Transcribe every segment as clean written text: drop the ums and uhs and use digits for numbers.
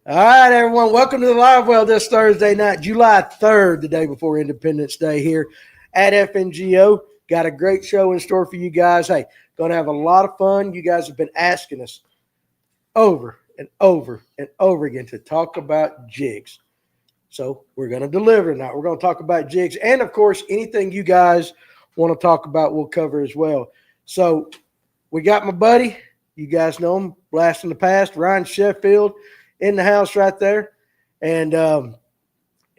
All right, everyone. Welcome to the Live Well this Thursday night, July 3rd, the day before Independence Day here at FNGO. Got a great show in store for you guys. Hey, going to have a lot of fun. You guys have been asking us over and over and over again to talk about jigs. So we're going to deliver tonight. We're going to talk about jigs. And, of course, anything you guys want to talk about, we'll cover as well. So we got my buddy. You guys know him, blast in the past, Ryan Sheffield, in the house right there. And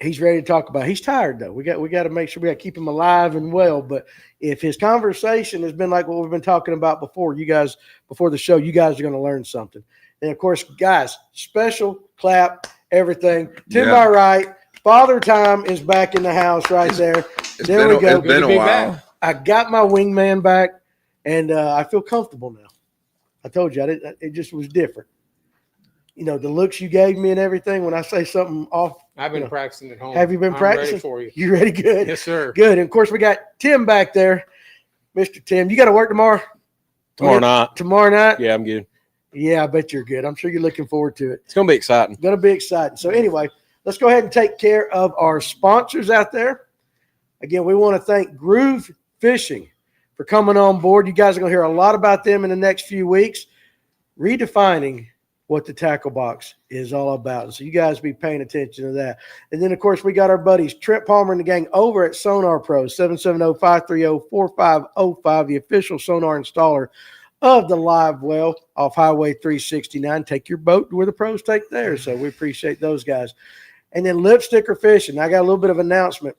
he's ready to talk about it. He's tired, though. We got to make sure we got to keep him alive and well. But if his conversation has been like what we've been talking about before, you guys, before the show, you guys are going to learn something. And, of course, guys, special clap, everything. To my right, Father Time is back in the house right there. There we go. It's been a while. I got my wingman back, and I feel comfortable now. I told you, it just was different. You know, the looks you gave me and everything when I say something off. I've been practicing at home. Have you been practicing? Ready for you. You ready? Good. Yes, sir. Good. And, of course, we got Tim back there. Mr. Tim, you got to work tomorrow? Tomorrow night. Tomorrow night? Yeah, I'm good. Yeah, I bet you're good. I'm sure you're looking forward to it. It's going to be exciting. Going to be exciting. So, anyway, let's go ahead and take care of our sponsors out there. Again, we want to thank Groove Fishing for coming on board. You guys are going to hear a lot about them in the next few weeks, redefining what the tackle box is all about. So you guys be paying attention to that. And then, of course, we got our buddies, Trent Palmer and the gang over at Sonar Pro, 770-530-4505, the official sonar installer of the Live Well off Highway 369. Take your boat to where the pros take theirs. So we appreciate those guys. And then Lip Sticker Fishing. I got a little bit of announcement.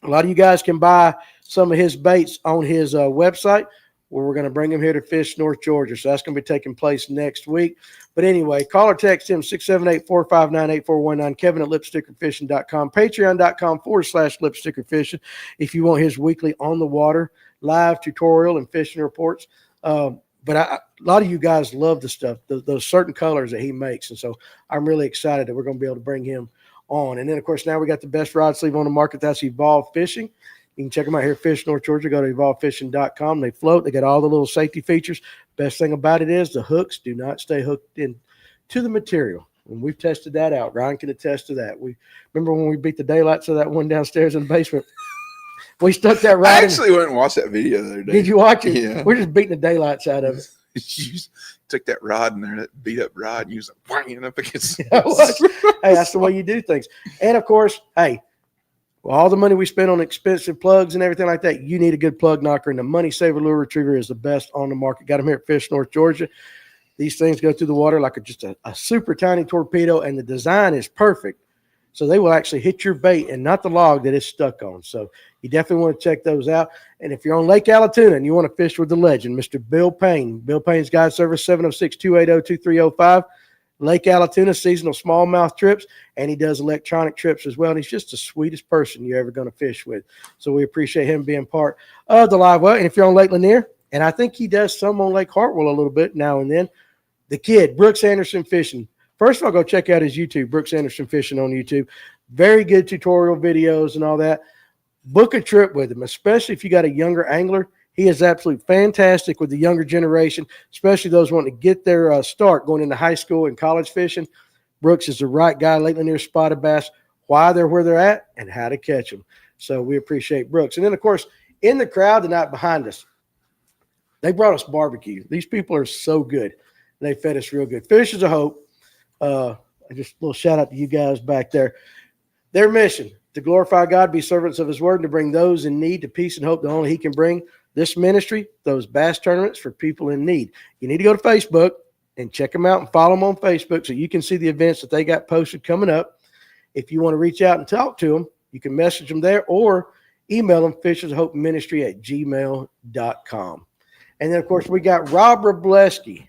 A lot of you guys can buy some of his baits on his website, where we're going to bring him here to fish North Georgia. So that's going to be taking place next week. But anyway, call or text him 678-459-8419, Kevin at lipstickerfishing.com, patreon.com/lipstickerfishing if you want his weekly on the water live tutorial and fishing reports. But a lot of you guys love the stuff, those certain colors that he makes. And so I'm really excited that we're going to be able to bring him on. And then, of course, now we got the best rod sleeve on the market. That's Evolve Fishing. You can check them out here at Fish North Georgia. Go to evolvefishing.com. They float. They got all the little safety features. Best thing about it is the hooks do not stay hooked in to the material. And we've tested that out. Ryan can attest to that. We remember when we beat the daylights of that one downstairs in the basement. We stuck that rod. I actually went and watched that video the other day. Did you watch it? Yeah. We're just beating the daylights out of it. You took that rod in there, that beat up rod, and you was like whanging up against. Hey, that's the way you do things. And of course, hey, all the money we spend on expensive plugs and everything like that, you need a good plug knocker, and the Money Saver Lure Retriever is the best on the market. Got them here at Fish North Georgia. These things go through the water like just a super tiny torpedo, and the design is perfect. So they will actually hit your bait and not the log that it's stuck on. So you definitely want to check those out. And if you're on Lake Allatoona and you want to fish with the legend, Mr. Bill Payne, Bill Payne's Guide Service, 706-280-2305. Lake Allatoona, seasonal smallmouth trips, and he does electronic trips as well. And he's just the sweetest person you're ever going to fish with. So we appreciate him being part of the Live Well. And if you're on Lake Lanier, and I think he does some on Lake Hartwell a little bit now and then, the kid, Brooks Anderson Fishing. First of all, go check out his YouTube, Brooks Anderson Fishing on YouTube. Very good tutorial videos and all that. Book a trip with him, especially if you got a younger angler. He is absolutely fantastic with the younger generation, especially those wanting to get their start going into high school and college fishing. Brooks is the right guy. Lake Lanier spotted bass, why they're where they're at, and how to catch them. So we appreciate Brooks. And then, of course, in the crowd tonight behind us, they brought us barbecue. These people are so good. They fed us real good. Fish is a Hope. Just a little shout out to you guys back there. Their mission, to glorify God, be servants of his word, and to bring those in need to peace and hope that only he can bring. This ministry, those bass tournaments for people in need. You need to go to Facebook and check them out and follow them on Facebook so you can see the events that they got posted coming up. If you want to reach out and talk to them, you can message them there or email them, fishershopeministry@gmail.com. And then, of course, we got Rob Robleski.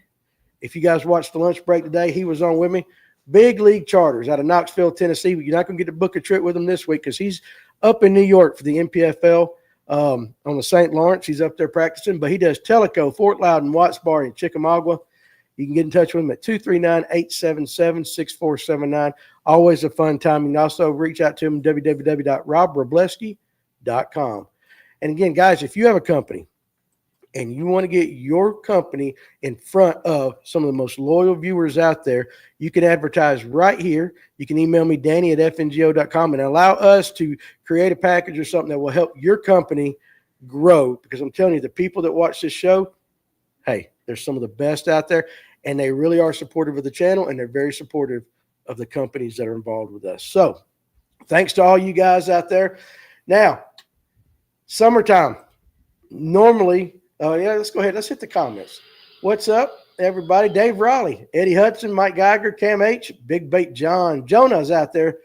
If you guys watched the lunch break today, he was on with me. Big League Charters out of Knoxville, Tennessee. You're not going to get to book a trip with him this week because he's up in New York for the NPFL on the St. Lawrence. He's up there practicing, but he does Tellico, Fort Loudon, Watts Bar, and Chickamauga. You can get in touch with him at 239-877-6479. Always a fun time. You can also reach out to him at www.robrobleski.com. And again, guys, if you have a company and you want to get your company in front of some of the most loyal viewers out there, you can advertise right here. You can email me, Danny at fngo.com, and allow us to create a package or something that will help your company grow. Because I'm telling you, the people that watch this show, hey, they're some of the best out there, and they really are supportive of the channel, and they're very supportive of the companies that are involved with us. So thanks to all you guys out there. Now, summertime. Normally, let's go ahead. Let's hit the comments. What's up, everybody? Dave Raleigh, Eddie Hudson, Mike Geiger, Cam H, Big Bait John, Jonah's out there.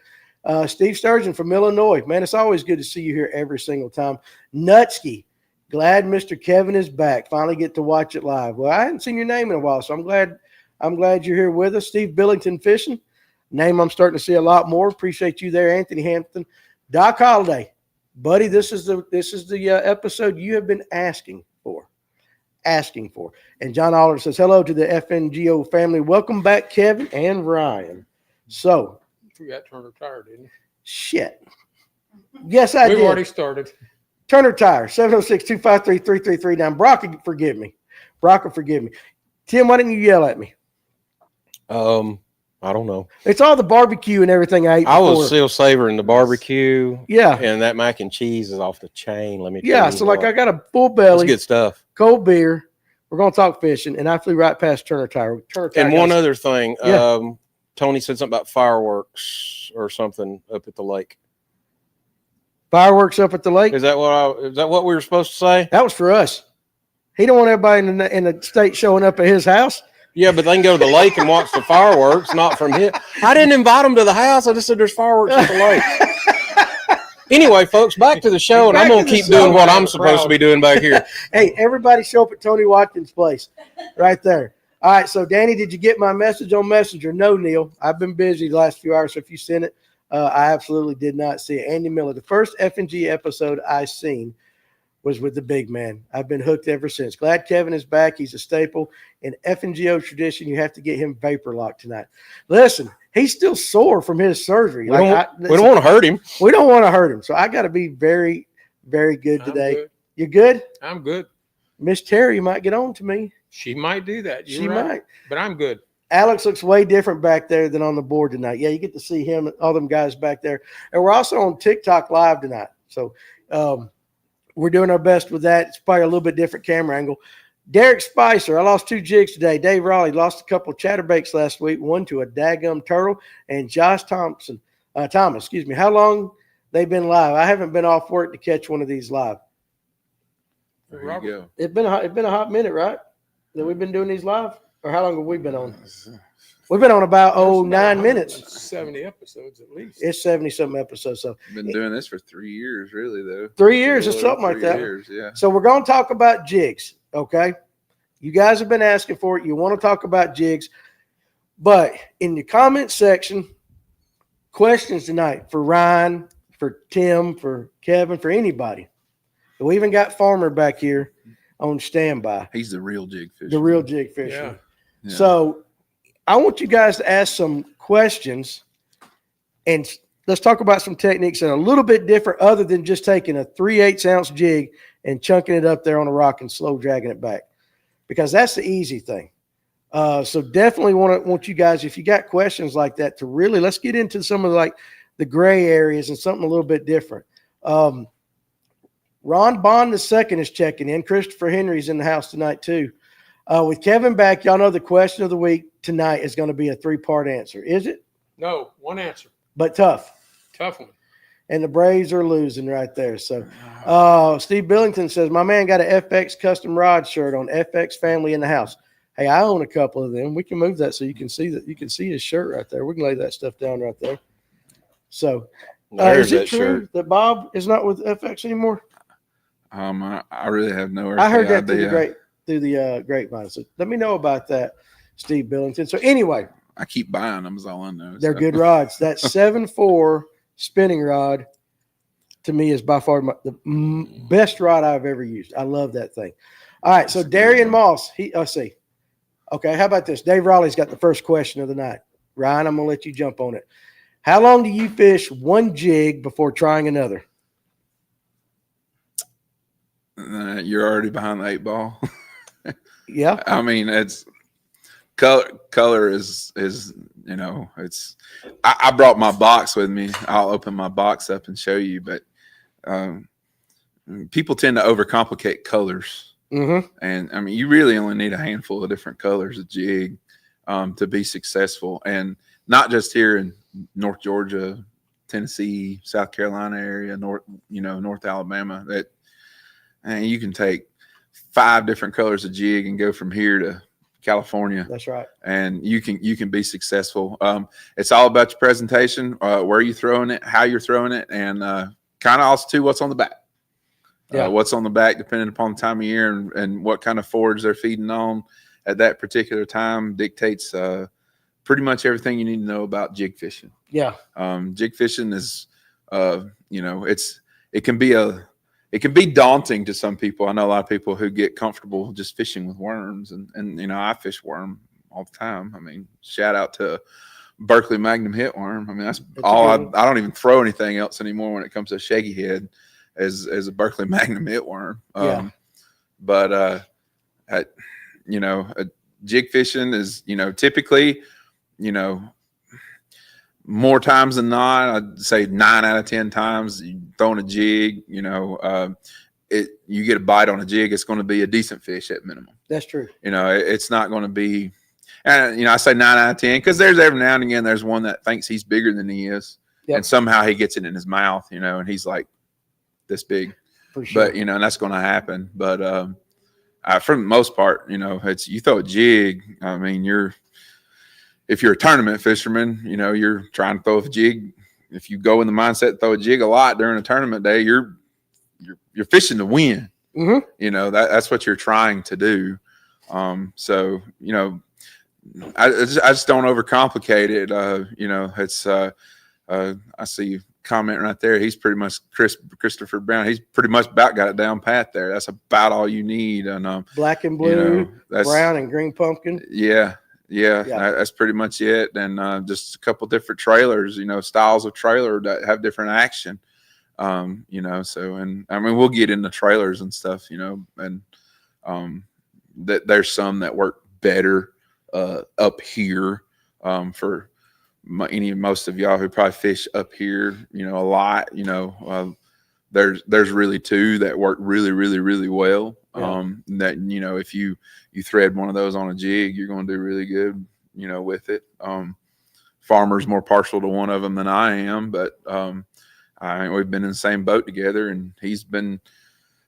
Steve Sturgeon from Illinois. Man, it's always good to see you here every single time. Nutsky, glad Mr. Kevin is back. Finally get to watch it live. Well, I hadn't seen your name in a while, so I'm glad you're here with us. Steve Billington Fishing, name I'm starting to see a lot more. Appreciate you there, Anthony Hampton. Doc Holliday, buddy, this is the episode you have been asking for. And John Oliver says, hello to the FNGO family. Welcome back, Kevin and Ryan. So, forgot Turner Tire, didn't you? Shit. Yes, I did. We've already started. Turner Tire, 706-253-3339. Brock will forgive me. Tim, why didn't you yell at me? I don't know. It's all the barbecue and everything I ate I before. was still savoring the barbecue. Yeah. And that mac and cheese is off the chain. Let me tell you. Yeah, so like what. I got a full belly. It's good stuff. Cold beer. We're going to talk fishing, and I flew right past Turner Tire. And one other thing, Yeah. Tony said something about fireworks or something up at the lake. Fireworks up at the lake. Is that what we were supposed to say? That was for us. He don't want everybody in the state showing up at his house. Yeah, but they can go to the lake and watch the fireworks, not from here. I didn't invite them to the house. I just said there's fireworks at the lake. Anyway, folks, back to the show, and I'm going to keep doing what I'm supposed to be doing back here. Hey, everybody show up at Tony Watkins' place right there. All right, so Danny, did you get my message on Messenger? No, Neil. I've been busy the last few hours, so if you sent it, I absolutely did not see it. Andy Miller, the first F&G episode I seen was with the big man. I've been hooked ever since. Glad Kevin is back. He's a staple. In F&GO tradition, you have to get him vapor locked tonight. Listen, he's still sore from his surgery. We don't want to hurt him. We don't want to hurt him. So I got to be very, very good today. Good. You good? I'm good. Miss Terry might get on to me. She might do that. She might. But I'm good. Alex looks way different back there than on the board tonight. Yeah, you get to see him, all them guys back there. And we're also on TikTok Live tonight. So we're doing our best with that. It's probably a little bit different camera angle. Derek Spicer, I lost 2 jigs today. Dave Raleigh lost a couple of chatterbaits last week, one to a daggum turtle. And Josh Thomas, how long they've been live? I haven't been off work to catch one of these live. There you go. It's been a hot minute, right? That we've been doing these live? Or how long have we been on? We've been on about 9 minutes. 70 episodes at least. It's 70-something episodes. So Been doing this for 3 years, really, though. 3 years or A little something like over that. 3 years, yeah. So we're going to talk about jigs, okay? You guys have been asking for it. You want to talk about jigs. But in the comment section, questions tonight for Ryan, for Tim, for Kevin, for anybody. We even got Farmer back here on standby. He's the real jig fisher. The real jig fisher. Yeah. Yeah. So I want you guys to ask some questions, and let's talk about some techniques that are a little bit different other than just taking a 3/8 ounce jig and chunking it up there on a rock and slow dragging it back, because that's the easy thing. So definitely want you guys, if you got questions like that, to really, let's get into some of the gray areas and something a little bit different. Ron Bond II is checking in. Christopher Henry's in the house tonight too. With Kevin back, y'all know the question of the week tonight is going to be a 3-part answer. Is it? No, one answer. But tough. Tough one. And the Braves are losing right there. So Steve Billington says, my man got an FX custom rod shirt on. FX family in the house. Hey, I own a couple of them. We can move that so you can see that. You can see his shirt right there. We can lay that stuff down right there. So There's is it that true shirt. that Bob is not with FX anymore? I really have no I heard that idea. through the grapevine. So let me know about that, Steve Billington. So anyway, I keep buying them is all I know. they're so. good rods. That 7.4 spinning rod to me is by far the best rod I've ever used. I love that thing. All right. So Darian Moss, let's see. Okay. How about this? Dave Raleigh's got the first question of the night. Ryan, I'm going to let you jump on it. How long do you fish one jig before trying another? You're already behind the 8 ball. Yeah. I mean, it's color is it's. I brought my box with me. I'll open my box up and show you, but um, people tend to overcomplicate colors. Mm-hmm. And I mean, you really only need a handful of different colors of jig to be successful, and not just here in North Georgia, Tennessee, South Carolina area, North Alabama. That and you can take 5 different colors of jig and go from here to California. That's right. And you can be successful. It's all about your presentation, where you're throwing it, how you're throwing it, and kind of also too what's on the back. Yeah. What's on the back, depending upon the time of year and what kind of forage they're feeding on at that particular time, dictates pretty much everything you need to know about jig fishing. Yeah. Jig fishing is, it can be daunting to some people. I know a lot of people who get comfortable just fishing with worms, and I fish worm all the time. I mean, shout out to Berkeley Magnum hitworm. I mean, that's all. I don't even throw anything else anymore when it comes to shaky head as a Berkeley Magnum hitworm. But jig fishing is typically more times than not, I'd say 9 out of 10 times you throwing a jig, you get a bite on a jig, it's going to be a decent fish at minimum. That's true. It's not going to be, and I say 9 out of 10 because there's every now and again there's one that thinks he's bigger than he is, and somehow he gets it in his mouth, and he's like this big. For sure. But and that's going to happen. But for the most part, it's you throw a jig. I mean, if you're a tournament fisherman, you're trying to throw a jig. If you go in the mindset to throw a jig a lot during a tournament day, you're fishing to win. Mm-hmm. That's what you're trying to do. So I just don't overcomplicate it. It's I see a comment right there. He's pretty much Christopher Brown. He's pretty much about got it down pat there. That's about all you need. And black and blue, brown and green pumpkin. Yeah. That's pretty much it. And just a couple different trailers, styles of trailer that have different action. So, and I mean, we'll get into trailers and stuff, and that there's some that work better up here for most of y'all who probably fish up here, a lot. There's really 2 that work really, really, really well. That if you thread one of those on a jig, you're going to do really good, with it. Farmer's more partial to one of them than I am, but we've been in the same boat together, and he's been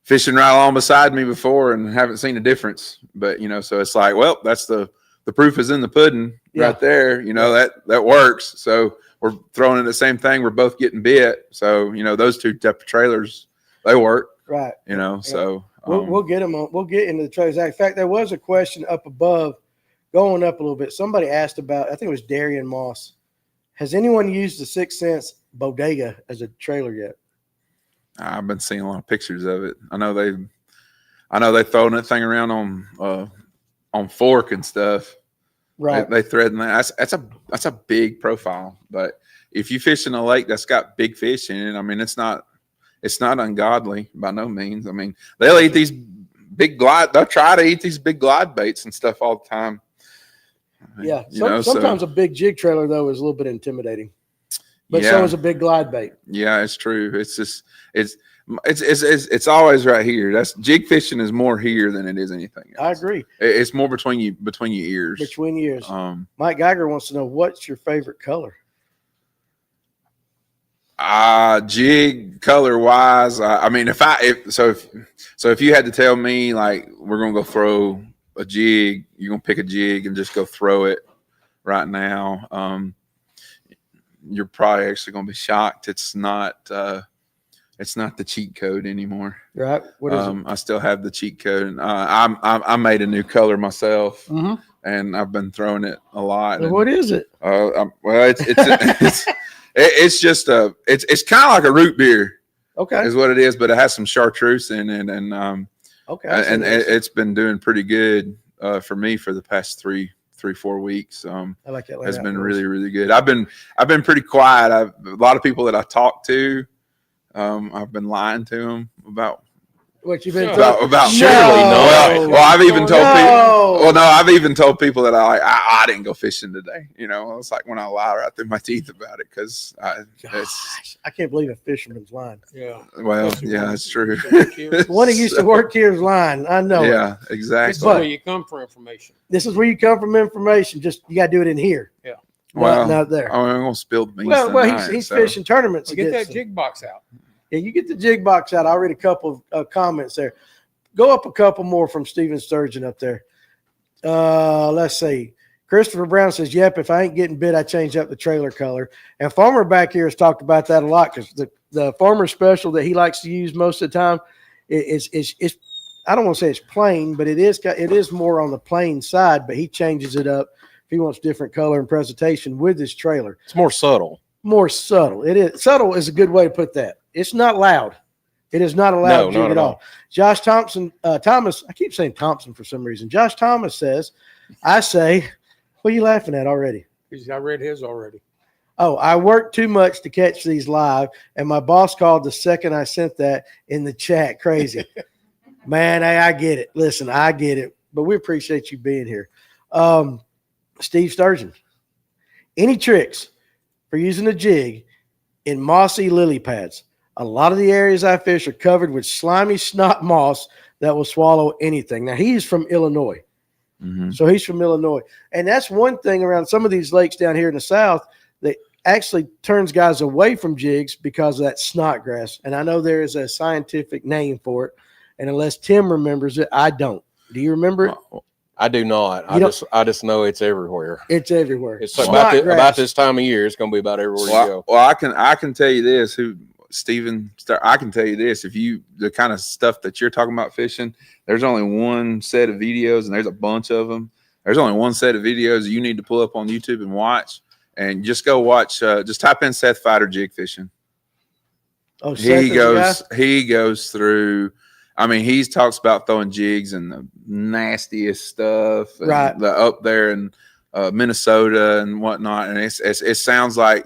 fishing right along beside me before and haven't seen a difference. But so it's like, well, that's the proof is in the pudding right there. That works. So we're throwing in the same thing. We're both getting bit. So those 2 type of trailers, they work. Right. So we'll get them on. We'll get into the trailers. In fact, there was a question up above, going up a little bit. Somebody asked about, I think it was Darian Moss. Has anyone used the 6 Sense Bodega as a trailer yet? I've been seeing a lot of pictures of it. I know they throwing that thing around on fork and stuff. Right. They threading that. That's a big profile. But if you fish in a lake that's got big fish in it, I mean, it's not ungodly by no means. I mean, they'll eat these they'll try to eat these big glide baits and stuff all the time. Yeah. Sometimes a big jig trailer though is a little bit intimidating. But so is a big glide bait. Yeah, it's true. It's just it's always right here. That's jig fishing is more here than it is anything else. I agree. It's more between your ears. Between your ears. Mike Geiger wants to know, what's your favorite color? Jig color wise, I mean, if you had to tell me like we're gonna go throw a jig, you're gonna pick a jig and just go throw it right now. You're probably actually gonna be shocked. It's not the cheat code anymore. Right. What is it? I still have the cheat code. And, I made a new color myself, and I've been throwing it a lot. And, what is it? It's just it's kind of like a root beer. Okay. Is what it is, but it has some chartreuse in it, and it's been doing pretty good for me for the past 3-4 weeks. I like that. Has been really, really good. I've been pretty quiet. A lot of people that I talk to, I've been lying to them about What you been No. about Surely not. Well, I've even told No. people. Well, no, I've even told people that I didn't go fishing today. You know, it's like when I lie right through my teeth about it because it's Gosh, I can't believe a fisherman's lying. Yeah. well, Especially yeah, one it's true. used to work here. One that used to work here is lying. I know it. Yeah, This exactly. is where you come for information. This is where you come from information. Just you got to do it in here. Yeah. Not there. I'm gonna spill the beans Well, tonight, he's so. fishing tournaments. So get against that them. jig box out. Yeah, you get the jig box out. I'll read a couple of comments there. Go up a couple more from Steven Sturgeon up there. Let's see. Christopher Brown says, yep, if I ain't getting bit, I change up the trailer color. And Farmer back here has talked about that a lot because the Farmer special that he likes to use most of the time is I don't want to say it's plain, but it is more on the plain side, but he changes it up if he wants different color and presentation with his trailer. It's more subtle. More subtle. It is subtle is a good way to put that. It's not loud. It is not a loud jig not at all. Josh Thomas, I keep saying Thompson for some reason. Josh Thomas says, I say, what are you laughing at already? Because I read his already. Oh, I work too much to catch these live, and my boss called the second I sent that in the chat. Crazy. Man, I get it. Listen, I get it, but we appreciate you being here. Steve Sturgeon, any tricks for using a jig in mossy lily pads? A lot of the areas I fish are covered with slimy snot moss that will swallow anything. Now, he's from Illinois. Mhm. So he's from Illinois. And that's one thing around some of these lakes down here in the South that actually turns guys away from jigs because of that snot grass. And I know there is a scientific name for it. And unless Tim remembers it, I don't. Do you remember it? I do not. I just know it's everywhere. It's everywhere. It's Snot about grass. this time of year. It's going to be about everywhere you go. Well, I can tell you this. I can tell you this. If you the kind of stuff that you're talking about fishing, there's only one set of videos, and there's a bunch of them. There's only one set of videos you need to pull up on YouTube and watch, and just go watch. Just type in Seth Fighter jig fishing. Oh, Seth He is the guy? goes through. I mean, he talks about throwing jigs and the nastiest stuff, and Right. up there in Minnesota and whatnot. And it sounds like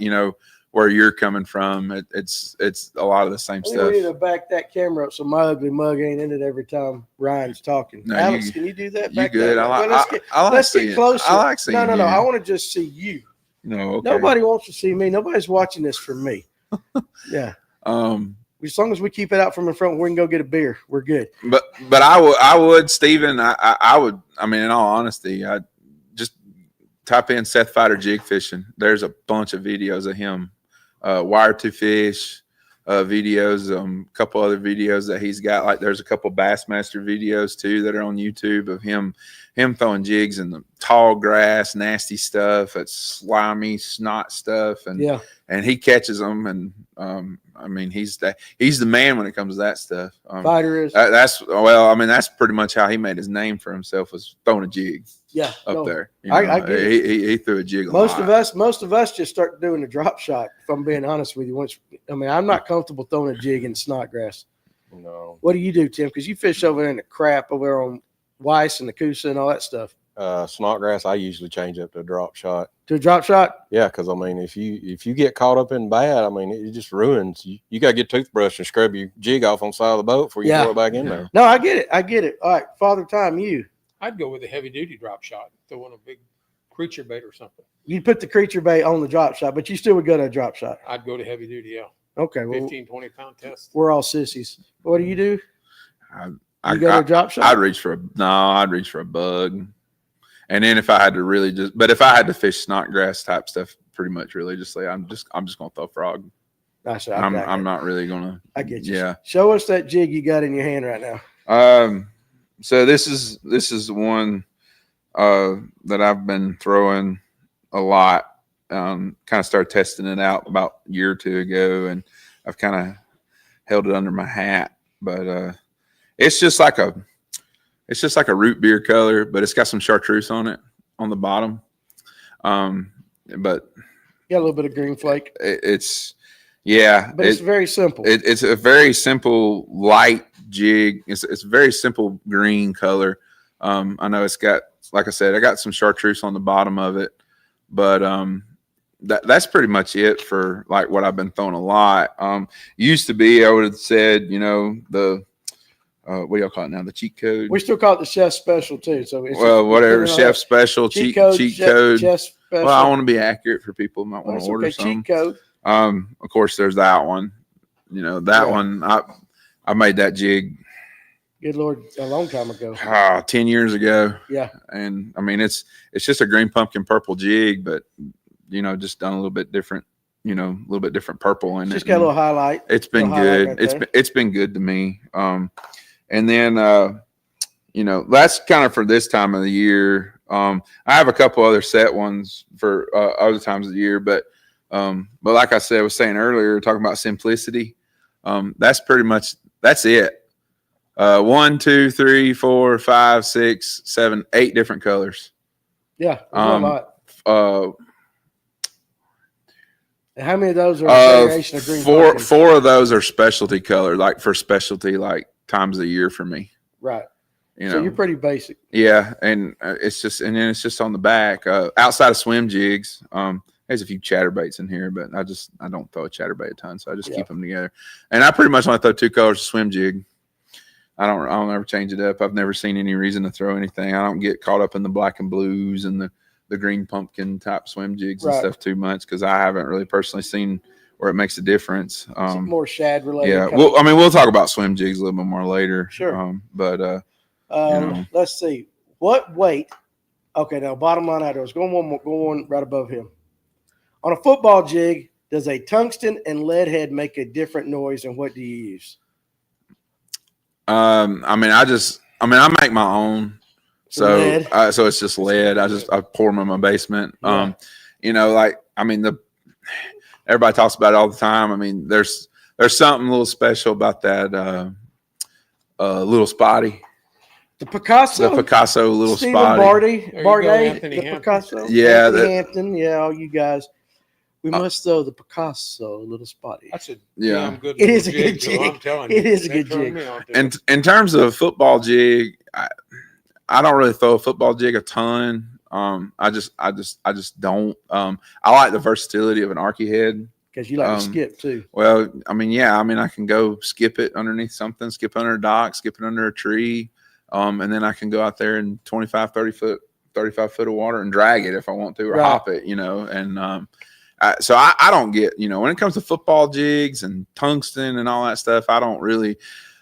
where you're coming from. It's a lot of the same I think stuff. we need to back that camera up so my ugly mug ain't in it every time Ryan's talking. No, Alex, can you do that? You Back good? that I up? like. Well, let's get, I like let's seeing. get closer. I like seeing. No. you. I want to just see you. No, okay. Nobody wants to see me. Nobody's watching this for me. Yeah. As long as we keep it out from in front, we can go get a beer. We're good. But I would, Stephen. I would. I mean, in all honesty, I just type in Seth Fighter jig fishing. There's a bunch of videos of him, wire to fish videos. A couple other videos that he's got. Like there's a couple Bassmaster videos too that are on YouTube of him throwing jigs in the tall grass, nasty stuff. It's slimy snot stuff, and he catches them. And I mean, he's the man when it comes to that stuff. Fighter is. That's pretty much how he made his name for himself, was throwing a jig up there. I get it. He threw a jig. Most of us just start doing a drop shot. If I'm being honest with you, I'm not comfortable throwing a jig in snot grass. No. What do you do, Tim? Because you fish over there in the crap over there on Weiss and the Coosa and all that stuff. Snodgrass, I usually change up to a drop shot. To a drop shot? Yeah, because I mean, if you get caught up in bad, I mean, it just ruins. You got to get a toothbrush and scrub your jig off on the side of the boat before you throw it back in there. No, I get it. All right, Father Time, you. I'd go with a heavy duty drop shot. Throw in a big creature bait or something. You put the creature bait on the drop shot, but you still would go to a drop shot. I'd go to heavy duty, yeah. Okay, well, 15, 20 pound test. we're all sissies. What do you do? I You go to a drop shot? I'd reach for a bug. And then if I had to fish snodgrass type stuff, pretty much really just say I'm just gonna throw frog. I'm not really gonna. I get you. Yeah. Show us that jig you got in your hand right now. So this is one that I've been throwing a lot. Kind of started testing it out about a year or two ago, and I've kind of held it under my hat. But it's just like a root beer color, but it's got some chartreuse on it on the bottom. But Got a little bit of green flake. but it's very simple. It's a very simple light jig. It's a very simple green color. I know it's got, like I said, I got some chartreuse on the bottom of it, but that's pretty much it for like what I've been throwing a lot. Used to be, I would have said, the what do y'all call it now? The cheat code. We still call it the chef special too. So it's Well, whatever, depending on chef that. special, cheat code. Chef special. Well, I want to be accurate for people who might Well, want it's to order okay. some. Cheat code. Of course, there's that one. You know, that one. I made that jig. Good Lord, a long time ago. 10 years ago. Yeah. And I mean, it's just a green pumpkin purple jig, but you know, just done a little bit different. You know, a little bit different purple in it. Just got a little highlight. It's been good. It's been good to me. And then you know, that's kind of for this time of the year. I have a couple other set ones for other times of the year, but like I said, I was saying earlier, talking about simplicity. That's it. 1, 2, 3, 4, 5, 6, 7, 8 different colors. Yeah, a lot. How many of those are a variation of green pumpkin? Four of those are specialty color, like for specialty, like times of the year for me. Right. You know, so you're pretty basic. Yeah, and it's just on the back. Outside of swim jigs, there's a few chatterbaits in here, but I don't throw a chatterbait a ton, so I just keep them together. And I pretty much only throw 2 colors of swim jig. I don't ever change it up. I've never seen any reason to throw anything. I don't get caught up in the black and blues and the green pumpkin type swim jigs and stuff too much because I haven't really personally seen where it makes a difference. More shad related. Yeah, we'll talk about swim jigs a little bit more later. Sure. You know. Let's see. What weight? Okay, now bottom line out there. Let's go one right above him. On a football jig, does a tungsten and lead head make a different noise, and what do you use? I make my own. So it's just lead. I pour them in my basement. Yeah. You know, everybody talks about it all the time. I mean, there's something a little special about that little spotty. The Picasso little Stephen spotty. Bardet, the Picasso. Yeah, Anthony Hampton. Yeah, all you guys. We must throw the Picasso little spotty. That's a Yeah. damn good It is a jig, good so jig. I'm telling you. It is a They good turned jig. me on to it. And in terms of football jig, I don't really throw a football jig a ton. I just don't. I like the versatility of an archy head. Because you like to skip too. Well, I can go skip it underneath something, skip under a dock, skip it under a tree. And then I can go out there in 35 foot of water and drag it if I want to, or hop it, you know. And so I don't get, you know, when it comes to football jigs and tungsten and all that stuff, I don't really.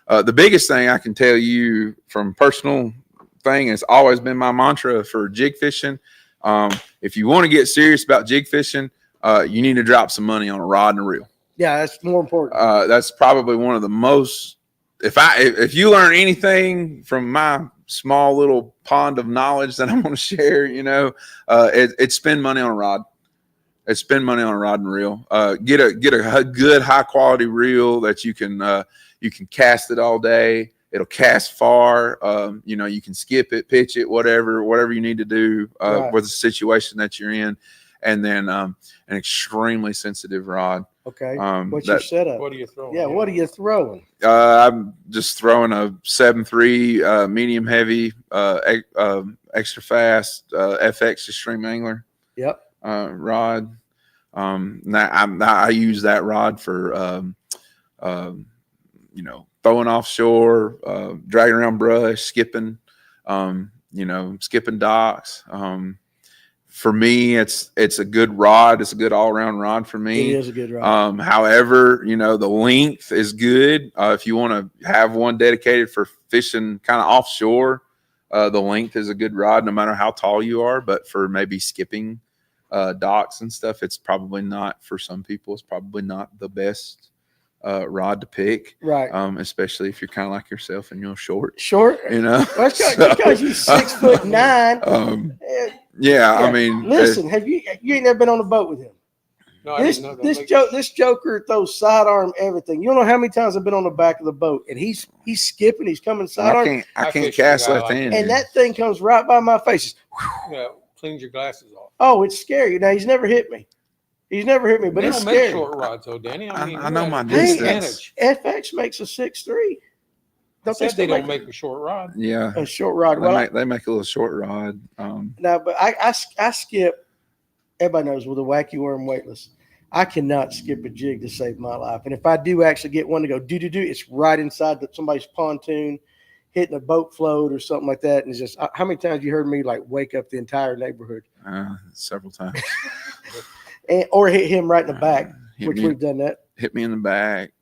The biggest thing I can tell you from personal thing has always been my mantra for jig fishing. If you want to get serious about jig fishing, you need to drop some money on a rod and a reel. Yeah, that's more important. That's probably one of the most. If you learn anything from my small little pond of knowledge that I'm going to share, you know, it's spend money on a rod. It's spend money on a rod and reel. Get a good high quality reel that you can cast it all day. It'll cast far. You know, you can skip it, pitch it, whatever you need to do with the situation that you're in. And then an extremely sensitive rod. Okay. What's your setup? What are you throwing? Yeah, what are you throwing? I'm just throwing a 7.3 medium heavy, extra fast FX Extreme Angler. Yep. Rod. I use that rod for you know, throwing offshore, dragging around brush, skipping, you know, skipping docks. For me, it's a good rod. It's a good all-around rod for me. It is a good rod. However, you know, the length is good. If you want to have one dedicated for fishing kind of offshore, the length is a good rod no matter how tall you are. But for maybe skipping docks and stuff, it's probably not, for some people, it's probably not the best rod to pick. Right. Especially if you're kind of like yourself and you're short. You know? Well, because you're 6'9". Yeah, I mean, listen, you ain't never been on a boat with him? No, I didn't know that. This joker throws sidearm everything. You don't know how many times I've been on the back of the boat and he's skipping, he's coming sidearm. I can't cast left hand. And that thing comes right by my face. Yeah, cleans your glasses off. Oh, it's scary. Now he's never hit me. But it's scary. Make short rods though, Danny. I know my distance. FX makes a 6'3". They don't make a short rod. Yeah, a short rod. They make a little short rod. No, but I skip. Everybody knows with a wacky worm weightless, I cannot skip a jig to save my life. And if I do actually get one to go do, it's right inside somebody's pontoon. hitting a boat float or something like that. And it's just, how many times you heard me like wake up the entire neighborhood? Several times. Or hit him right in the back, which we've done that. Hit me in the back.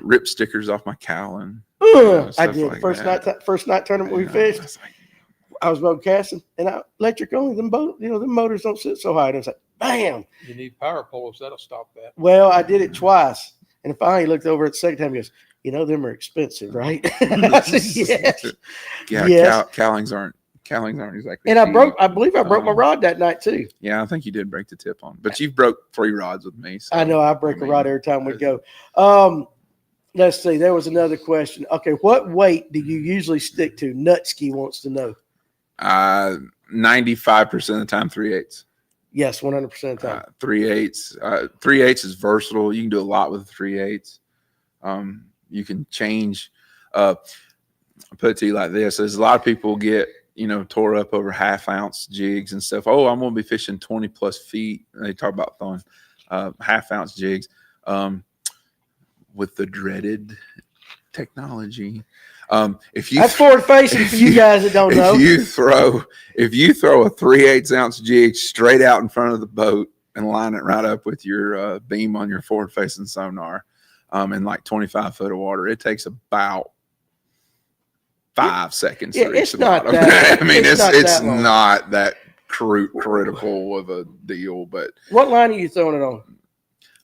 Rip stickers off my cowling. I did. Like first night tournament we fished. I was boat casting, and electric only. Them motors don't sit so high. And it's like, bam! You need power poles. That'll stop that. Well, I did it twice, and finally looked over at the second time. He goes, them are expensive, right? I said, yes. Yeah, yes. Cowlings aren't exactly. And I believe I broke my rod that night too. Yeah, I think you did break the tip on, but you've broke 3 rods with me. So, I know I break a rod every time we go. Let's see. There was another question. Okay, what weight do you usually stick to? Nutski wants to know. 95% of the time, 3/8. Yes, 100% of the time. 3/8. 3/8 is versatile. You can do a lot with 3/8. You can change. I'll put it to you like this: there's a lot of people get tore up over 1/2 ounce jigs and stuff. Oh, I'm going to be fishing 20 plus feet. And they talk about throwing 1/2 ounce jigs with the dreaded technology. That's forward facing for you guys that don't know. If you throw a 3/8 ounce jig straight out in front of the boat and line it right up with your beam on your forward facing sonar in like 25 foot of water, it takes about 5 seconds to reach the bottom. I mean, it's not that critical of a deal. But what line are you throwing it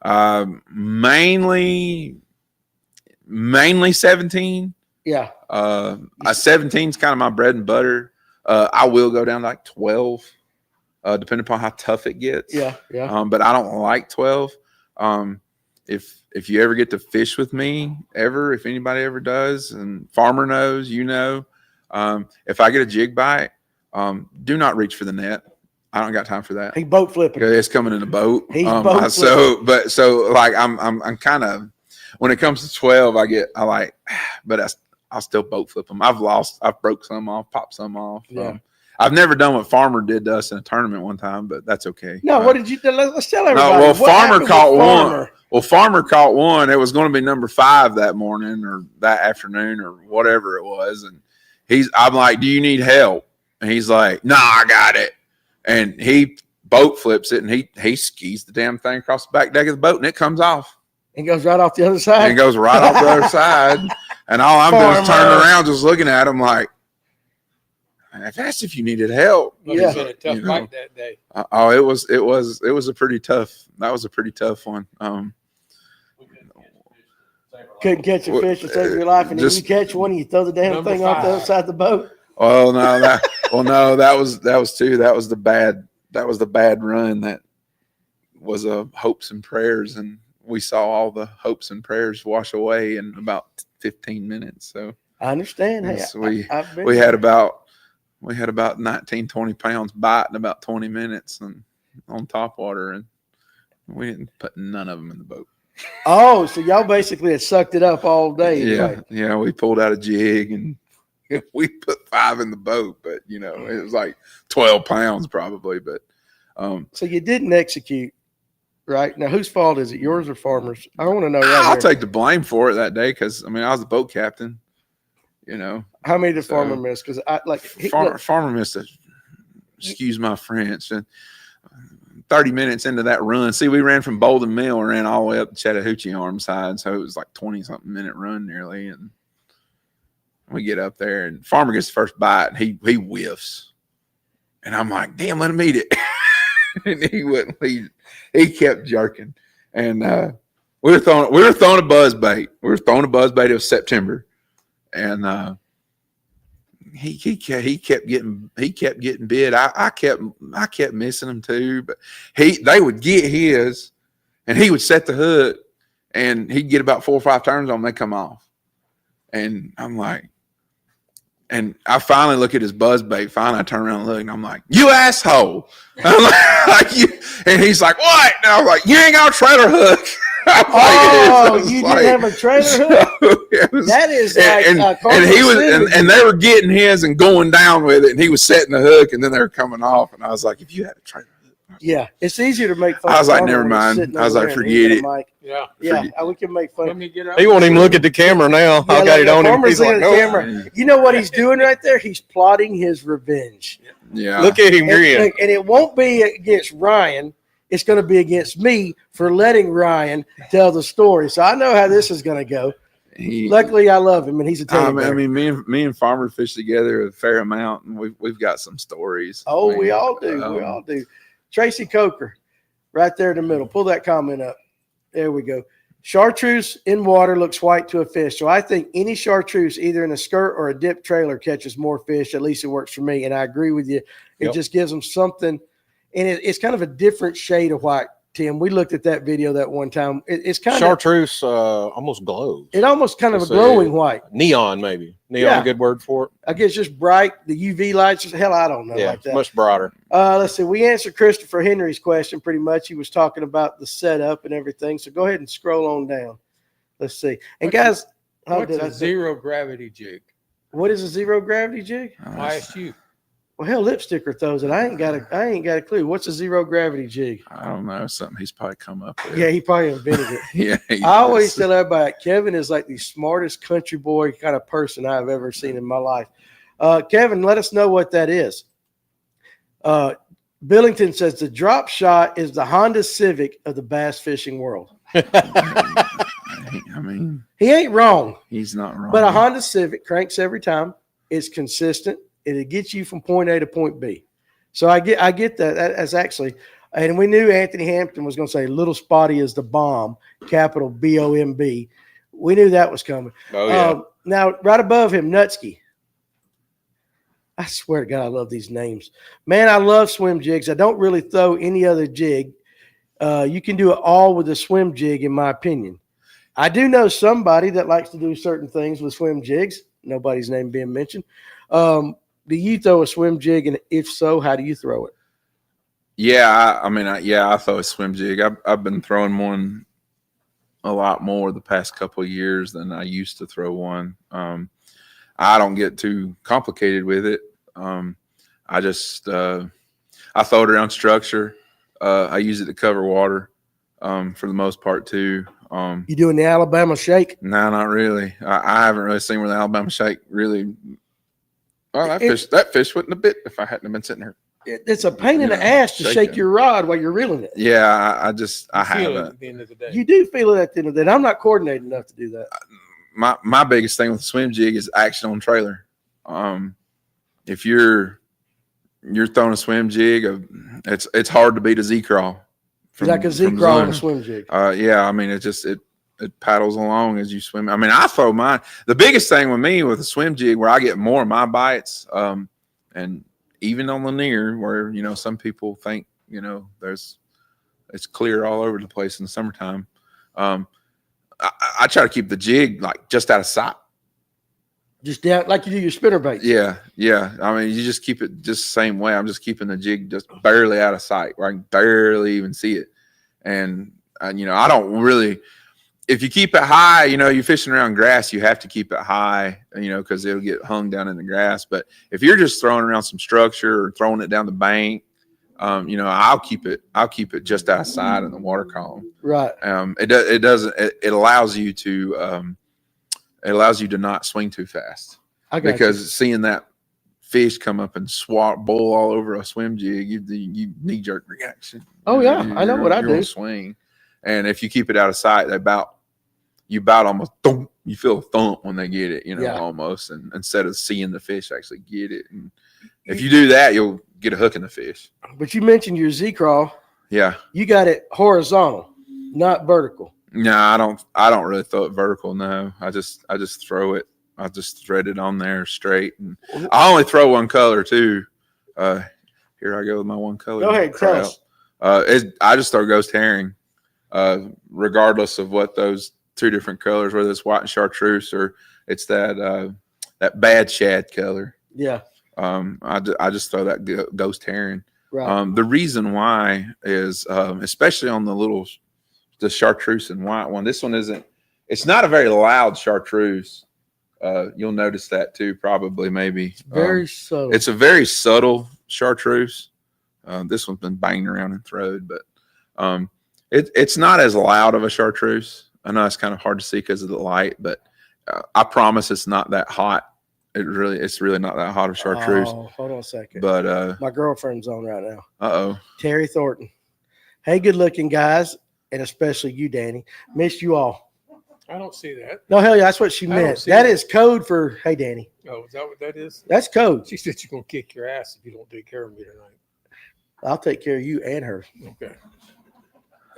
on? Mainly 17. Yeah. 17 is kind of my bread and butter. I will go down to like 12, depending upon how tough it gets. Yeah. But I don't like 12. If you ever get to fish with me, if anybody ever does, and Farmer knows, if I get a jig bite, do not reach for the net. I don't got time for that. He boat flipping. It's coming in a boat. He's boat flipping. So like I'm kind of, when it comes to 12, but I'll still boat flip them. I've broke some off, popped some off. Yeah. I've never done what Farmer did to us in a tournament one time, but that's okay. No, what did you do? Let's tell everybody. No, well, Farmer caught one. Well, Farmer caught one. It was going to be number 5 that morning or that afternoon or whatever it was. And I'm like, do you need help? And he's like, no, I got it. And he boat flips it and he skis the damn thing across the back deck of the boat and it comes off. It goes right off the other side. And it goes right off the other side. And all I'm doing is turning around just looking at him like, that's if you needed help. It's been a tough fight that day. It was a pretty tough. That was a pretty tough one. Couldn't catch a fish to save your life, and then you catch one and you throw the damn thing off the other side of the boat. Oh no, that was the bad run. That was hopes and prayers, and we saw all the hopes and prayers wash away in about 15 minutes. So I understand. Hey, we had about 19, 20 pounds bite in about 20 minutes and on top water, and we didn't put none of them in the boat. Oh, so y'all basically had sucked it up all day. Yeah, right? Yeah. We pulled out a jig and we put 5 in the boat, but it was like 12 pounds probably. But so you didn't execute, right? Now, whose fault is it? Yours or Farmer's? I want to know. I'll take the blame for it that day because I was the boat captain. How many did Farmer miss? Because Farmer missed excuse my French. 30 minutes into that run. See, we ran from Bolden Mill and ran all the way up to Chattahoochee Armside. So it was like 20-something minute run nearly. And we get up there and Farmer gets the first bite and he whiffs. And I'm like, damn, let him eat it. And he wouldn't leave. He kept jerking. And we were throwing a buzz bait. It was September. And he kept getting bit. I kept missing him too, but they would get his, and he would set the hook, and he'd get about 4 or 5 turns on them, they come off, and I'm like, and I finally look at his buzz bait. Finally, I turn around and look, and I'm like, "You asshole!" I'm like you, and he's like, "What?" And I'm like, "You ain't got a trailer hook." You didn't have a trailer hook? That is and he was, and they were getting his and going down with it, and he was setting the hook, and then they were coming off, and I was like, "If you had a trailer hook, Yeah, it's easier to make fun. I was of like, Farmer never when he's mind. sitting I was over like, there and he forget got a it. mic. Yeah. Yeah, Forget- we can make fun. Let me get up. He won't even look at the camera now. I got it on him. Farmer's He's like, looking at the no. camera. You know what he's doing right there? He's plotting his revenge. Yeah. Look at him grin. And it won't be against Ryan. It's going to be against me for letting Ryan tell the story. So I know how this is going to go. Luckily, I love him, and he's a teddy bear. I mean, me and Farmer fish together a fair amount, and we've got some stories. Oh, I mean, we all do. We all do. Tracy Coker, right there in the middle. Pull that comment up. There we go. Chartreuse in water looks white to a fish. So I think any chartreuse, either in a skirt or a dip trailer, catches more fish. At least it works for me. And I agree with you. It just gives them something. And it's kind of a different shade of white, Tim. We looked at that video that one time. It's kind Chartreuse almost glows. It almost kind of a It's glowing white. Neon, maybe. Neon, Yeah. a good word for it. I guess just bright. The UV lights. Hell, I don't know Yeah, like that. much brighter. Let's see. We answered Christopher Henry's question pretty much. He was talking about the setup and everything. So go ahead and scroll on down. Let's see. And guys, What's a zero gravity jig? what is a zero gravity jig? I asked you. Well, hell, Lipsticker throws it. I ain't got a clue. What's a zero gravity jig? I don't know, something he's probably come up with. Yeah, he probably invented it. Yeah. he I always does. tell everybody, Kevin is like the smartest country boy kind of person I've ever seen in my life. Kevin, let us know what that is. Billington says the drop shot is the Honda Civic of the bass fishing world. I mean, He ain't wrong, he's not wrong. but a Honda Civic cranks every time. It's consistent. It gets you from point A to point B. So I get that. That's actually, and we knew Anthony Hampton was going to say little spotty is the bomb, capital BOMB. We knew that was coming. Oh, yeah. Now, right above him, Nutsky. I swear to God, I love these names. Man, I love swim jigs. I don't really throw any other jig. You can do it all with a swim jig, in my opinion. I do know somebody that likes to do certain things with swim jigs. Nobody's name being mentioned. Do you throw a swim jig? And if so, how do you throw it? Yeah, I throw a swim jig. I've been throwing one a lot more the past couple of years than I used to throw one. I don't get too complicated with it. I just I throw it around structure. I use it to cover water for the most part too. You doing the Alabama shake? No, not really. I haven't really seen where the Alabama shake really. Well, that fish wouldn't have bit if I hadn't been sitting here. It's a pain in the ass to shake your rod while you're reeling it. Yeah, I Feel it haven't. at the end of the day. You do feel it at the end of the day. I'm not coordinated enough to do that. My biggest thing with the swim jig is action on trailer. If you're throwing a swim jig, it's hard to beat a Z crawl. Like a Z crawl on a swim jig. Yeah, I mean it paddles along as you swim. I mean, I throw mine. The biggest thing with me with a swim jig where I get more of my bites, and even on linear where some people think it's clear all over the place in the summertime. I try to keep the jig like just out of sight. Just down like you do your spinner baits. Yeah. I mean, you just keep it just the same way. I'm just keeping the jig just barely out of sight where I can barely even see it. And I don't really. If you keep it high, you're fishing around grass, you have to keep it high, because it'll get hung down in the grass. But if you're just throwing around some structure or throwing it down the bank, I'll keep it just outside in the water column. Right. It allows you to not swing too fast. Because seeing that fish come up and bowl all over a swim jig, you knee jerk reaction. Oh yeah, I know what I do. Swing, and if you keep it out of sight, you about almost thump. You feel a thump when they get it, almost, and instead of seeing the fish actually get it. And if you do that, you'll get a hook in the fish. But you mentioned your Z crawl. Yeah, you got it horizontal, not vertical. No, I don't really throw it vertical. No, I just throw it. I just thread it on there straight, and I only throw one color too. Here I go with my one color. Go ahead, tell us. I just throw ghost herring, regardless of what those two different colors, whether it's white and chartreuse or it's that bad shad color. Yeah. I just throw that ghost herring. Right. The reason why is especially on the chartreuse and white one. This one it's not a very loud chartreuse. You'll notice that too, probably, maybe. Very subtle. It's a very subtle chartreuse. This one's been banged around and thrown, but it's not as loud of a chartreuse. I know it's kind of hard to see because of the light, but I promise it's not that hot. It's really not that hot of chartreuse. Oh, hold on a second. But my girlfriend's on right now. uh-oh. Terry Thornton. Hey, good looking guys, and especially you, Danny. Missed you all. I don't see that. No, hell yeah, that's what she I don't meant. see That that. is code for hey, Danny. Oh, is that what that is? That's code. She said you're gonna kick your ass if you don't take care of me tonight. I'll take care of you and her. Okay.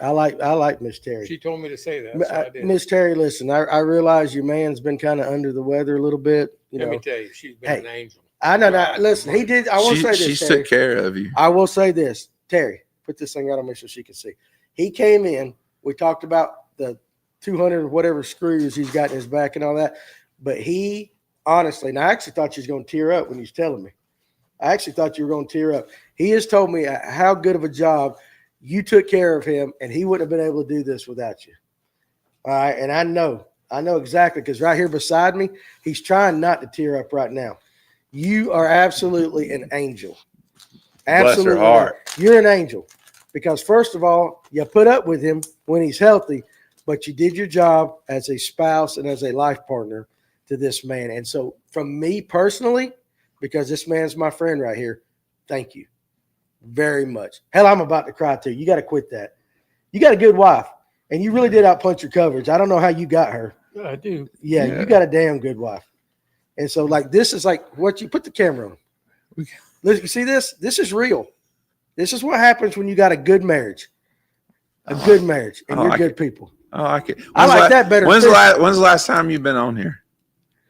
I like Miss Terry. She told me to say that. So I did. Miss Terry, listen, I realize your man's been kind of under the weather a little bit. Let me tell you, she's been an angel. I know. Now, listen, he did. I will say this. She Terry. took care of you. I will say this, Terry. Put this thing out on me so she can see. He came in. We talked about the 200 whatever screws he's got in his back and all that. But he honestly, and I actually thought you was going to tear up when he was telling me. I actually thought you were going to tear up. He has told me how good of a job you took care of him, and he wouldn't have been able to do this without you. All right, and I know exactly because right here beside me, he's trying not to tear up right now. You are absolutely an angel. Absolutely, Bless her heart. You're an angel because first of all, you put up with him when he's healthy, but you did your job as a spouse and as a life partner to this man. And so, from me personally, because this man's my friend right here, thank you very much. Hell, I'm about to cry too. You got to quit that. You got a good wife, and you really did outpunch your coverage. I don't know how you got her. I do. Yeah, you got a damn good wife. And so, like, this is like what you put the camera on. Listen, you see this? This is real. This is what happens when you got a good marriage. A good marriage, and you're good people. I like it. I like that better. When's the last time you've been on here?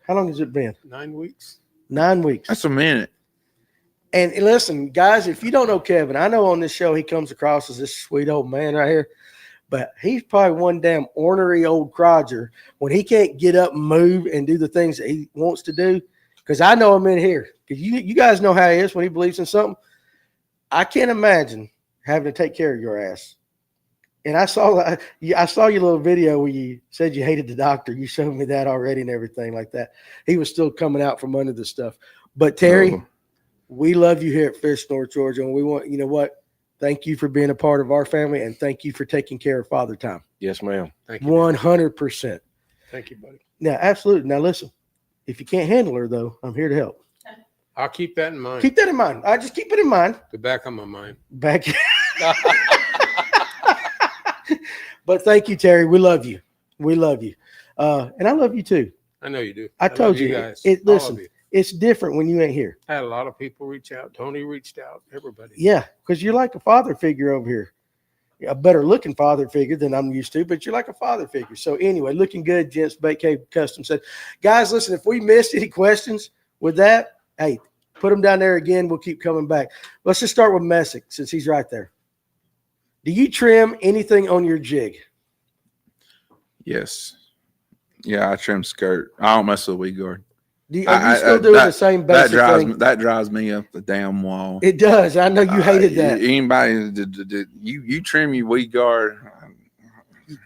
How long has it been? 9 weeks. 9 weeks. That's a minute. And listen, guys, if you don't know Kevin, I know on this show he comes across as this sweet old man right here, but he's probably one damn ornery old crodger when he can't get up and move and do the things that he wants to do. Because I know him in here. Because you guys know how he is when he believes in something. I can't imagine having to take care of your ass. And I saw your little video where you said you hated the doctor. You showed me that already and everything like that. He was still coming out from under the stuff. But Terry, we love you here at Fish North Georgia, and we want, you know what? Thank you for being a part of our family, and thank you for taking care of Father Time. Yes, ma'am. Thank you. 100%. Thank you, buddy. Now, absolutely. Now, listen, if you can't handle her, though, I'm here to help. I'll keep that in mind. Keep that in mind. I just keep it in mind. The back of my mind. Back. But thank you, Terry. We love you. We love you. And I love you, too. I know you do. I told love you. guys. Listen, All of you. it's different when you ain't here. I had a lot of people reach out. Tony reached out. Everybody. Yeah, because you're like a father figure over here. A better looking father figure than I'm used to, but you're like a father figure. So anyway, looking good, Gents Bait Cave Custom said. Guys, listen, if we missed any questions with that, hey, put them down there again. We'll keep coming back. Let's just start with Messick since he's right there. Do you trim anything on your jig? Yes. Yeah, I trim skirt. I don't mess with weed guard. Are you still doing the same basic thing? That drives me up the damn wall. It does. I know you hated that. Anybody, you trim your weed guard.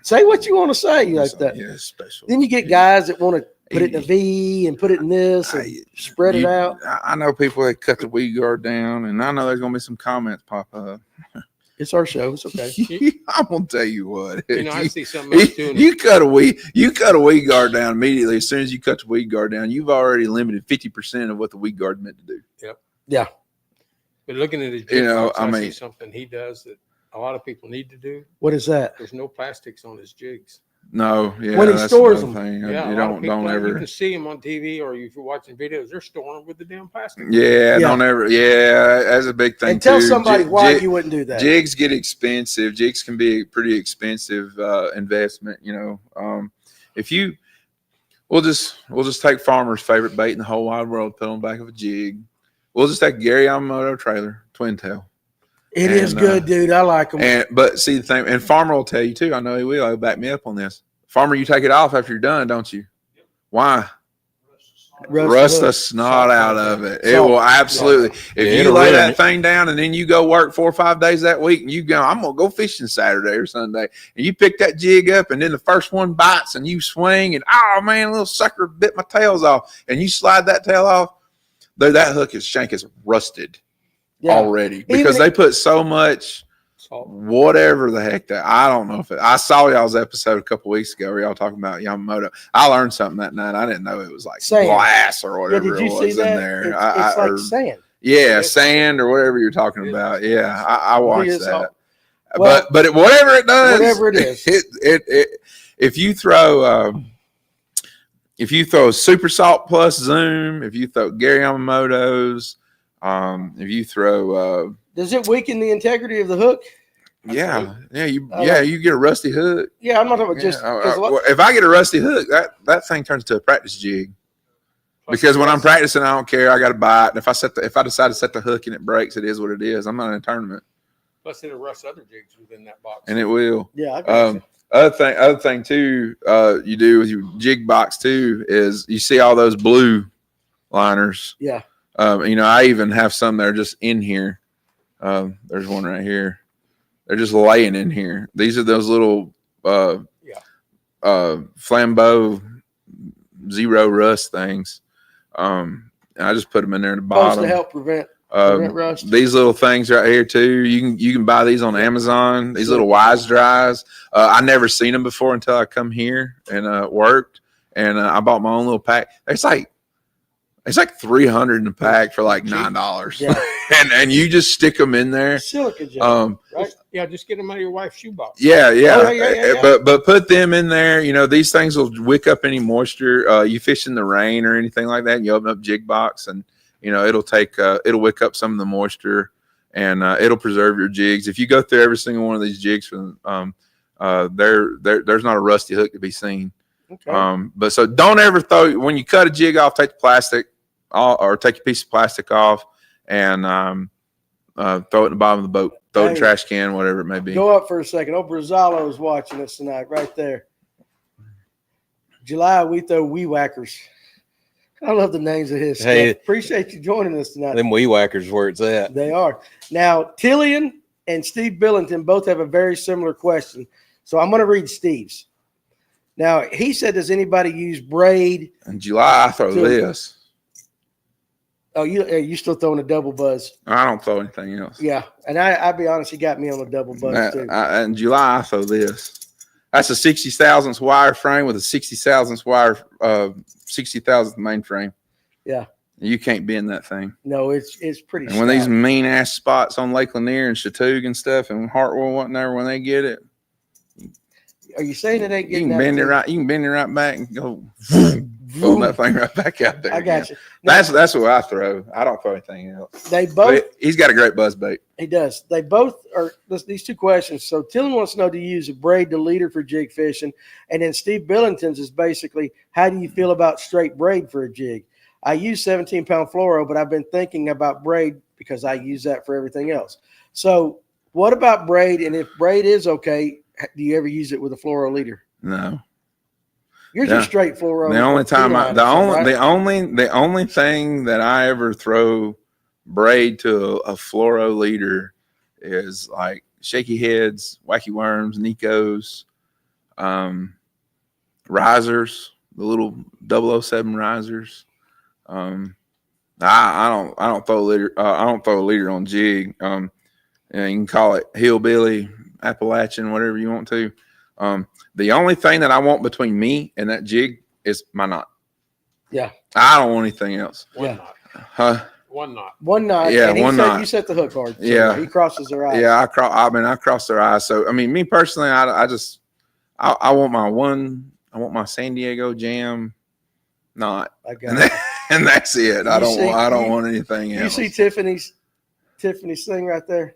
Say what you want to say like that. Yeah, it's special. Then you get guys that want to put it in a V and put it in this and spread it out. I know people that cut the weed guard down, and I know there's going to be some comments pop up. It's our show. It's okay. I'm gonna tell you what. You know, I see something else too. You cut a weed guard down immediately. As soon as you cut the weed guard down, you've already limited 50% of what the weed guard meant to do. Yep. Yeah. But looking at his, I see something he does that a lot of people need to do. What is that? There's no plastics on his jigs. No, yeah. When he stores them, yeah, you don't ever. You can see him on TV, or if you're watching videos, they're storing them with the damn plastic. Yeah, don't ever. Yeah, that's a big thing. And tell somebody why you wouldn't do that. Jigs get expensive. Jigs can be a pretty expensive investment. You know, we'll just take farmer's favorite bait in the whole wide world, put on the back of a jig. We'll just take Gary Yamamoto trailer, twin tail. It is good, dude. I like them. But see the thing, and Farmer will tell you too. I know he will. He'll back me up on this. Farmer, you take it off after you're done, don't you? Why? Rust the snot out of it. It will absolutely. If you lay that thing down and then you go work 4 or 5 days that week, and you go, I'm gonna go fishing Saturday or Sunday, and you pick that jig up, and then the first one bites, and you swing, and oh man, a little sucker bit my tails off, and you slide that tail off, though that shank is rusted. already because they put so much whatever the heck that I don't know if I saw y'all's episode a couple weeks ago where y'all talking about Yamamoto. I learned something that night. I didn't know it was like glass or whatever it was in there. It's like sand. Yeah, sand or whatever you're talking about. Yeah, I watched that. Well, but whatever it does, whatever it is, if you throw Super Salt Plus Zoom, if you throw Gary Yamamoto's, if you throw, does it weaken the integrity of the hook? Yeah, you get a rusty hook. Yeah, I'm not talking about just. If I get a rusty hook, that thing turns to a practice jig. Because when I'm practicing, I don't care. I got a bite. And if I decide to set the hook and it breaks, it is what it is. I'm not in a tournament. Plus, it'll rust other jigs within that box. And it will. Yeah, I got you. Other thing too, you do with your jig box too is you see all those blue liners. Yeah. I even have some that are just in here. There's one right here. They're just laying in here. These are those little flambeau zero rust things. I just put them in there at the bottom. Supposed to help prevent rust. These little things right here too. You can buy these on Amazon. These little wise dries. I never seen them before until I come here and worked. And I bought my own little pack. It's like $300 in a pack for like $9. Yeah. and you just stick them in there. Silica gel. Right? Yeah, just get them out of your wife's shoebox. Yeah. Oh, yeah. But put them in there. These things will wick up any moisture. You fish in the rain or anything like that, and you open up jig box, and it'll wick up some of the moisture, and it'll preserve your jigs. If you go through every single one of these jigs, there's not a rusty hook to be seen. Okay. But so don't ever when you cut a jig off, take the plastic or take a piece of plastic off and throw it in the bottom of the boat, throw it in the trash can, whatever it may be. Go up for a second. Brazalo is watching us tonight, right there. July, we throw wee whackers. I love the names of his stuff. Appreciate you joining us tonight. Them wee whackers where it's at. They are. Now, Tillian and Steve Billington both have a very similar question. So I'm going to read Steve's. Now, he said, does anybody use braid? In July, I throw this. Oh, you still throwing a double buzz? I don't throw anything else. Yeah, and I'll be honest, he got me on a double buzz too. In July, I throw this. That's a 60 thousandths wire frame with a 60 thousandths wire, 60 thousandth main frame. Yeah, you can't bend that thing. No, it's pretty. And when these mean ass spots on Lake Lanier and Chattooga and stuff and Hartwell wasn't there when they get it. Are you saying it ain't getting? You can bend it right. You can bend it right back and go. Boom, that thing right back out there. I got you. Now, that's what I throw. I don't throw anything else. They both. He's got a great buzz bait. He does. They both are. These two questions. So Tillen wants to know: do you use a braid to leader for jig fishing? And then Steve Billington's is basically, how do you feel about straight braid for a jig? I use 17-pound fluoro, but I've been thinking about braid because I use that for everything else. So what about braid? And if braid is okay, do you ever use it with a fluoro leader? No. You're just straight fluoro. The only time the only thing that I ever throw braid to a fluoro leader is like shaky heads, wacky worms, Nikos, risers, the little 007 risers. I don't throw a leader. I don't throw a leader on jig. You can call it hillbilly, Appalachian, whatever you want to. The only thing that I want between me and that jig is my knot. Yeah. I don't want anything else. One knot. Huh? One knot. One knot. Yeah, and one knot. You set the hook hard. So yeah. He crosses their eyes. Yeah, I cross their eyes. So, I mean, me personally, I want my San Diego Jam knot. I got it. And that's it. I don't want anything else. You see Tiffany's thing right there?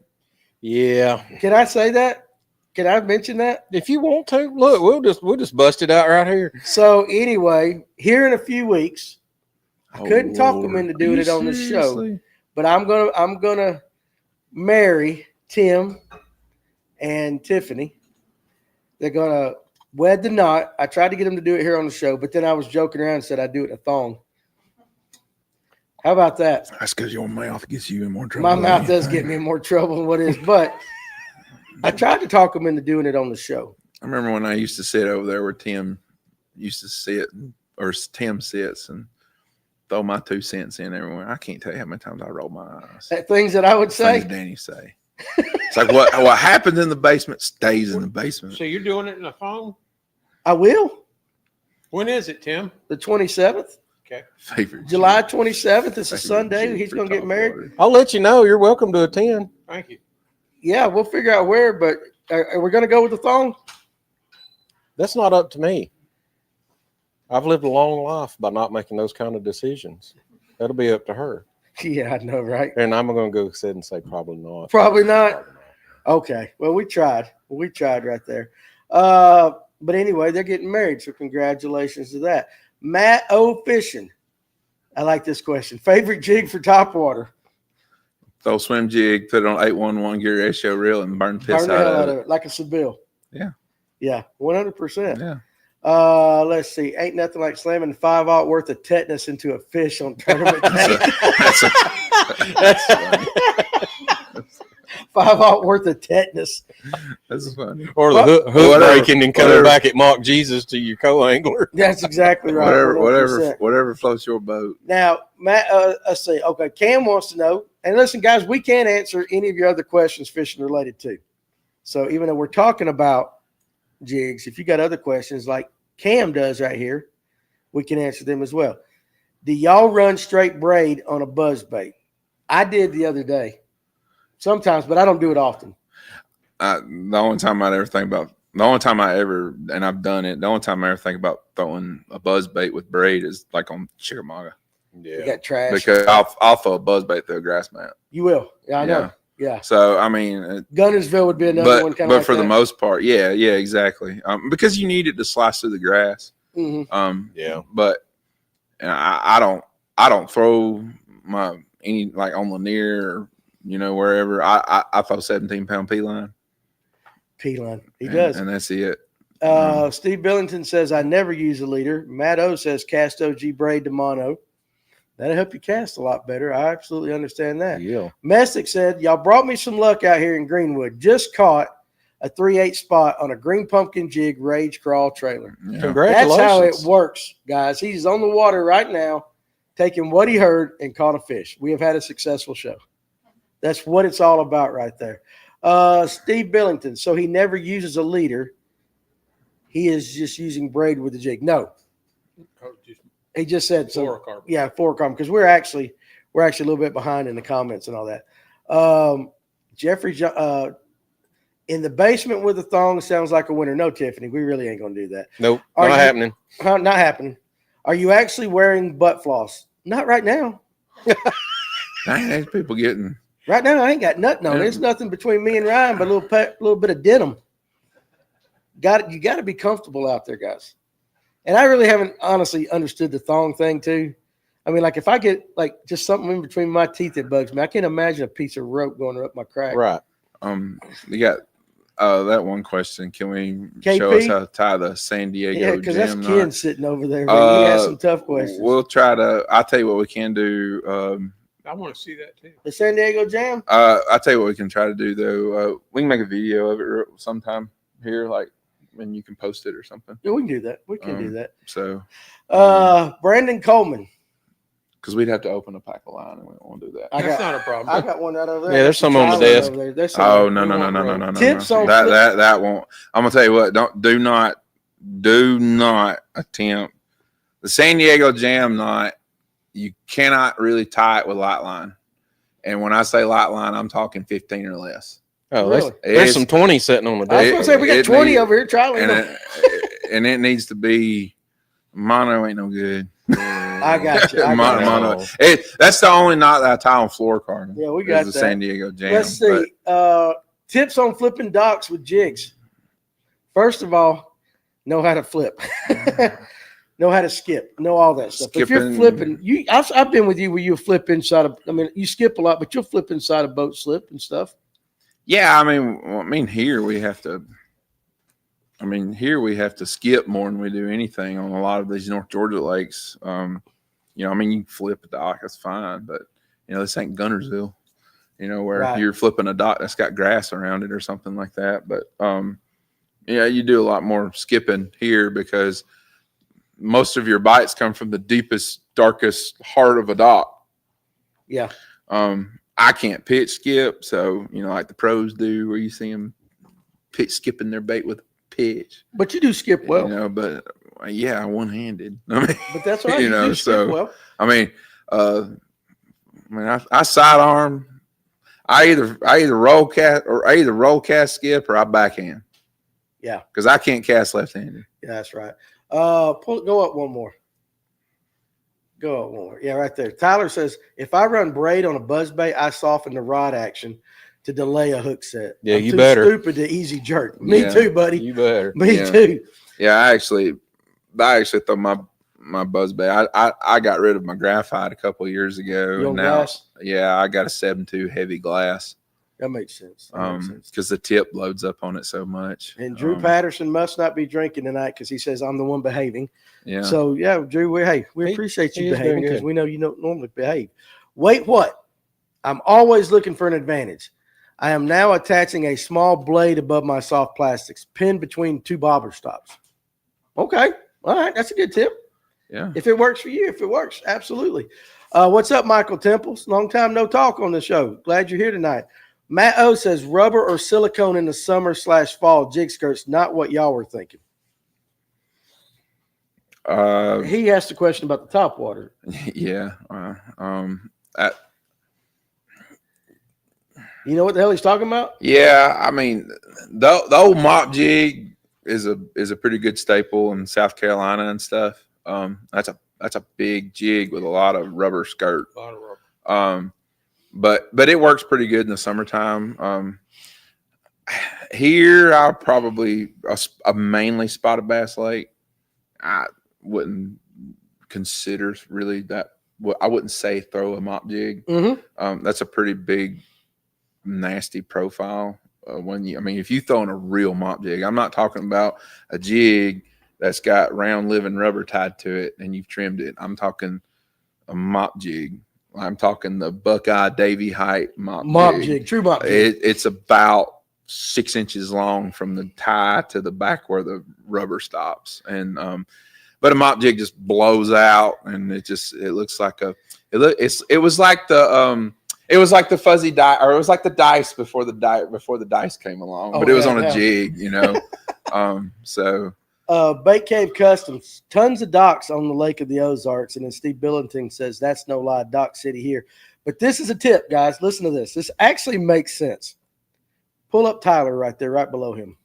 Yeah. Can I say that? Can I mention that? If you want to, look, we'll just bust it out right here. So anyway, here in a few weeks, I couldn't talk them into doing it on the show, but I'm gonna marry Tim and Tiffany. They're gonna wed the knot. I tried to get them to do it here on the show, but then I was joking around and said I'd do it in a thong. How about that? That's because your mouth gets you in more trouble. My mouth does get me in more trouble than what is, but I tried to talk them into doing it on the show. I remember when I used to sit over there where Tim used to sit, or Tim sits, and throw my 2 cents in everywhere. I can't tell you how many times I roll my eyes. Things that I would say. Things Danny say. It's like what happens in the basement stays in the basement. So you're doing it in the phone? I will. When is it, Tim? The 27th. Okay. Favorite July Jig. 27th. It's a Favorite Sunday. Jig He's for going to get top married. water. I'll let you know. You're welcome to attend. Thank you. Yeah, we'll figure out where, but are we going to go with the thong? That's not up to me. I've lived a long life by not making those kind of decisions. That'll be up to her. Yeah, I know, right? And I'm going to go ahead and say probably not. Probably not. Okay. Well, we tried. We tried right there. But anyway, they're getting married, so congratulations to that. Matt O. Fishing. I like this question. Favorite jig for topwater? Throw swim jig, put it on 811 gear ratio reel, and burn the piss Burn the hell out of it. like a Seville. Yeah. Yeah, 100%. Yeah. Let's see. Ain't nothing like slamming 5/0 worth of tetanus into a fish on tournament day. That's funny. 5/0 worth of tetanus. That's funny. Or the hook breaking and coming back at Mock Jesus to your co-angler. That's exactly right. Whatever floats your boat. Now, Matt, let's see. Okay, Cam wants to know. And listen, guys, we can't answer any of your other questions fishing related to. So even though we're talking about jigs, if you got other questions like Cam does right here, we can answer them as well. Do y'all run straight braid on a buzz bait? I did the other day. Sometimes, but I don't do it often. The only time I ever think about, and I've done it, the only time I ever think about throwing a buzz bait with braid is like on Chickamauga. Yeah. You got trash. Because I'll throw a buzz bait through a grass mat. You will. Yeah, I know. Yeah. So, I mean. Gunnersville would be another one kind of But for the most part, yeah, exactly. Because you need it to slice through the grass. Mm-hmm. But I don't throw any like on Lanier or, wherever. I throw 17-pound P-line. P-line. He does. And that's it. Steve Billington says, I never use a leader. Matt O says, cast OG braid to mono. That'll help you cast a lot better. I absolutely understand that. Yeah. Messick said, y'all brought me some luck out here in Greenwood. Just caught a 3/8 spot on a green pumpkin jig rage crawl trailer. Yeah. Congratulations. That's how it works, guys. He's on the water right now, taking what he heard and caught a fish. We have had a successful show. That's what it's all about right there. Steve Billington. So he never uses a leader. He is just using braid with the jig. No. He just said so. Fluorocarbon. Yeah, fluorocarbon, because we're actually a little bit behind in the comments and all that. Jeffrey, in the basement with a thong sounds like a winner. No, Tiffany, we really ain't gonna do that. Nope, not happening. Not happening. Are you actually wearing butt floss? Not right now. Dang, people getting. Right now, I ain't got nothing on. Yeah. There's nothing between me and Ryan but a little bit of denim. You got to be comfortable out there, guys. And I really haven't honestly understood the thong thing too. I mean, like if I get like just something in between my teeth that bugs me, I can't imagine a piece of rope going up my crack. Right. You got that one question. Can we KP? show us how to tie the San Diego Yeah, because that's jam Ken knot? sitting over there. Man. He has some tough questions. We'll try to. I'll tell you what we can do. I want to see that too. The San Diego Jam? I'll tell you what we can try to do though. We can make a video of it sometime here, like, and you can post it or something. Yeah, we can do that. We can do that. So, Brandon Coleman. because we'd have to open a pack of line, and we don't want to do that. That's not a problem. I got one right over there. Yeah, there's some on the desk. Oh no! Tips on that won't. I'm gonna tell you what. Do not attempt the San Diego Jam knot. You cannot really tie it with light line, and when I say light line, I'm talking 15 or less. Oh, really? There's some 20 sitting on the I was desk. going to say we got 20 over here. Try one. And it needs to be mono. Ain't no good. I got you. Mono. That's the only knot that I tie on fluorocarbon. Yeah, we got the that. San Diego Jam. Let's see. Tips on flipping docks with jigs. First of all, know how to flip. Know how to skip. Know all that stuff. If you're flipping, I've been with you where you flip inside of. I mean, you skip a lot, but you'll flip inside a boat slip and stuff. Yeah, I mean, here we have to skip more than we do anything on a lot of these North Georgia lakes. You can flip a dock, that's fine, but this ain't Gunnersville, where Right. you're flipping a dock that's got grass around it or something like that. But you do a lot more skipping here because most of your bites come from the deepest, darkest heart of a dock. Yeah. I can't pitch skip, so like the pros do, where you see them pitch skipping their bait with a pitch. But you do skip well. But yeah, one-handed. I mean, but that's right. You do skip well. I mean, I sidearm. I either roll cast skip or I backhand. Yeah, because I can't cast left-handed. Yeah, that's right. Go up one more. Yeah, right there. Tyler says, if I run braid on a buzzbait, I soften the rod action to delay a hook set. Yeah, I'm too stupid to easy jerk. Me too, buddy. You better. Me too. Yeah, I actually thought my buzzbait. I got rid of my graphite a couple of years ago. And now, glass? Yeah, I got a 7.2 heavy glass. That makes sense. Because the tip loads up on it so much. And Drew Patterson must not be drinking tonight because he says I'm the one behaving. Yeah. So yeah, Drew, we appreciate you behaving because we know you don't normally behave. Wait, what? I'm always looking for an advantage. I am now attaching a small blade above my soft plastics, pinned between two bobber stops. Okay. All right. That's a good tip. Yeah. If it works for you, if it works, absolutely. What's up, Michael Temples? Long time no talk on the show. Glad you're here tonight. Matt O says rubber or silicone in the summer/fall jig skirts, not what y'all were thinking. He asked a question about the top water. Yeah. You know what the hell he's talking about? Yeah, I mean, the old mop jig is a pretty good staple in South Carolina and stuff. That's a big jig with a lot of rubber skirt. A lot of rubber. But it works pretty good in the summertime. Here, I'll probably a mainly spotted bass lake. I wouldn't consider really that. I wouldn't say throw a mop jig. Mm-hmm. That's a pretty big, nasty profile. If you throw in a real mop jig, I'm not talking about a jig that's got round living rubber tied to it and you've trimmed it. I'm talking a mop jig. I'm talking the Buckeye Davy height mop jig. True mop jig. It's about 6 inches long from the tie to the back where the rubber stops. And but a mop jig just blows out, and it looks like it was like the fuzzy die, or it was like the dice before the dice came along. But it was on a jig, So. Bait Cave Customs, tons of docks on the Lake of the Ozarks, and then Steve Billington says that's no lie, Dock City here. But this is a tip, guys. Listen to this. This actually makes sense. Pull up Tyler right there, right below him.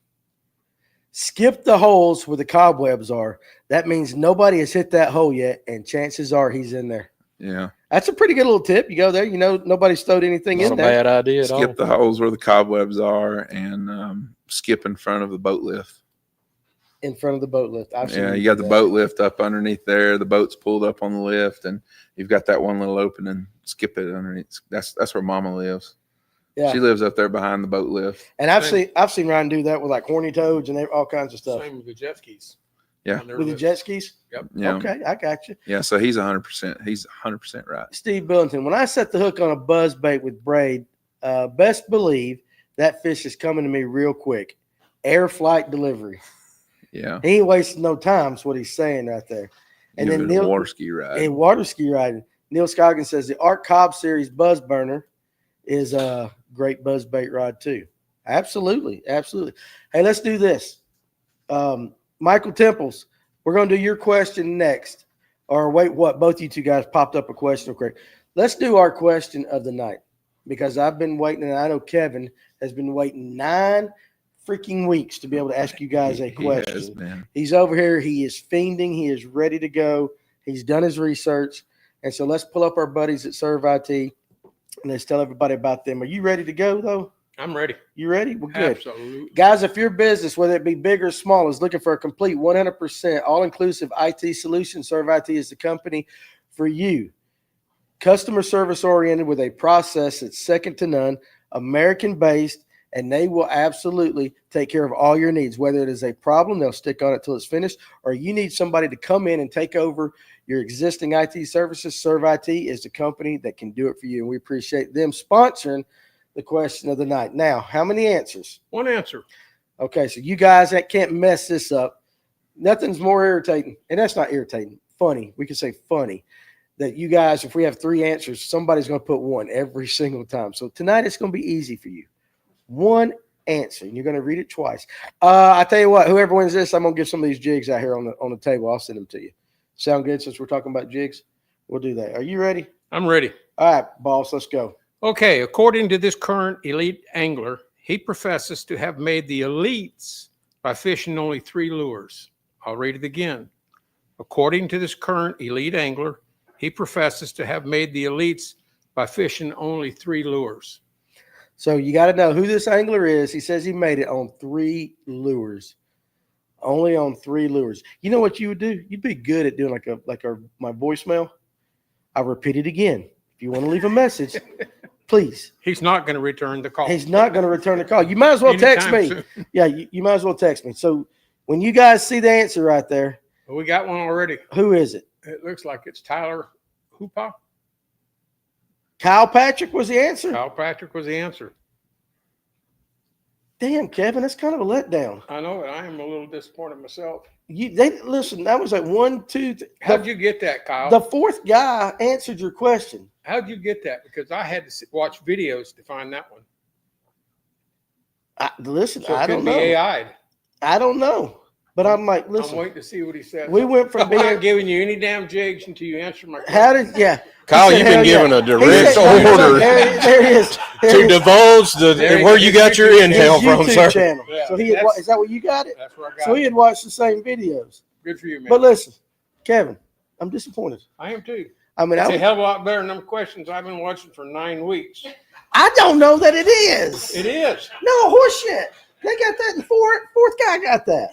Skip the holes where the cobwebs are. That means nobody has hit that hole yet, and chances are he's in there. Yeah. That's a pretty good little tip. You go there, nobody's stowed anything in there. Not a bad idea at all. Skip the holes where the cobwebs are, and skip in front of the boat lift. In front of the boat lift. You got the boat lift up underneath there. The boat's pulled up on the lift, and you've got that one little opening. Skip it underneath. That's where Mama lives. Yeah, she lives up there behind the boat lift. And I've seen Ryan do that with like horny toads and all kinds of stuff. Same with the jet skis. Yeah, with the jet skis. Yep. Yeah. Okay, I got you. Yeah, so he's 100%. He's 100% right. Steve Billington, when I set the hook on a buzz bait with braid, best believe that fish is coming to me real quick. Air flight delivery. Yeah, he ain't wasting no time. Is what he's saying right there. And then Neil, water ski ride. And water ski riding. Neil Scoggins says the Art Cobb Series Buzz Burner is a great buzz bait rod too. Absolutely. Hey, let's do this. Michael Temples, we're going to do your question next. Or wait, what? Both you two guys popped up a question. Okay, let's do our question of the night because I've been waiting, and I know Kevin has been waiting 9 freaking weeks to be able to ask you guys a question. He's over here. He is fiending. He is ready to go. He's done his research. And so let's pull up our buddies at Serve IT and let's tell everybody about them. Are you ready to go, though? I'm ready. You ready? Well, good. Absolutely. Guys, if your business, whether it be big or small, is looking for a complete 100% all-inclusive IT solution, Serve IT is the company for you. Customer service oriented with a process that's second to none, American-based, and they will absolutely take care of all your needs. Whether it is a problem, they'll stick on it till it's finished, or you need somebody to come in and take over your existing IT services. Serve IT is the company that can do it for you, and we appreciate them sponsoring the question of the night. Now, how many answers? 1 answer. Okay, so you guys that can't mess this up, nothing's more irritating, and that's not irritating. Funny. We could say funny that you guys, if we have 3 answers, somebody's going to put 1 every single time. So tonight it's going to be easy for you. 1 answer, and you're going to read it twice. I tell you what, whoever wins this, I'm going to give some of these jigs out here on the table. I'll send them to you. Sound good since we're talking about jigs? We'll do that. Are you ready? I'm ready. All right, boss, let's go. Okay, according to this current elite angler, he professes to have made the elites by fishing only 3 lures. I'll read it again. According to this current elite angler, he professes to have made the elites by fishing only 3 lures. So you got to know who this angler is. He says he made it on 3 lures. Only on 3 lures. You know what you would do? You'd be good at doing my voicemail. I'll repeat it again. If you want to leave a message, please. He's not going to return the call. He's not going to return the call. You might as well text me. Yeah, you might as well text me. So when you guys see the answer right there. Well, we got one already. Who is it? It looks like it's Tyler Hoopa. Kyle Patrick was the answer? Kyle Patrick was the answer. Damn, Kevin, that's kind of a letdown. I know it. I am a little disappointed myself. Listen, that was like 1, 2, 3. How'd you get that, Kyle? The 4th guy answered your question. How'd you get that? Because I had to watch videos to find that one. Listen, So I don't know. AI'd. I don't know. But I'm like, listen. I'm waiting to see what he says. We went from I'm not being. giving you any damn jigs until you answer my question. How did, yeah. Kyle, He said, you've been hell given yeah. a direct He said, order There he is. There to he is. divulge where you got your His intel from, YouTube sir. channel. Yeah, So is that what you got it? That's where I got So it. he had watched the same videos. Good for you, man. But listen, Kevin, I'm disappointed. I am too. I mean, It's a hell of a lot better than them questions I've been watching for 9 weeks. I don't know that it is. It is. No, horseshit. They got that in 4th guy got that.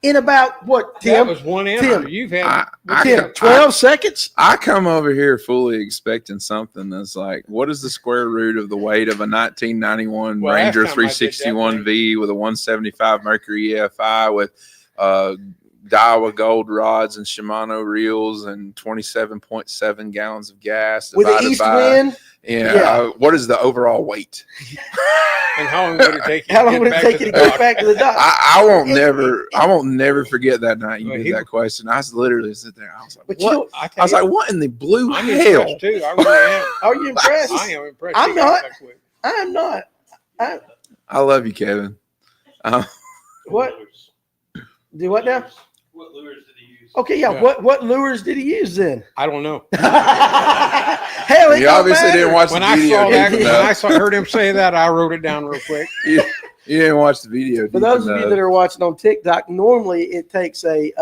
In about what, Tim? That was one answer. Tim. You've had Tim, 12 seconds? I come over here fully expecting something that's like, what is the square root of the weight of a 1991 Well, Ranger last time I did that 361V with a 175 Mercury EFI with Daiwa gold rods and Shimano reels and 27.7 gallons of gas With the divided east by wind? yeah. What is the overall weight? and how long would it take you? How long would it take you to get back to the dock? I won't never forget that night you Well, did he- that question. I was literally sitting there. I was like, But what? you know, I was like, what in the blue I'm hell? impressed too. I really am. are you impressed? I am impressed. I'm You got not. that quick. I'm not. I love you, Kevin. What? Do what now? What lures did he use? Okay, yeah. Yeah. What lures did he use then? I don't know. Hell, it You don't obviously matter. didn't watch When the I video. saw that, deep when I enough. heard him say that, I wrote it down real quick. You didn't watch the video. For deep those of you enough. that are watching on TikTok, normally it takes a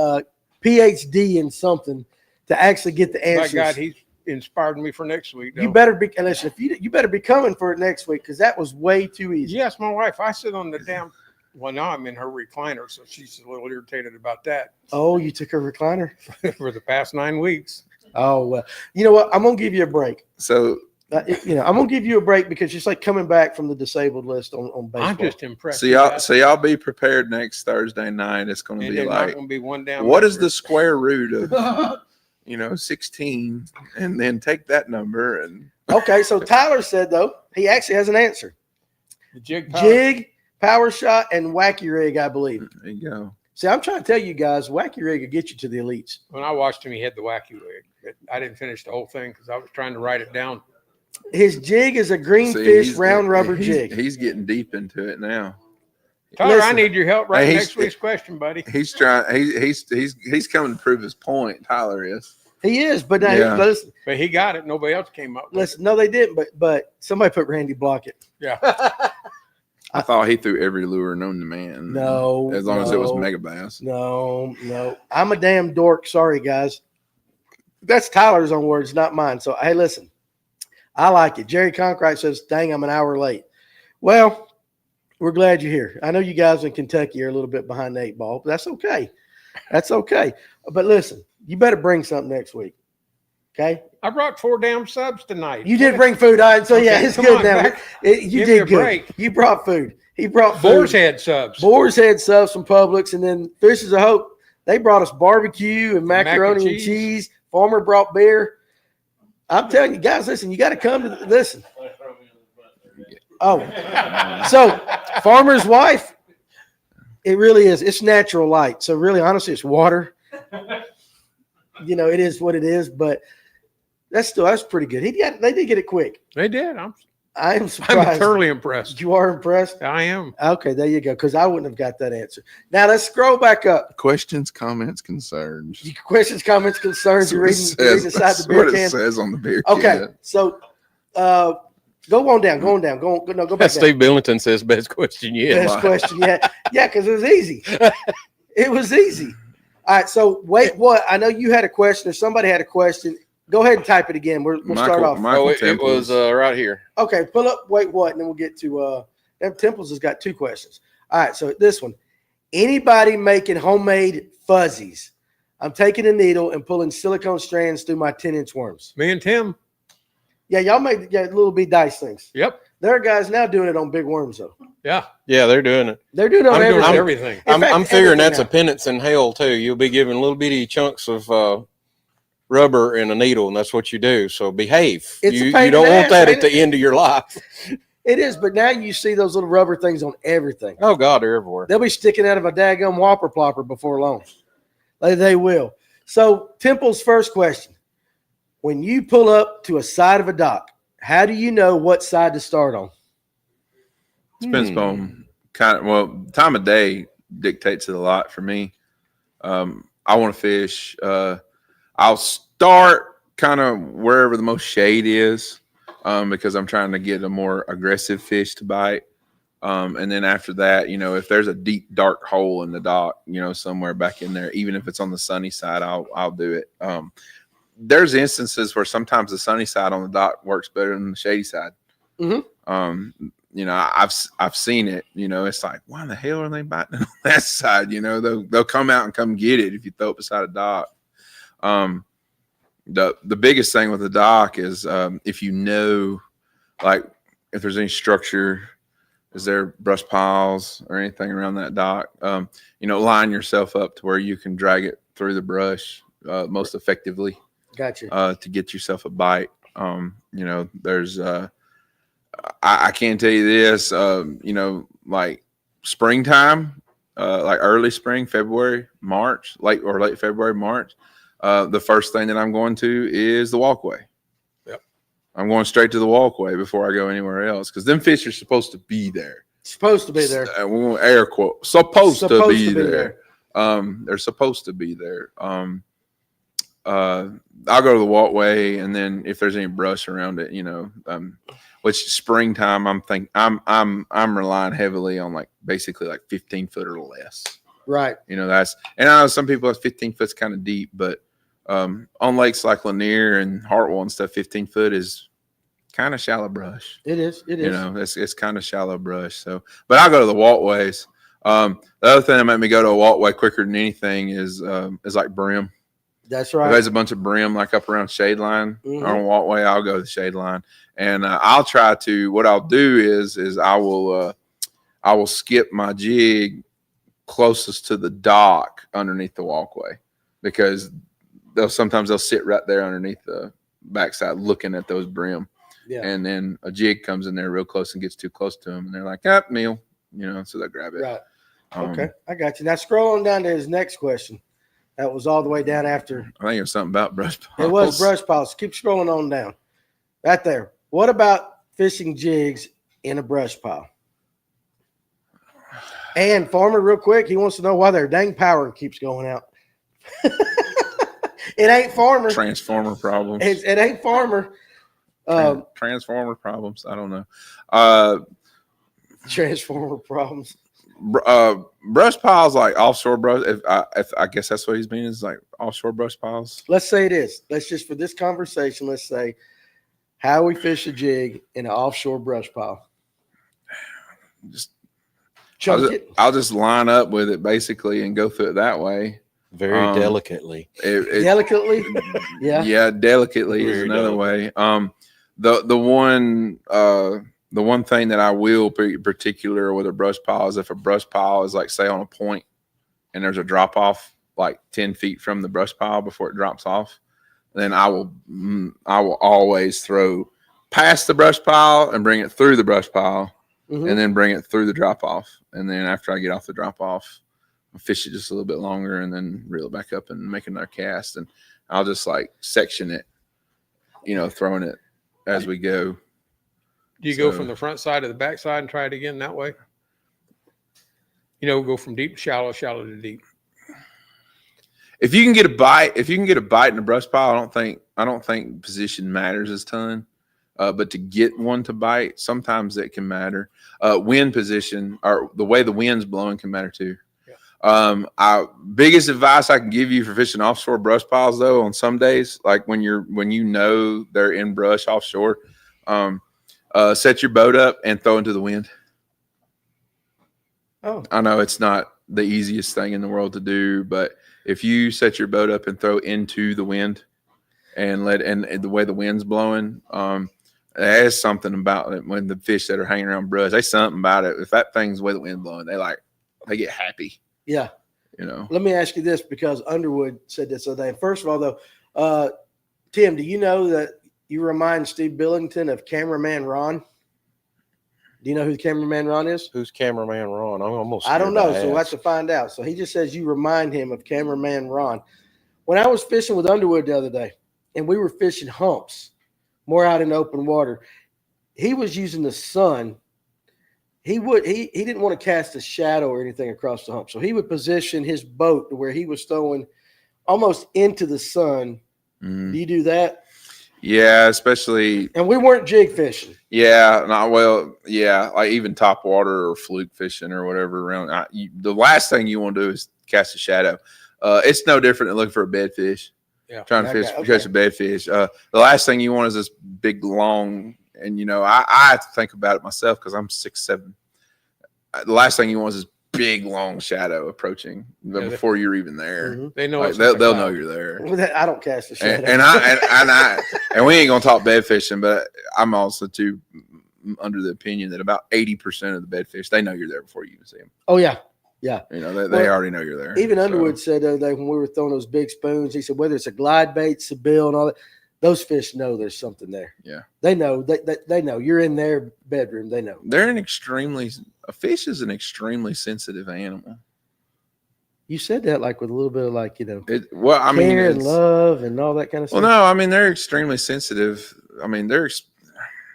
PhD in something to actually get the My answers. God, he's inspired me for next week. You though. better be. And listen, you better be coming for it next week because that was way too easy. Yes, my wife. I sit on the damn. Well, now I'm in her recliner, so she's a little irritated about that Oh, you took a recliner? for the past 9 weeks. Oh well. You know what? I'm gonna give you a break. So I'm gonna give you a break because just like coming back from the disabled list on baseball. I'm just impressed. So y'all be prepared next Thursday night. It's going to and be there's not like, going to be one down. what is the square root of 16, and then take that number and Okay, so Tyler said though he actually has an answer. the jig? Power? Jig, power shot, and wacky rig, I believe. there you go. See, I'm trying to tell you guys, wacky rig will get you to the elites. When I watched him, he had the wacky rig. But I didn't finish the whole thing because I was trying to write it down. His jig is a See, greenfish he's- round rubber he's- jig. He's getting deep into it now. Tyler, I Listen. need your help right Hey, next week's question, buddy. He's trying. He's coming to prove his point. Tyler is. He is, but now Yeah. listen, But he got it. Nobody else came up with listen, no, they didn't, but somebody put Randy Blockett. it. Yeah. I thought he threw every lure known to man. No, as long as it was no. mega bass. No. I'm a damn dork. Sorry, guys. That's Tyler's own words, not mine. So, hey, listen, I like it. Jerry Conkright says, dang, I'm an hour late. Well, we're glad you're here. I know you guys in Kentucky are a little bit behind the 8 ball, but that's okay. That's okay. But listen, you better bring something next week. Okay? I brought 4 damn subs tonight. You did bring food. All right, so, yeah, Okay, it's come good on, now. back. You Give me did a good. break. You brought food. He brought food. Boar's Head subs. Boar's Head subs from Publix, and then Fishes of Hope. They brought us barbecue and macaroni and cheese. Farmer brought beer. I'm telling you guys, listen, you got to come to listen. Oh, so Farmer's wife, It really is. It's natural light. So really, honestly, it's water. It is what it is, but that's pretty good. They did get it quick. They did. I am I'm surprised. thoroughly impressed. You are impressed? I am. Okay, there you go. Because I wouldn't have got that answer. Now let's scroll back up. Questions, comments, concerns. Questions, comments, concerns. You're reading inside the That's beer what can. it says on the beer Okay, can. so go on down. Go back down. Steve Billington says best question yet. Best question yet. Yeah, because it was easy. It was easy. All right, so wait, what? I know you had a question or somebody had a question. Go ahead and type it again. We'll start off. Michael It was right here. Okay, pull up, wait, what? And then we'll get to Temples has got 2 questions. All right, so this one. Anybody making homemade fuzzies? I'm taking a needle and pulling silicone strands through my 10-inch worms. Me and Tim. Yeah, y'all make little bitty dice things. Yep. There are guys now doing it on big worms, though. Yeah. Yeah, they're doing it. They're doing it on I'm doing everything. everything. In fact, I'm figuring everything that's a now. penance in hell too. You'll be given little bitty chunks of rubber and a needle, and that's what you do. So behave. It's a You pain don't in the want ass, that ain't at the end of your life. It is, but now you see those little rubber things on everything. Oh God, they're everywhere. They'll be sticking out of a daggum whopper plopper before long. They will. So Temple's first question. When you pull up to a side of a dock, how do you know what side to start on? Depends on time of day dictates it a lot for me. I want to fish. I'll start kind of wherever the most shade is, because I'm trying to get a more aggressive fish to bite. And then after that, if there's a deep, dark hole in the dock, somewhere back in there, even if it's on the sunny side, I'll do it. There's instances where sometimes the sunny side on the dock works better than the shady side. Mm-hmm. I've seen it. It's like, why in the hell are they biting on that side? They'll come out and come get it if you throw it beside a dock. The biggest thing with the dock is if like if there's any structure, is there brush piles or anything around that dock? Line yourself up to where you can drag it through the brush most effectively. Gotcha. To get yourself a bite. There's I can tell you this, like springtime, like early spring, February, March, late February, March. The first thing that I'm going to is the walkway. Yep. I'm going straight to the walkway before I go anywhere else, because them fish are supposed to be there. Supposed to be there. We're going to air quote. Supposed to be there. They're supposed to be there. I'll go to the walkway, and then if there's any brush around it, which springtime, I'm relying heavily on basically 15 foot or less. Right. And I know some people have 15 foot's kind of deep, but on lakes like Lanier and Hartwell and stuff, 15 foot is kind of shallow brush. It is. It's kind of shallow brush. So, but I'll go to the walkways. The other thing that made me go to a walkway quicker than anything is like brim. That's right. If there's a bunch of brim up around shade line on a walkway, I'll go to the shade line, and I'll try to. What I'll do is I will skip my jig closest to the dock underneath the walkway, because sometimes they'll sit right there underneath the backside looking at those brim. Yeah. And then a jig comes in there real close and gets too close to them, and they're like, meal, so they grab it. Right. Okay, I got you. Now scroll on down to his next question. That was all the way down after. I think it was something about brush piles. It was brush piles. Keep scrolling on down. Right there. What about fishing jigs in a brush pile? And Farmer, real quick, he wants to know why their dang power keeps going out. It ain't Farmer. Transformer problems. It ain't Farmer. Transformer problems. I don't know. Transformer problems. Brush piles, like offshore brush. If I guess that's what he's meaning, is like offshore brush piles. Let's say it is. Let's just, for this conversation, let's say how we fish a jig in an offshore brush pile. I'll just line up with it basically and go through it that way. Very delicately. Delicately? Yeah. Yeah, delicately is Very another way. The one thing that I will be particular with a brush pile is if a brush pile is like, say, on a point and there's a drop off like 10 feet from the brush pile before it drops off, then I will always throw past the brush pile and bring it through the brush pile and then bring it through the drop off. And then after I get off the drop off, I'll fish it just a little bit longer and then reel it back up and make another cast. And I'll just like section it, throwing it as we go. Do you go from the front side to the back side and try it again that way? Go from deep to shallow, shallow to deep. If you can get a bite in the brush pile, I don't think position matters a ton. But to get one to bite, sometimes it can matter. Wind position or the way the wind's blowing can matter too. Yeah. Biggest advice I can give you for fishing offshore brush piles, though, on some days, like when they're in brush offshore, set your boat up and throw into the wind. Oh, I know it's not the easiest thing in the world to do, but if you set your boat up and throw into the wind and the way the wind's blowing, there's something about it when the fish that are hanging around brush, there's something about it. If that thing's the way the wind's blowing, they get happy. Yeah. Let me ask you this, because Underwood said this other day. First of all, though, Tim, do you know that you remind Steve Billington of cameraman Ron? Do you know who the cameraman Ron is? Who's cameraman Ron? I don't know, so we'll have to find out. So he just says you remind him of cameraman Ron. When I was fishing with Underwood the other day, and we were fishing humps, more out in open water, he was using the sun. He didn't want to cast a shadow or anything across the hump, so he would position his boat to where he was throwing almost into the sun. Mm. Do you do that? Yeah, especially. And we weren't jig fishing. Yeah, like even top water or fluke fishing or whatever around. The last thing you want to do is cast a shadow. It's no different than looking for a bedfish. Yeah, trying to catch a bedfish. The last thing you want is this big long, and I have to think about it myself because I'm 6'7". The last thing you want is this big long shadow approaching before you're even there. Mm-hmm. They know they'll know you're there. I don't cast a shadow, and we ain't gonna talk bed fishing, but I'm also too under the opinion that about 80% of the bedfish, they know you're there before you even see them. Oh yeah. Yeah. They already know you're there. Even Underwood said the other day when we were throwing those big spoons, he said whether it's a glide bait, Seville, and all that, those fish know there's something there. Yeah. They know. They know. You're in their bedroom. They know. A fish is an extremely sensitive animal. You said that like with a little bit of like, care and love and all that kind of stuff. Well, no, I mean, they're extremely sensitive. I mean, there's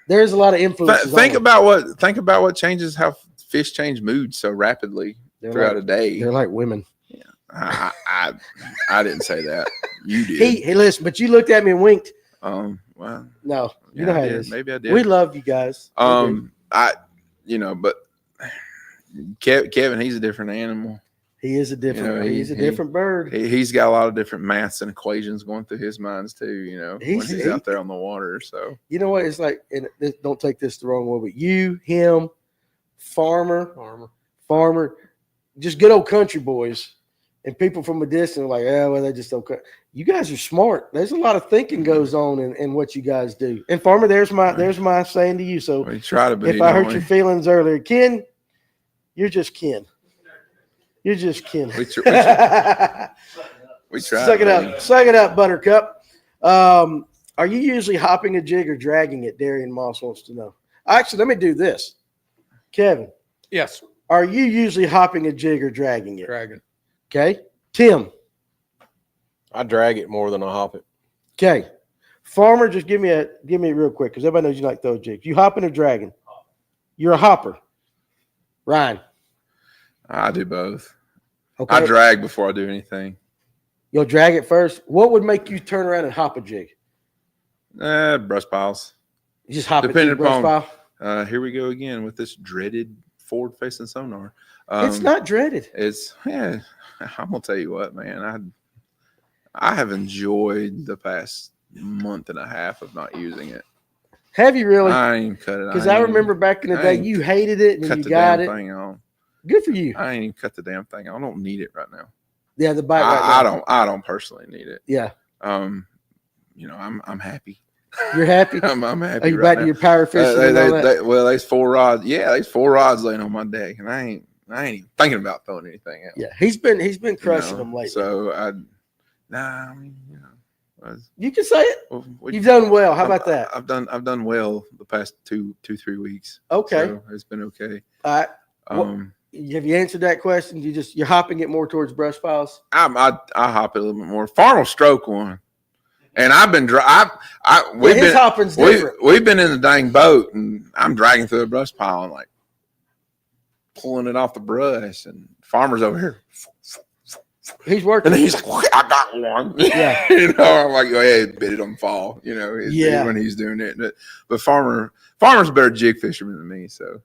a lot of influence. Think about what changes how fish change mood so rapidly throughout a day. They're like women. Yeah, I didn't say that. You did. Hey, listen, but you looked at me and winked. Well, no, you know how it is. Maybe I did. We love you guys. But Kevin, he's a different animal. He is a different. He's a different bird. He's got a lot of different maths and equations going through his minds too. When he's out there on the water. So you know what? It's like, and don't take this the wrong way, but you, him, farmer, just good old country boys, and people from a distance are like, they just don't. You guys are smart. There's a lot of thinking goes on in what you guys do. And farmer, there's my saying to you. So we try to be. If I hurt your feelings earlier, Ken, you're just Ken. You're just Ken. We try. Suck it up, Buttercup. Are you usually hopping a jig or dragging it? Darian Moss wants to know. Actually, let me do this. Kevin. Yes. Are you usually hopping a jig or dragging it? Dragging. Okay. Tim. I drag it more than I hop it. Okay. Farmer, just give me real quick because everybody knows you like those jigs. You hopping or dragging? You're a hopper. Ryan. I do both. Okay. I drag before I do anything. You'll drag it first. What would make you turn around and hop a jig? Brush piles. You just hop it to the brush pile? Here we go again with this dreaded forward-facing sonar. It's not dreaded. I'm gonna tell you what, man. I have enjoyed the past month and a half of not using it. Have you really? I ain't even cut it. Because I remember back in the day, you hated it and you got it. Thing on. Good for you. I ain't even cut the damn thing. I don't need it right now. Yeah, the bite. I don't personally need it. Yeah. I'm happy. You're happy. I'm happy. Are you back to your power fishing? There's 4 rods. Yeah, there's 4 rods laying on my deck, and I ain't even thinking about throwing anything else. Yeah, he's been crushing them lately. So You can say it. Well, You've done well. How about that? I've done well the past 3 weeks. Okay. So it's been okay. All right. Um, Have you answered that question? You're hopping it more towards brush piles? I hop it a little bit more. Farm will stroke one. And I've been His hopping's different. We've been in the dang boat, and I'm dragging through a brush pile and like pulling it off the brush, and Farmer's over here. He's working. And then he's like, I got one. Yeah. I'm like, go ahead, bid it on fall. When he's doing it. But Farmer's a better jig fisherman than me, so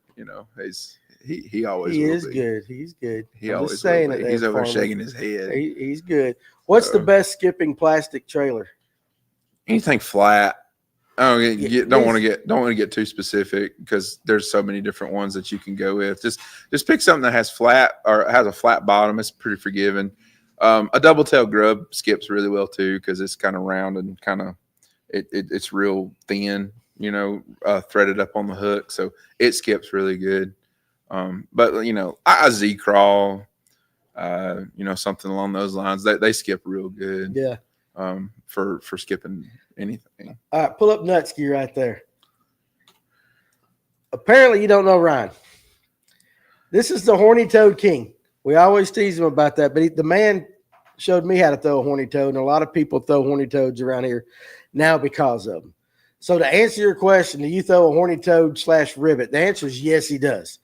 he always is good. He's good. I'm always saying it. He's over shaking his head. He's good. What's the best skipping plastic trailer? Anything flat. Don't want to get too specific because there's so many different ones that you can go with. Just pick something that has flat or has a flat bottom. It's pretty forgiving. A double tail grub skips really well too because it's kind of round and kind of it's real thin, threaded up on the hook, so it skips really good. But a Z crawl, something along those lines, they skip real good. Yeah. For skipping anything. All right, pull up Nutski right there. Apparently, you don't know Ryan. This is the horny toad king. We always tease him about that, but the man showed me how to throw a horny toad, and a lot of people throw horny toads around here now because of them. So to answer your question, do you throw a horny toad / rivet? The answer is yes, he does.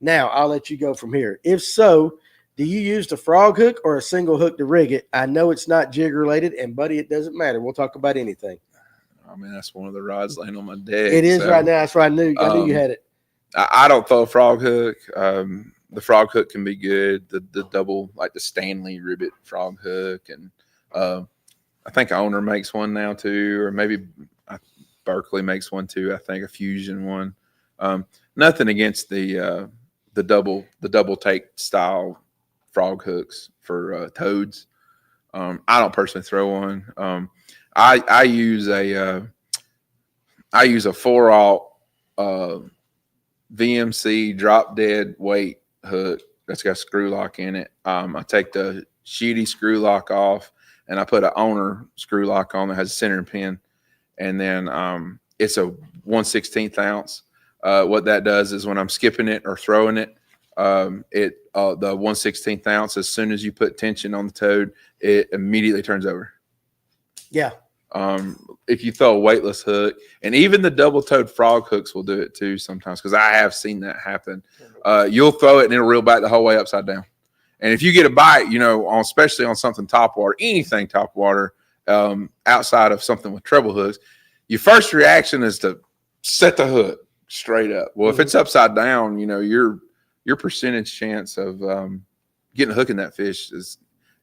Now, I'll let you go from here. If so, do you use the frog hook or a single hook to rig it? I know it's not jig related, and buddy, it doesn't matter. We'll talk about anything. I mean, that's one of the rods laying on my deck. It is right now. That's why I knew you had it. I don't throw a frog hook. The frog hook can be good. The double, like the Stanley rivet frog hook, and I think Owner makes one now too, or maybe Berkeley makes one too. I think a Fusion one. Nothing against the double take style frog hooks for toads. I don't personally throw one. I use a 4/0 VMC drop dead weight hook that's got a screw lock in it. I take the sheety screw lock off and I put an Owner screw lock on that has a center pin, and then it's a 1/16 ounce. What that does is when I'm skipping it or throwing it, the 1/16 ounce, as soon as you put tension on the toad, it immediately turns over. Yeah. If you throw a weightless hook, and even the double toed frog hooks will do it too sometimes, because I have seen that happen. You'll throw it and it'll reel back the whole way upside down. And if you get a bite, especially on something top water, anything top water, outside of something with treble hooks, your first reaction is to set the hook straight up. Well, if it's upside down, your percentage chance of getting a hook in that fish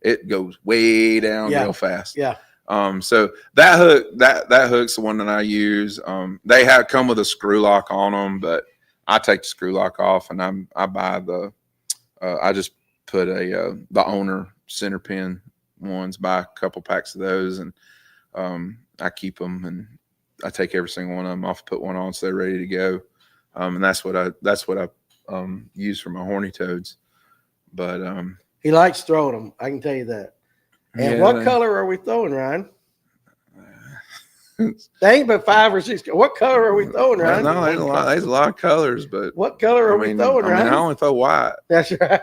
it goes way down real fast. Yeah. So that hook's the one that I use. They come with a screw lock on them, but I take the screw lock off and I buy I just put the Owner center pin ones, buy a couple packs of those, and I keep them, and I take every single one of them off, put one on so they're ready to go. And that's what I use for my horny toads. But he likes throwing them. I can tell you that. And what color are we throwing, Ryan? They ain't but 5 or 6. What color are we throwing, Ryan? No, there's a lot of colors, but what color are we throwing, Ryan? I only throw white. That's right.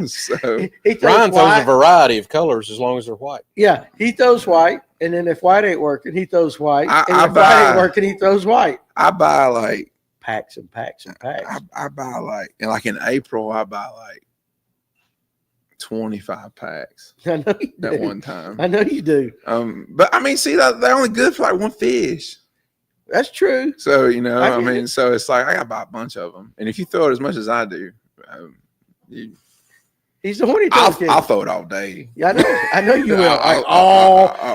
So Ryan throws a variety of colors as long as they're white. Yeah, he throws white, and then if white ain't working, he throws white. If white ain't working, he throws white. I buy like packs and packs and packs. I buy like in April, I buy like 25 packs I know you at do. one time. I know you do. But I mean, see, they're only good for like one fish. That's true. So, so it's like I got to buy a bunch of them. And if you throw it as much as I do, he's the horny toad kid. I'll throw it all day. Yeah, I know you will.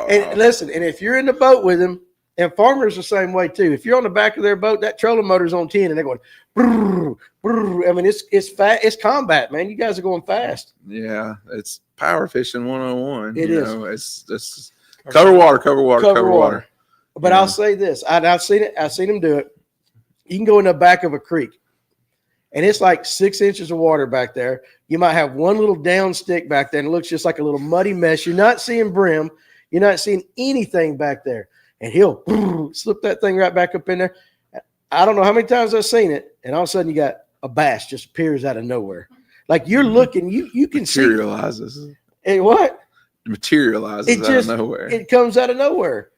And listen, and if you're in the boat with him, and farmers the same way too. If you're on the back of their boat, that trolling motor's on 10 and they're going, brrr, brrr. I mean, it's fast. It's combat, man. You guys are going fast. Yeah, it's power fishing 101. It is. It's cover water. But I'll say this. I've seen it. I've seen them do it. You can go in the back of a creek, and it's like 6 inches of water back there. You might have one little down stick back there, and it looks just like a little muddy mess. You're not seeing brim. You're not seeing anything back there. And he'll slip that thing right back up in there. I don't know how many times I've seen it, and all of a sudden you got a bass just appears out of nowhere. Like you're looking, you can see. Materializes. And what? Materializes out of nowhere. It comes out of nowhere.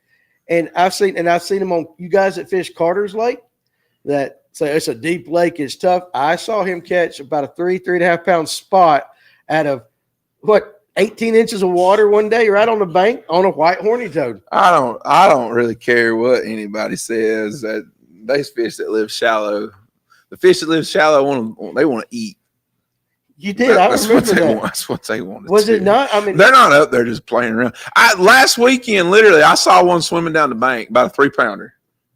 And I've seen them on you guys that fish Carter's Lake that say it's a deep lake, it's tough. I saw him catch about a 3.5 pound spot out of 18 inches of water one day right on the bank on a white horny toad. I don't really care what anybody says. That those fish that live shallow, the fish that live shallow they want to eat. You did. That's what they want. Was it not? I mean, they're not up there just playing around. Last weekend, literally, I saw one swimming down the bank, about a 3-pounder,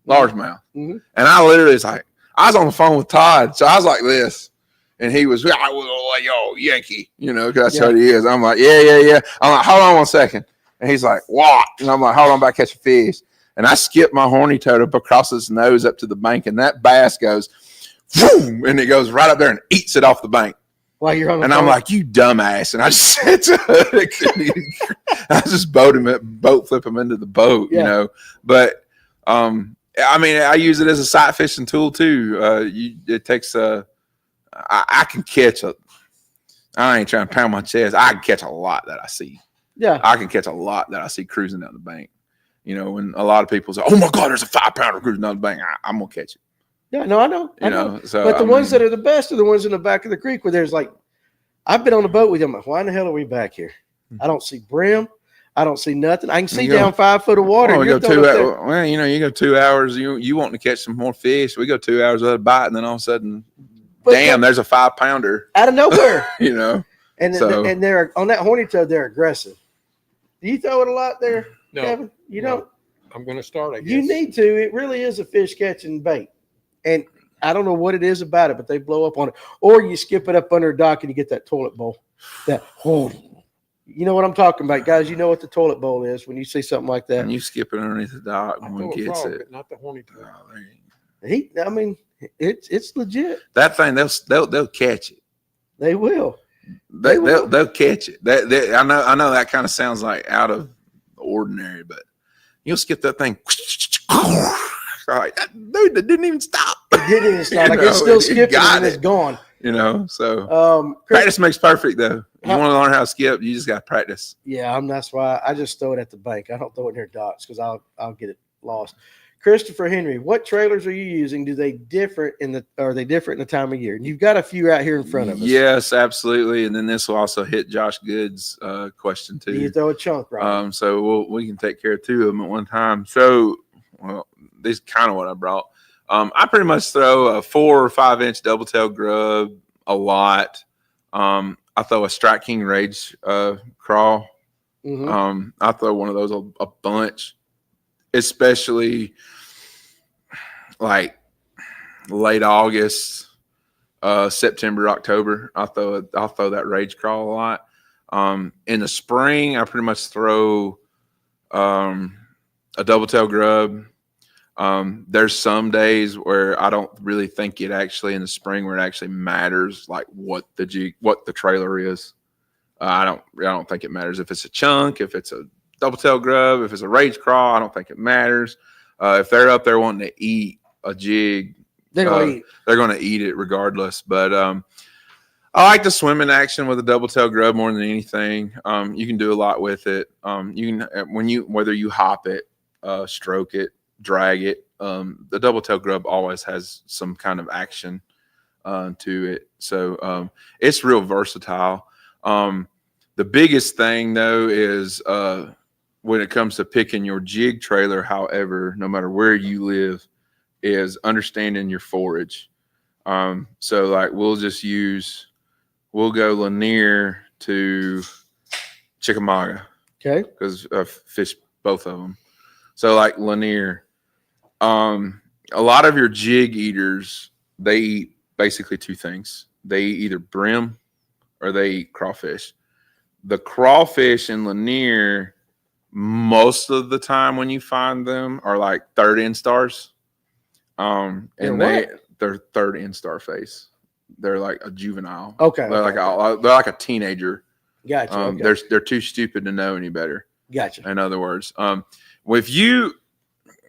largemouth, and I literally was like, I was on the phone with Todd, so I was like this, and he was, yo, Yankee, because that's what he is. I'm like, yeah. I'm like, hold on 1 second, and he's like, what? And I'm like, hold on, I'm about to catch a fish, and I skipped my horny toad up across his nose up to the bank, and that bass goes, boom, and it goes right up there and eats it off the bank. While you're on the and phone. I'm like, you dumbass. And I just said to I just boat flip him into the boat, But I mean, I use it as a sight fishing tool too. It takes I can catch I ain't trying to pound my chest. I can catch a lot that I see. Yeah. I can catch a lot that I see cruising down the bank. When a lot of people say, oh my God, there's a 5-pounder cruising down the bank. I'm gonna catch it. Yeah, no, I know. So, but the ones that are the best are the ones in the back of the creek where there's like, I've been on the boat with them. Why in the hell are we back here? I don't see brim. I don't see nothing. I can see down 5 foot of water. We go 2 hours. Well, you go 2 hours. You want to catch some more fish. We go 2 hours without a bite, and then all of a sudden, there's a 5-pounder out of nowhere. And and they're on that horny toad. They're aggressive. Do you throw it a lot there, No, Kevin? You don't. I'm going to start. I guess You need to. It really is a fish catching bait. And I don't know what it is about it, but they blow up on it. Or you skip it up under a dock and you get that toilet bowl. You know what I'm talking about, guys. You know what the toilet bowl is when you see something like that. And you skip it underneath the dock when one gets it. But not the horny toad. It's legit. That thing, they'll catch it. They will. They'll catch it. I know that kind of sounds like out of the ordinary, but you'll skip that thing. Right. Dude, that didn't even stop. It didn't even stop. Like it's still skipping and it's gone. So practice makes perfect though. You want to learn how to skip, you just got to practice. Yeah, that's why I just throw it at the bank. I don't throw it near docks because I'll get it lost. Christopher Henry, what trailers are you using? Are they different in the time of year? And you've got a few out here in front of us. Yes, absolutely. And then this will also hit Josh Good's question too. You throw a chunk, right? So we can take care of 2 of them at one time. So, this is kind of what I brought. I pretty much throw a 4 or 5 inch double tail grub a lot. I throw a Strike King Rage crawl. I throw one of those a bunch, especially like late August, September, October. I'll throw that Rage crawl a lot. In the spring, I pretty much throw a double tail grub. There's some days where I don't really think it actually in the spring where it actually matters like what the trailer is. I don't think it matters if it's a chunk, if it's a double tail grub, if it's a Rage crawl. I don't think it matters. If they're up there wanting to eat a jig, they're going to eat it regardless. But I like the swimming action with a double tail grub more than anything. You can do a lot with it. You can whether you hop it, stroke it, drag it. The double tail grub always has some kind of action to it, so it's real versatile. The biggest thing though is when it comes to picking your jig trailer, however, no matter where you live, is understanding your forage. So like we'll go Lanier to Chickamauga. Okay. Because I've fished both of them. So like Lanier, a lot of your jig eaters, they eat basically 2 things. They eat either brim or they eat crawfish. The crawfish in Lanier, most of the time when you find them, are like 3rd instars. And they're 3rd instar face. They're like a juvenile. Okay. They're like a teenager. Gotcha. Okay. They're too stupid to know any better. Gotcha. In other words, if you,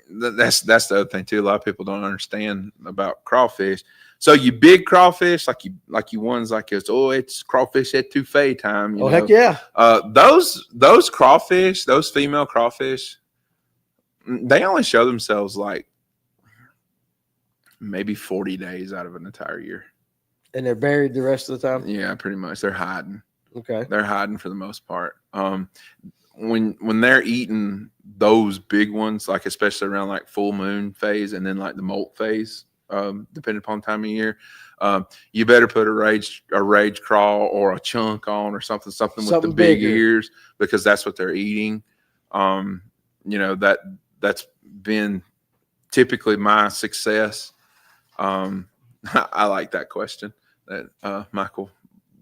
that's the other thing too. A lot of people don't understand about crawfish. So you big crawfish, like you ones like it's crawfish etouffee time. You know? Heck yeah. Those crawfish, those female crawfish, they only show themselves like maybe 40 days out of an entire year. And they're buried the rest of the time? Yeah, pretty much. They're hiding. Okay. They're hiding for the most part. When they're eating those big ones, like especially around like full moon phase and then like the molt phase, depending upon the time of year, you better put a rage crawl or a chunk on or something with the big bigger. ears, because that's what they're eating. That's been typically my success. I like that question that Michael.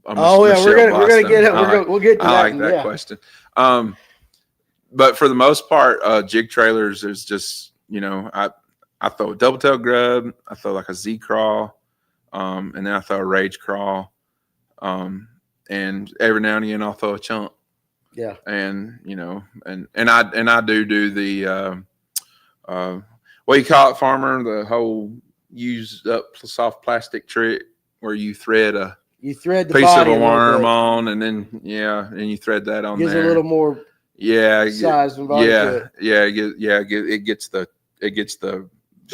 We're gonna get it. We'll get to that. I like that question. But for the most part, jig trailers is just, I throw a double tail grub, I throw like a Z crawl, and then I throw a rage crawl, and every now and again I'll throw a chunk. Yeah. And and I do the what do you call it, farmer? The whole use up soft plastic trick where you thread a the piece of a worm on, and then and you thread that on gives there. A little more size involved. It gets the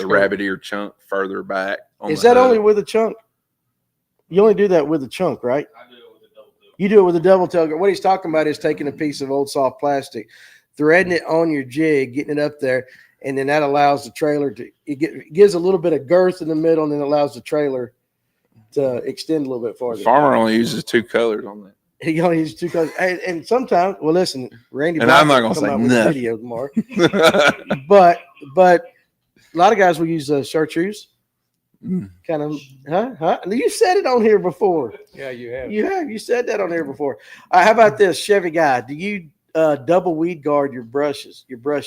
rabbit ear chunk further back. Is that only with a chunk? You only do that with a chunk, right? I do it with a double tail. You do it with a double tail. What he's talking about is taking a piece of old soft plastic, threading it on your jig, getting it up there, and then that allows the trailer it gives a little bit of girth in the middle, and then allows the trailer to extend a little bit farther. The farmer only uses 2 colors on that. He only uses 2 colors, and sometimes, well, listen, Randy, and I'm not going to say nothing. Video tomorrow, but a lot of guys will use chartreuse. Kind of, huh? You said it on here before. Yeah, you have. You said that on here before. How about this, Chevy guy? Do you double weed guard your brush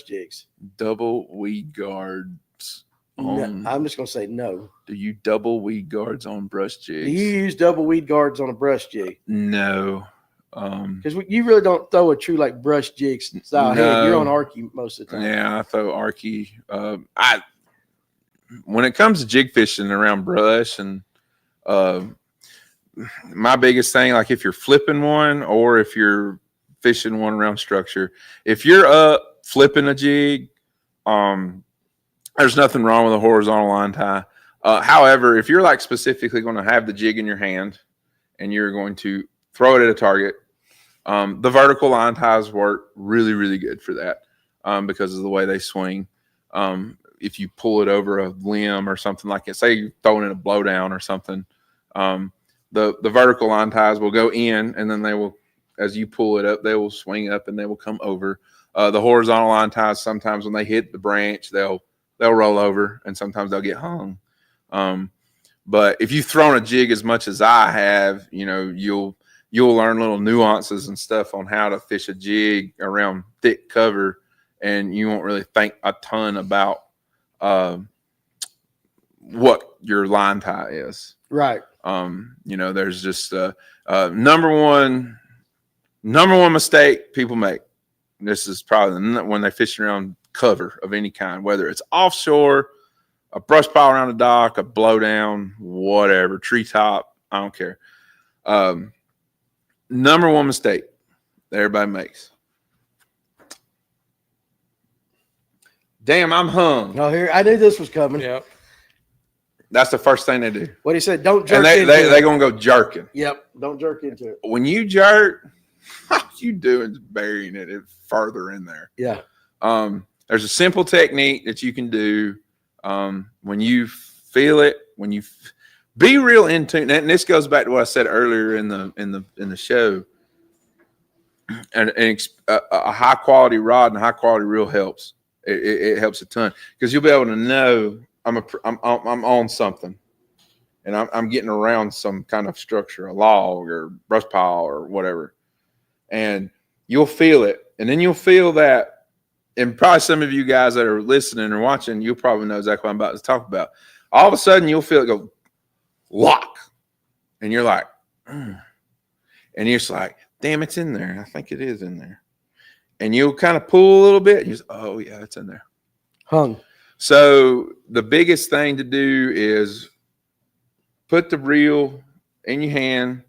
jigs? Double weed guards on. No, I'm just gonna say no. Do you double weed guards on brush jigs? Do you use double weed guards on a brush jig? No. Because you really don't throw a true like brush jig style head. You're on Archie most of the time. Yeah, I throw Archie. When it comes to jig fishing around brush, and my biggest thing, like if you're flipping one or if you're fishing one around structure, if you're up flipping a jig, there's nothing wrong with a horizontal line tie. However, if you're like specifically going to have the jig in your hand and you're going to throw it at a target, the vertical line ties work really, really good for that because of the way they swing. If you pull it over a limb or something like that, say you're throwing in a blowdown or something, the vertical line ties will go in, and then they will, as you pull it up, they will swing up and they will come over. The horizontal line ties, sometimes when they hit the branch, they'll roll over, and sometimes they'll get hung. But if you've thrown a jig as much as I have, you'll learn little nuances and stuff on how to fish a jig around thick cover, and you won't really think a ton about what your line tie is. Right. There's just number one mistake people make. This is probably when they're fishing around cover of any kind, whether it's offshore, a brush pile around a dock, a blowdown, whatever, treetop, I don't care. Number one mistake that everybody makes. Damn, I'm hung. Oh, here, I knew this was coming. Yep. That's the first thing they do. What he said, don't jerk and into it. They're going to go jerking. Yep, don't jerk into it. When you jerk, all you doing is burying it further in there. Yeah. There's a simple technique that you can do when you feel it, when you be real in tune. And this goes back to what I said earlier in the show. And a high quality rod and high quality reel helps. It helps a ton because you'll be able to know I'm on something, and I'm getting around some kind of structure, a log or brush pile or whatever, and you'll feel it, and then you'll feel that. And probably some of you guys that are listening or watching, you'll probably know exactly what I'm about to talk about. All of a sudden, you'll feel it go lock, and you're like, and you're just like, damn, it's in there. I think it is in there. and you'll kind of pull a little bit. And you just, oh yeah, it's in there. Hung. So the biggest thing to do is put the reel in your hand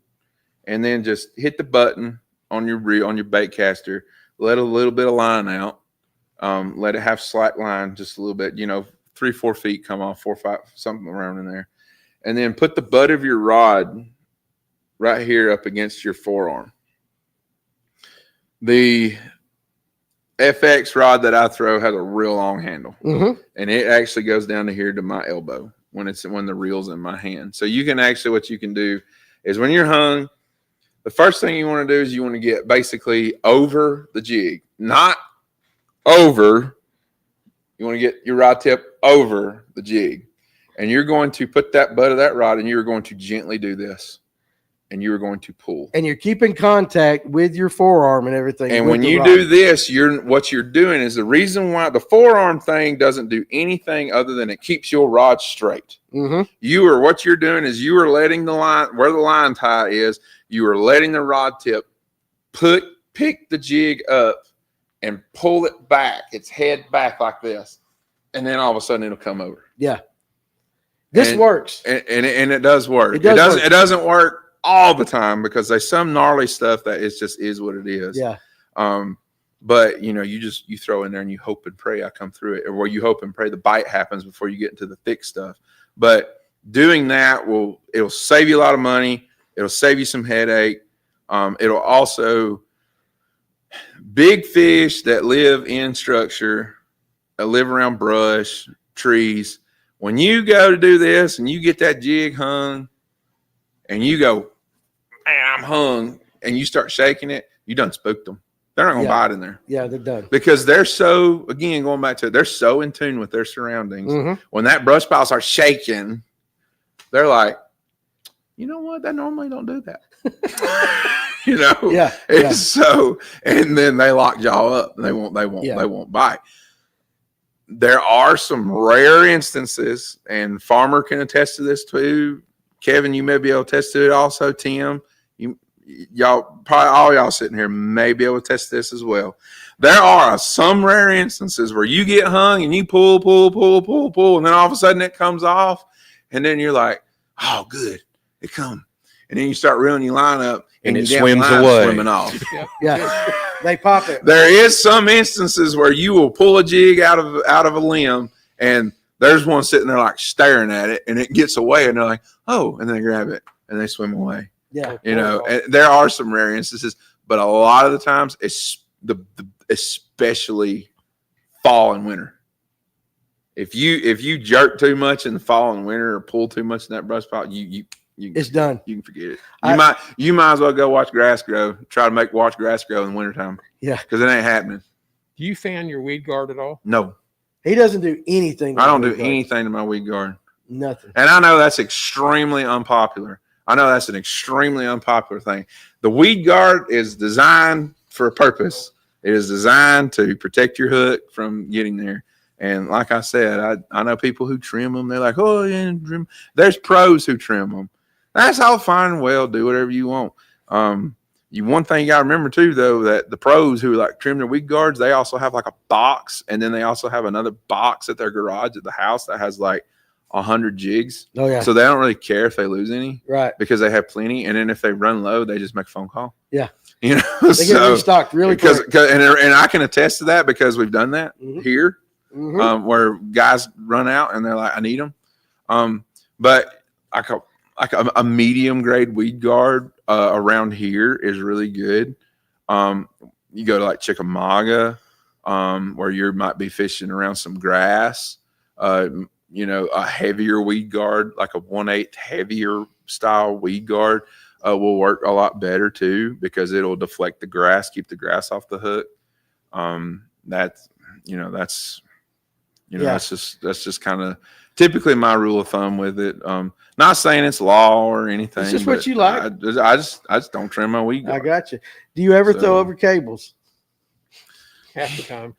and then just hit the button on your reel, on your bait caster, let a little bit of line out. Let it have slack line just a little bit, 3-4 feet come off, 4-5, something around in there. And then put the butt of your rod right here up against your forearm. The FX rod that I throw has a real long handle, and it actually goes down to here to my elbow when the reel's in my hand. So you can actually, what you can do is when you're hung, the first thing you want to do is you want to get basically over the jig, not over. You want to get your rod tip over the jig, and you're going to put that butt of that rod, and you're going to gently do this. And you are going to pull. And you're keeping contact with your forearm and everything. And when you do this, what you're doing is the reason why the forearm thing doesn't do anything other than it keeps your rod straight. What you're doing is you are letting the line, where the line tie is, you are letting the rod tip pick the jig up and pull it back, its head back like this. And then all of a sudden it'll come over. Yeah. This works. And it does work. It doesn't work all the time because there's some gnarly stuff that it's just is what it is. Yeah. But you throw in there and you hope and pray I come through it, or you hope and pray the bite happens before you get into the thick stuff. But doing that it'll save you a lot of money. It'll save you some headache. It'll also, big fish that live in structure, that live around brush, trees. When you go to do this and you get that jig hung, and you go, man, I'm hung, and you start shaking it, you done spooked them. They're not going to bite in there. Yeah, they're done. Because they're so, again, going back to it, they're so in tune with their surroundings. When that brush pile starts shaking, they're like, you know what? They normally don't do that. Yeah. And so, and then they lock jaw up. And they won't bite. There are some rare instances, and Farmer can attest to this too. Kevin, you may be able to attest to it also. Tim, y'all, probably all y'all sitting here may be able to test this as well. There are some rare instances where you get hung and you pull, and then all of a sudden it comes off, and then you're like, oh, good, it come. And then you start reeling your line up, and it swims away. Swimming off. Yeah, they pop it. There is some instances where you will pull a jig out of a limb, and there's one sitting there like staring at it, and it gets away, and they're like, oh, and they grab it and they swim away. Yeah. And there are some rare instances, but a lot of the times it's especially fall and winter. If you jerk too much in the fall and winter or pull too much in that brush pile, it's done. You can forget it. You might as well go watch grass grow. Try to watch grass grow in the wintertime. Yeah. Because it ain't happening. Do you fan your weed guard at all? No. He doesn't do anything. I don't do anything to my weed guard. Nothing. And I know that's extremely unpopular. I know that's an extremely unpopular thing. The weed guard is designed for a purpose. It is designed to protect your hook from getting there. And like I said, I know people who trim them. They're like, oh, yeah, trim. There's pros who trim them. That's all fine and well. Do whatever you want. One thing you got to remember too, though, that the pros who like trim their weed guards, they also have like a box, and then they also have another box at their garage at the house that has like 100 jigs. Oh yeah. So they don't really care if they lose any, right? Because they have plenty, and then if they run low, they just make a phone call. Yeah. They get restocked really quick. And I can attest to that because we've done that here, where guys run out and they're like, I need them. But a medium grade weed guard around here is really good. You go to like Chickamauga, where you might be fishing around some grass. A heavier weed guard, like a 1/8 heavier style weed guard, will work a lot better too, because it'll deflect the grass, keep the grass off the hook. That's just kind of typically my rule of thumb with it. Not saying it's law or anything. It's just what you like. I just don't trim my weed guard. I got you. Do you ever throw over cables? Half the time.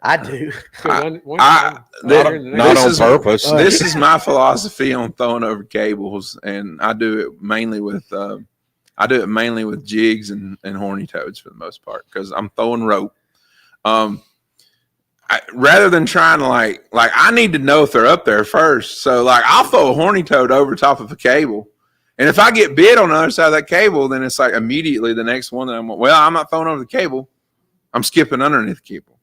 I do. Not on purpose. This is my philosophy on throwing over cables, and I do it mainly with jigs and horny toads for the most part, because I'm throwing rope. Rather than trying to like I need to know if they're up there first. So like I'll throw a horny toad over top of a cable. And if I get bit on the other side of that cable, then it's like immediately the next one that I'm not throwing over the cable. I'm skipping underneath the cable.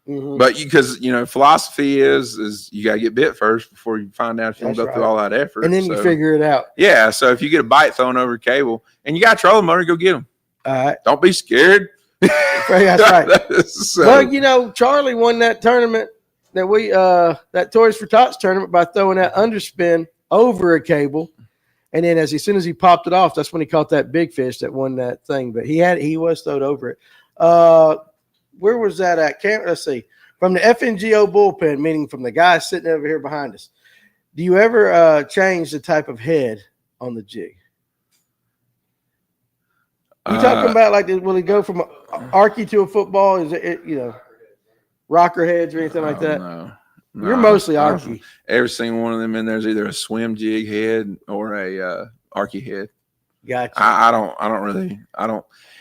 Mm-hmm. But because philosophy is you gotta get bit first before you find out if you go through all that effort. And then you figure it out. Yeah. So if you get a bite thrown over a cable and you got a trolling motor, go get them. All right. Don't be scared. That's right. Well, Charlie won that tournament that that Toys for Tots tournament by throwing that underspin over a cable. And then as soon as he popped it off, that's when he caught that big fish that won that thing. But he was thrown over it. Where was that at? Let's see. From the FNGO bullpen, meaning from the guy sitting over here behind us. Do you ever change the type of head on the jig? You talking about like will he go from arky to a football? Is it rocker heads or anything like that? No. You're mostly arky. Every single one of them in there's either a swim jig head or a arky head. Gotcha. I don't.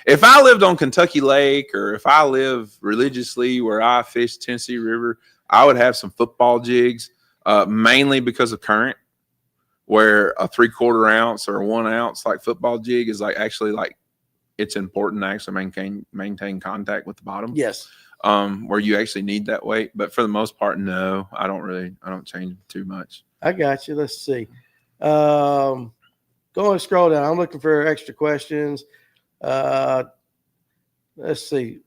If I lived on Kentucky Lake or if I live religiously where I fish Tennessee River, I would have some football jigs, mainly because of current, where a 3/4 ounce or 1 ounce like football jig is like actually like it's important to actually maintain contact with the bottom. Yes. Where you actually need that weight. But for the most part, no, I don't change too much. I got you. Let's see. Go and scroll down. I'm looking for extra questions. Let's see.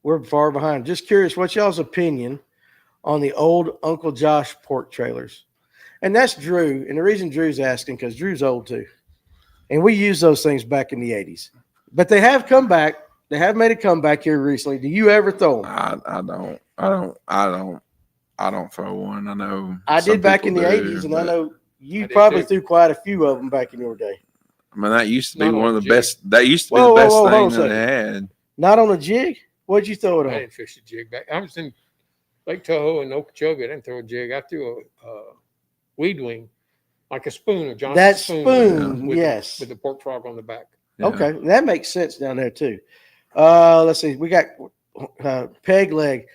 We're far behind. Just curious, what's y'all's opinion on the old Uncle Josh pork trailers? And that's Drew. And the reason Drew's asking, because Drew's old too. And we used those things back in the 80s. But they have come back. They have made a comeback here recently. Do you ever throw them? I don't throw one. I know I did back in the 80s, and I know you probably threw quite a few of them back in your day. I mean, that used to be one of the best. That used to be the best thing that they had. Not on a jig? What'd you throw it on? I didn't fish a jig back. I was in Lake Tahoe and Okeechobee. I didn't throw a jig. I threw a weed wing, like a spoon, a Johnson that spoon. Yes. With the pork frog on the back. Yeah. Okay, that makes sense down there too. Let's see. We got peg leg.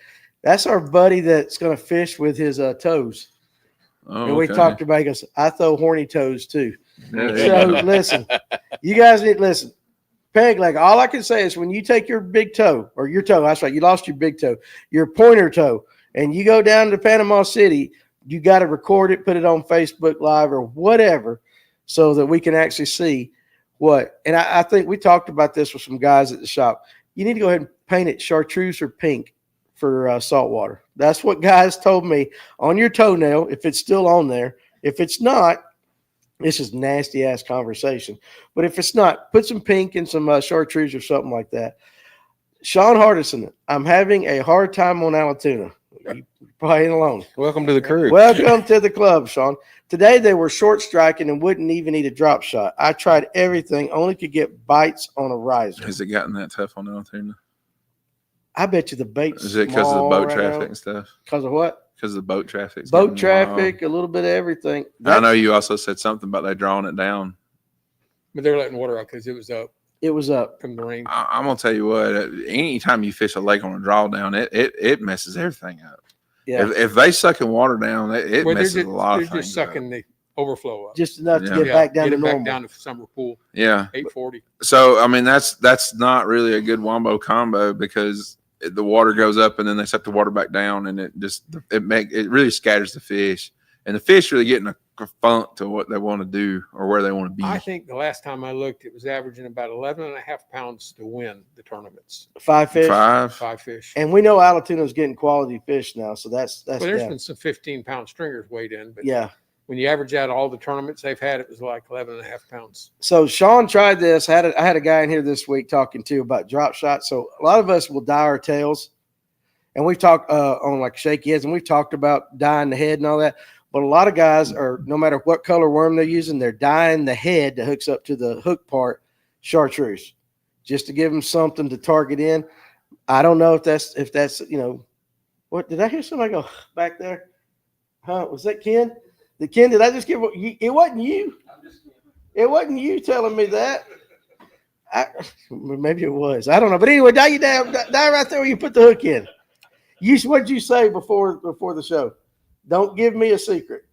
That's our buddy that's going to fish with his toes. Oh, and we talked about. He goes, I throw horny toes too. Yeah, So listen, you guys need to listen. Peg leg. All I can say is when you take your big toe or your toe, that's right, you lost your big toe, your pointer toe, and you go down to Panama City, you got to record it, put it on Facebook Live or whatever, so that we can actually see what. And I think we talked about this with some guys at the shop. You need to go ahead and paint it chartreuse or pink for saltwater. That's what guys told me on your toenail, if it's still on there. If it's not, this is nasty ass conversation. But if it's not, put some pink and some chartreuse or something like that. Sean Hardison, I'm having a hard time on Alatoona. You probably ain't alone. Welcome to the crew. Welcome to the club, Sean. Today they were short striking and wouldn't even eat a drop shot. I tried everything, only could get bites on a riser. Has it gotten that tough on Alatoona? I bet you the bait's Is it because of the boat right traffic now. and stuff? Because of what? Because of the boat traffic. Boat traffic, a little bit of everything. I know you also said something about they drawing it down. But they're letting water out because it was up It was up. from the rain. I'm gonna tell you what. Anytime you fish a lake on a drawdown, it messes everything up. Yeah. If they sucking water down, it messes a lot of They're things just sucking the overflow up. Just enough to Yeah. get back down Get to it back normal. down to summer pool, Yeah. 840. So I mean that's not really a good wombo combo because the water goes up and then they set the water back down and it really scatters the fish and the fish really getting a funk to what they want to do or where they want to be. I think the last time I looked, it was averaging about 11 and a half pounds to win the tournaments. 5 fish. 5 fish. And we know Alatoona's getting quality fish now, so that's Well, there's them. been some 15-pound stringers weighed in, but Yeah. when you average out all the tournaments they've had, it was like 11 and a half pounds. So Sean tried this. I had a guy in here this week talking to about drop shots. So a lot of us will dye our tails, and we've talked on like shaky heads, and we've talked about dyeing the head and all that. But a lot of guys are, no matter what color worm they're using, they're dyeing the head that hooks up to the hook part chartreuse, just to give them something to target in. I don't know if that's what did I hear somebody go back there? Huh? Was that Ken? The Ken? Did I just give? It wasn't you. It wasn't you telling me that. Maybe it was. I don't know. But anyway, dive right there where you put the hook in. What'd you say before the show? Don't give me a secret.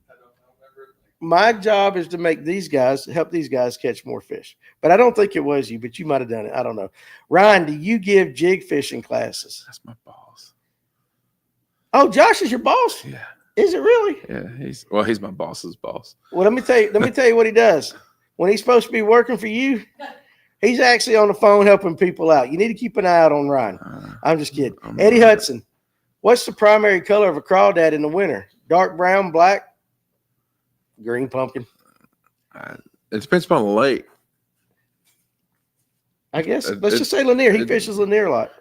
My job is to help these guys catch more fish. But I don't think it was you, but you might have done it. I don't know. Ryan, do you give jig fishing classes? That's my boss. Oh, Josh is your boss? Yeah. Is it really? Yeah, he's my boss's boss. Well, let me tell you what he does. When he's supposed to be working for you, he's actually on the phone helping people out. You need to keep an eye out on Ryan. I'm just kidding. Eddie Hudson, what's the primary color of a crawdad in the winter? Dark brown, black, green pumpkin? It depends upon the lake. I guess. Let's just say Lanier. He fishes Lanier a lot.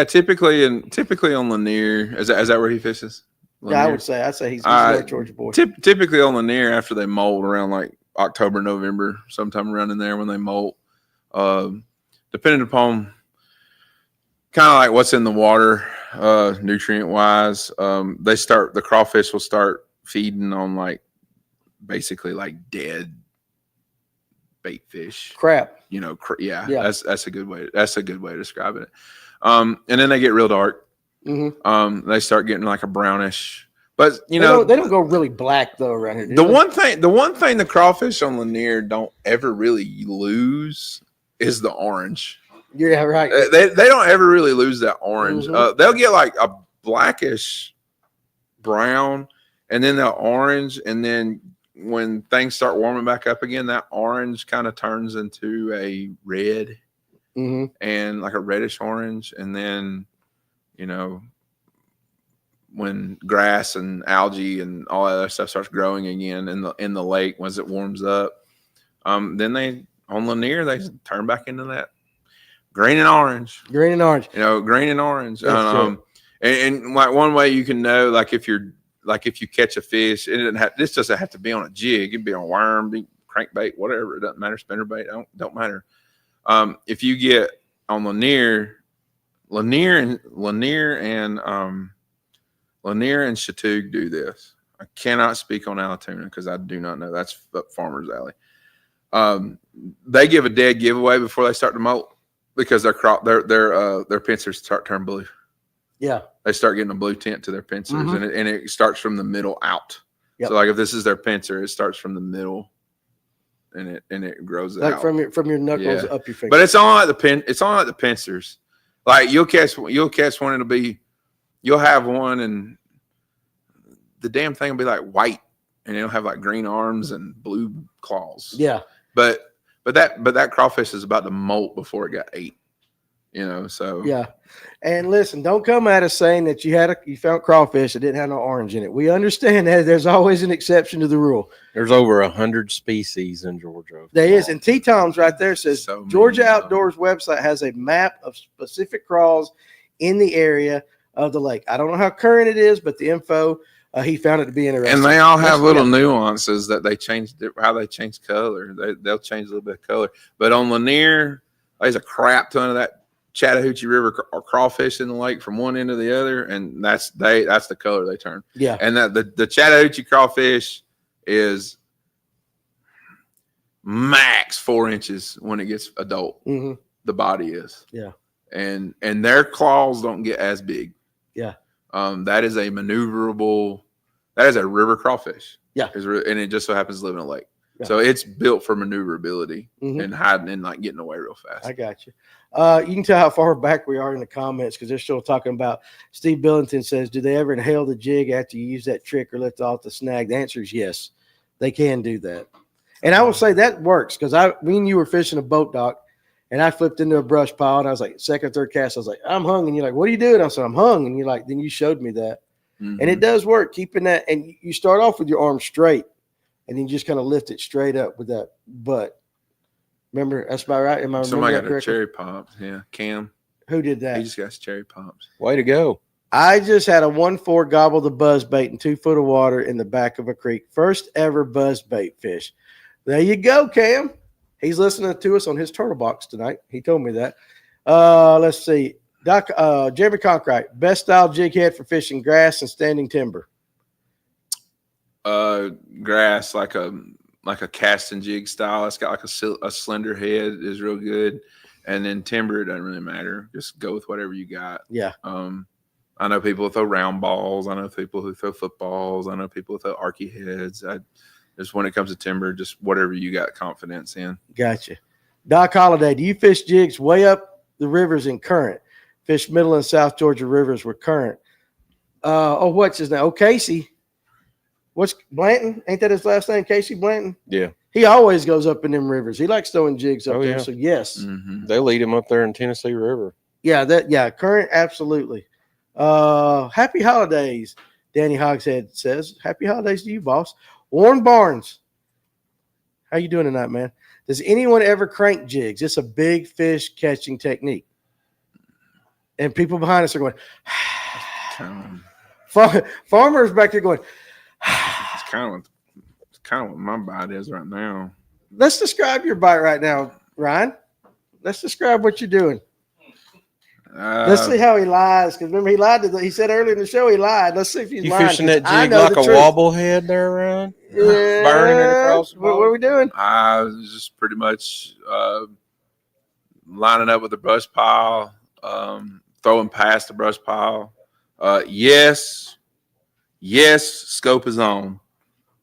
Typically on Lanier. Is that where he fishes? Lanier? Yeah, I'd say he's a North Georgia boy. Typically on Lanier after they molt around like October, November, sometime around in there when they molt. Depending upon kind of like what's in the water, nutrient wise, the crawfish will start feeding on like basically like dead bait fish. Crap. Yeah. That's a good way. That's a good way of describing it. And then they get real dark. Mm-hmm. They start getting like a brownish. But they don't go really black though around here. The one thing the crawfish on Lanier don't ever really lose is the orange. Yeah, right. They don't ever really lose that orange. Mm-hmm. They'll get like a blackish brown, and then they'll orange, and then when things start warming back up again, that orange kind of turns into a red, and like a reddish orange, and then when grass and algae and all that other stuff starts growing again in the lake once it warms up, then on Lanier they turn back into that green and orange. Green and orange. And like one way you can know, like if you catch a fish, this doesn't have to be on a jig. It can be on a worm, crankbait, whatever. It doesn't matter. Spinnerbait, don't matter. If you get on Lanier and Chateaugue do this. I cannot speak on Allatoona because I do not know. That's up Farmer's Alley. They give a dead giveaway before they start to molt because their pincers start turning blue. Yeah, they start getting a blue tint to their pincers, and it starts from the middle out. Yep. So like if this is their pincer, it starts from the middle, and it grows like out from your knuckles up your finger. But it's on like the pincers. Like you'll catch one. You'll have one, and the damn thing will be like white, and it'll have like green arms and blue claws. Yeah, but that crawfish is about to molt before it got ate. So yeah. And listen, don't come at us saying that you found crawfish that didn't have no orange in it. We understand that there's always an exception to the rule. There's over 100 species in Georgia. There is, and T. Tom's right there says Georgia Outdoors website has a map of specific crawls in the area of the lake. I don't know how current it is, but the info he found it to be interesting. And they all have little nuances that they changed how they change color. They'll change a little bit of color. But on Lanier, there's a crap ton of that Chattahoochee River crawfish in the lake from one end to the other, and that's the color they turn. Yeah, and the Chattahoochee crawfish is max 4 inches when it gets adult. Mm-hmm. The body is. Yeah, and their claws don't get as big. Yeah, that is a maneuverable. That is a river crawfish. Yeah, and it just so happens to live in a lake. Yeah. So it's built for maneuverability and hiding and like getting away real fast. I got you. You can tell how far back we are in the comments because they're still talking about. Steve Billington says, "Do they ever inhale the jig after you use that trick or lift off the snag?" The answer is yes, they can do that. And I will say that works because me and you were fishing a boat dock, and I flipped into a brush pile, and I was like, second, third cast, I was like, "I'm hung," and you're like, "What are you doing?" I said, "I'm hung," and you're like, then you showed me that, and it does work keeping that. And you start off with your arm straight, and then you just kind of lift it straight up with that butt. Remember, that's about right. Am I Somebody got a cherry pops. Yeah, Cam. Who did that? He just got his cherry pops. Way to go! I just had a 1-4 gobble the buzz bait in 2 foot of water in the back of a creek. First ever buzz bait fish. There you go, Cam. He's listening to us on his turtle box tonight. He told me that. Let's see. Jeremy Conkright, best style jig head for fishing grass and standing timber. Grass, like a like a casting jig style. It's got like a slender head is real good. And then timber, it doesn't really matter. Just go with whatever you got. Yeah. I know people who throw round balls. I know people who throw footballs. I know people who throw archy heads. Just when it comes to timber, just whatever you got confidence in. Gotcha. Doc Holliday, do you fish jigs way up the rivers in current? Fish Middle and South Georgia rivers were current. What's his name? Oh, Casey. What's Blanton? Ain't that his last name? Casey Blanton? Yeah. He always goes up in them rivers. He likes throwing jigs up there. Yeah. So yes. Mm-hmm. They lead him up there in Tennessee River. Yeah, current, absolutely. Happy holidays, Danny Hogshead says. Happy holidays to you, boss. Warren Barnes. How you doing tonight, man? Does anyone ever crank jigs? It's a big fish catching technique. And people behind us are going, farmers back there going, it's kind of what my bite is right now. Let's describe your bite right now, Ryan. Let's describe what you're doing. Let's see how he lies. Because remember, he lied he said earlier in the show he lied. Let's see if he's You lying. fishing that jig like a wobble head there, Ryan? Yeah. Burning it across the What are we doing? I was just pretty much lining up with the brush pile, throwing past the brush pile. Yes, scope is on.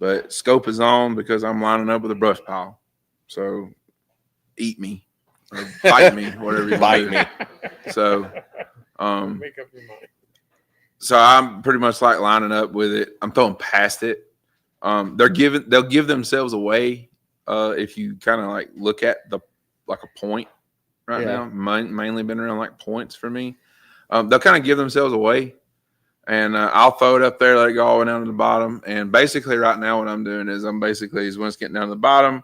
But scope is on because I'm lining up with a brush pile. So eat me or bite me, whatever you Bite me. So, Make up your mind. so I'm pretty much like lining up with it. I'm throwing past it. They'll give themselves away if you kind of like look at like a point right now. Mainly been around like points for me. They'll kind of give themselves away. And I'll throw it up there, let it go all the way down to the bottom. And basically right now what I'm doing is when it's getting down to the bottom,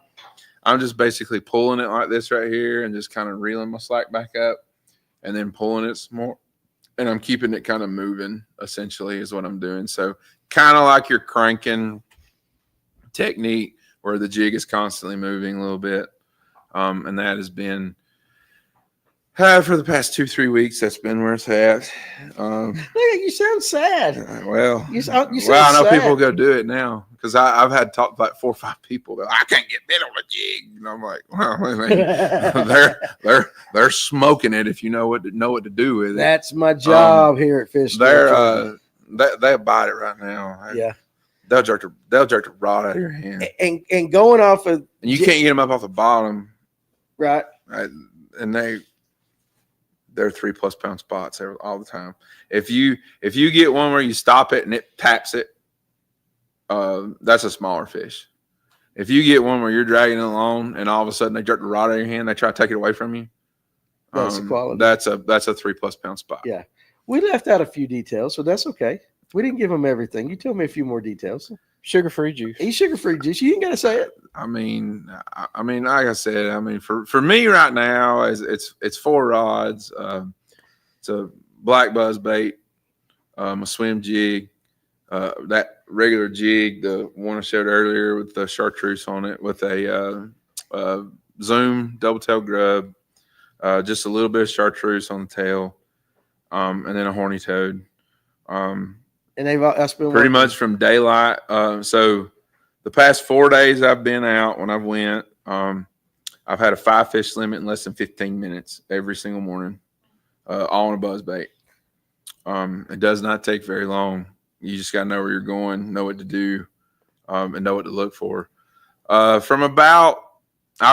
I'm just basically pulling it like this right here and just kind of reeling my slack back up and then pulling it some more. And I'm keeping it kind of moving, essentially, is what I'm doing. So kind of like your cranking technique where the jig is constantly moving a little bit. And that has been for the past 2-3 weeks, that's been where it's at. You sound sad. Well, You sound I know sad. people go do it now because I've had talk like 4 or 5 people that I can't get bit on a jig, and I'm like, well, I mean, they're smoking it if you know what to do with it. That's my job here at Fish. They're they bite it right now. Yeah, they'll jerk the rod out of your hand, and going off of and you can't get them up off the bottom, right? And they're 3+ pound spots all the time. If you get one where you stop it and it taps it, that's a smaller fish. If you get one where you're dragging it along and all of a sudden they jerk the rod out of your hand, they try to take it away from you. That's the quality. That's a 3+ pound spot. Yeah, we left out a few details, so that's okay. We didn't give them everything. You told me a few more details. Sugar-free juice. He's sugar-free juice. You ain't got to say it. I mean, like I said, for me right now, it's 4 rods. It's a black buzz bait, a swim jig, that regular jig, the one I showed earlier with the chartreuse on it, with a zoom double tail grub, just a little bit of chartreuse on the tail, and then a horny toad. And that's been pretty much from daylight. So the past 4 days I've been out when I've went, I've had a 5 fish limit in less than 15 minutes every single morning, all on a buzz bait. It does not take very long. You just got to know where you're going, know what to do, and know what to look for. I'll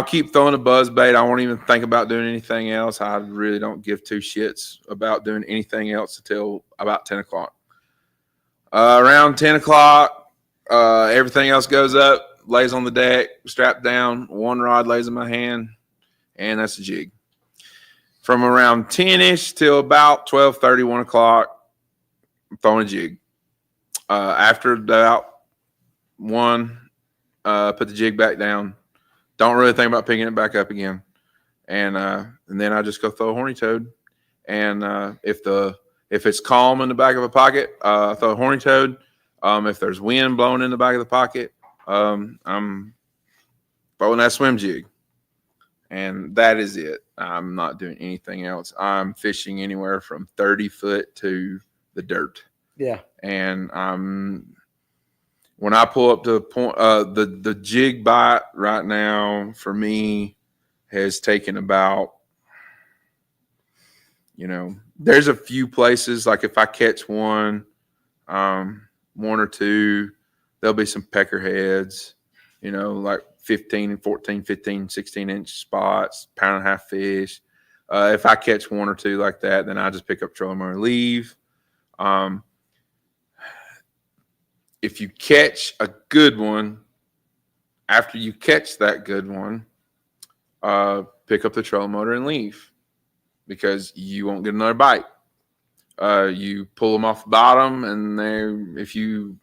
keep throwing a buzz bait. I won't even think about doing anything else. I really don't give 2 shits about doing anything else until about 10 o'clock. Around 10 o'clock, everything else goes up, lays on the deck, strapped down. 1 rod lays in my hand, and that's a jig. From around 10-ish till about 12:30, 1 o'clock, I'm throwing a jig. After about 1, put the jig back down. Don't really think about picking it back up again. And then I just go throw a horny toad. And if it's calm in the back of a pocket, I throw a horny toad. If there's wind blowing in the back of the pocket, I'm throwing that swim jig. And that is it. I'm not doing anything else. I'm fishing anywhere from 30 foot to the dirt. Yeah. And when I pull up to the point, the jig bite right now for me has taken about, there's a few places, like if I catch one or two, there'll be some peckerheads, like 15 and 14, 15, 16-inch spots, pound and a half fish. If I catch one or two like that, then I just pick up trolling motor and leave. If you catch a good one, after you catch that good one, pick up the trolling motor and leave, because you won't get another bite. You pull them off the bottom, and if you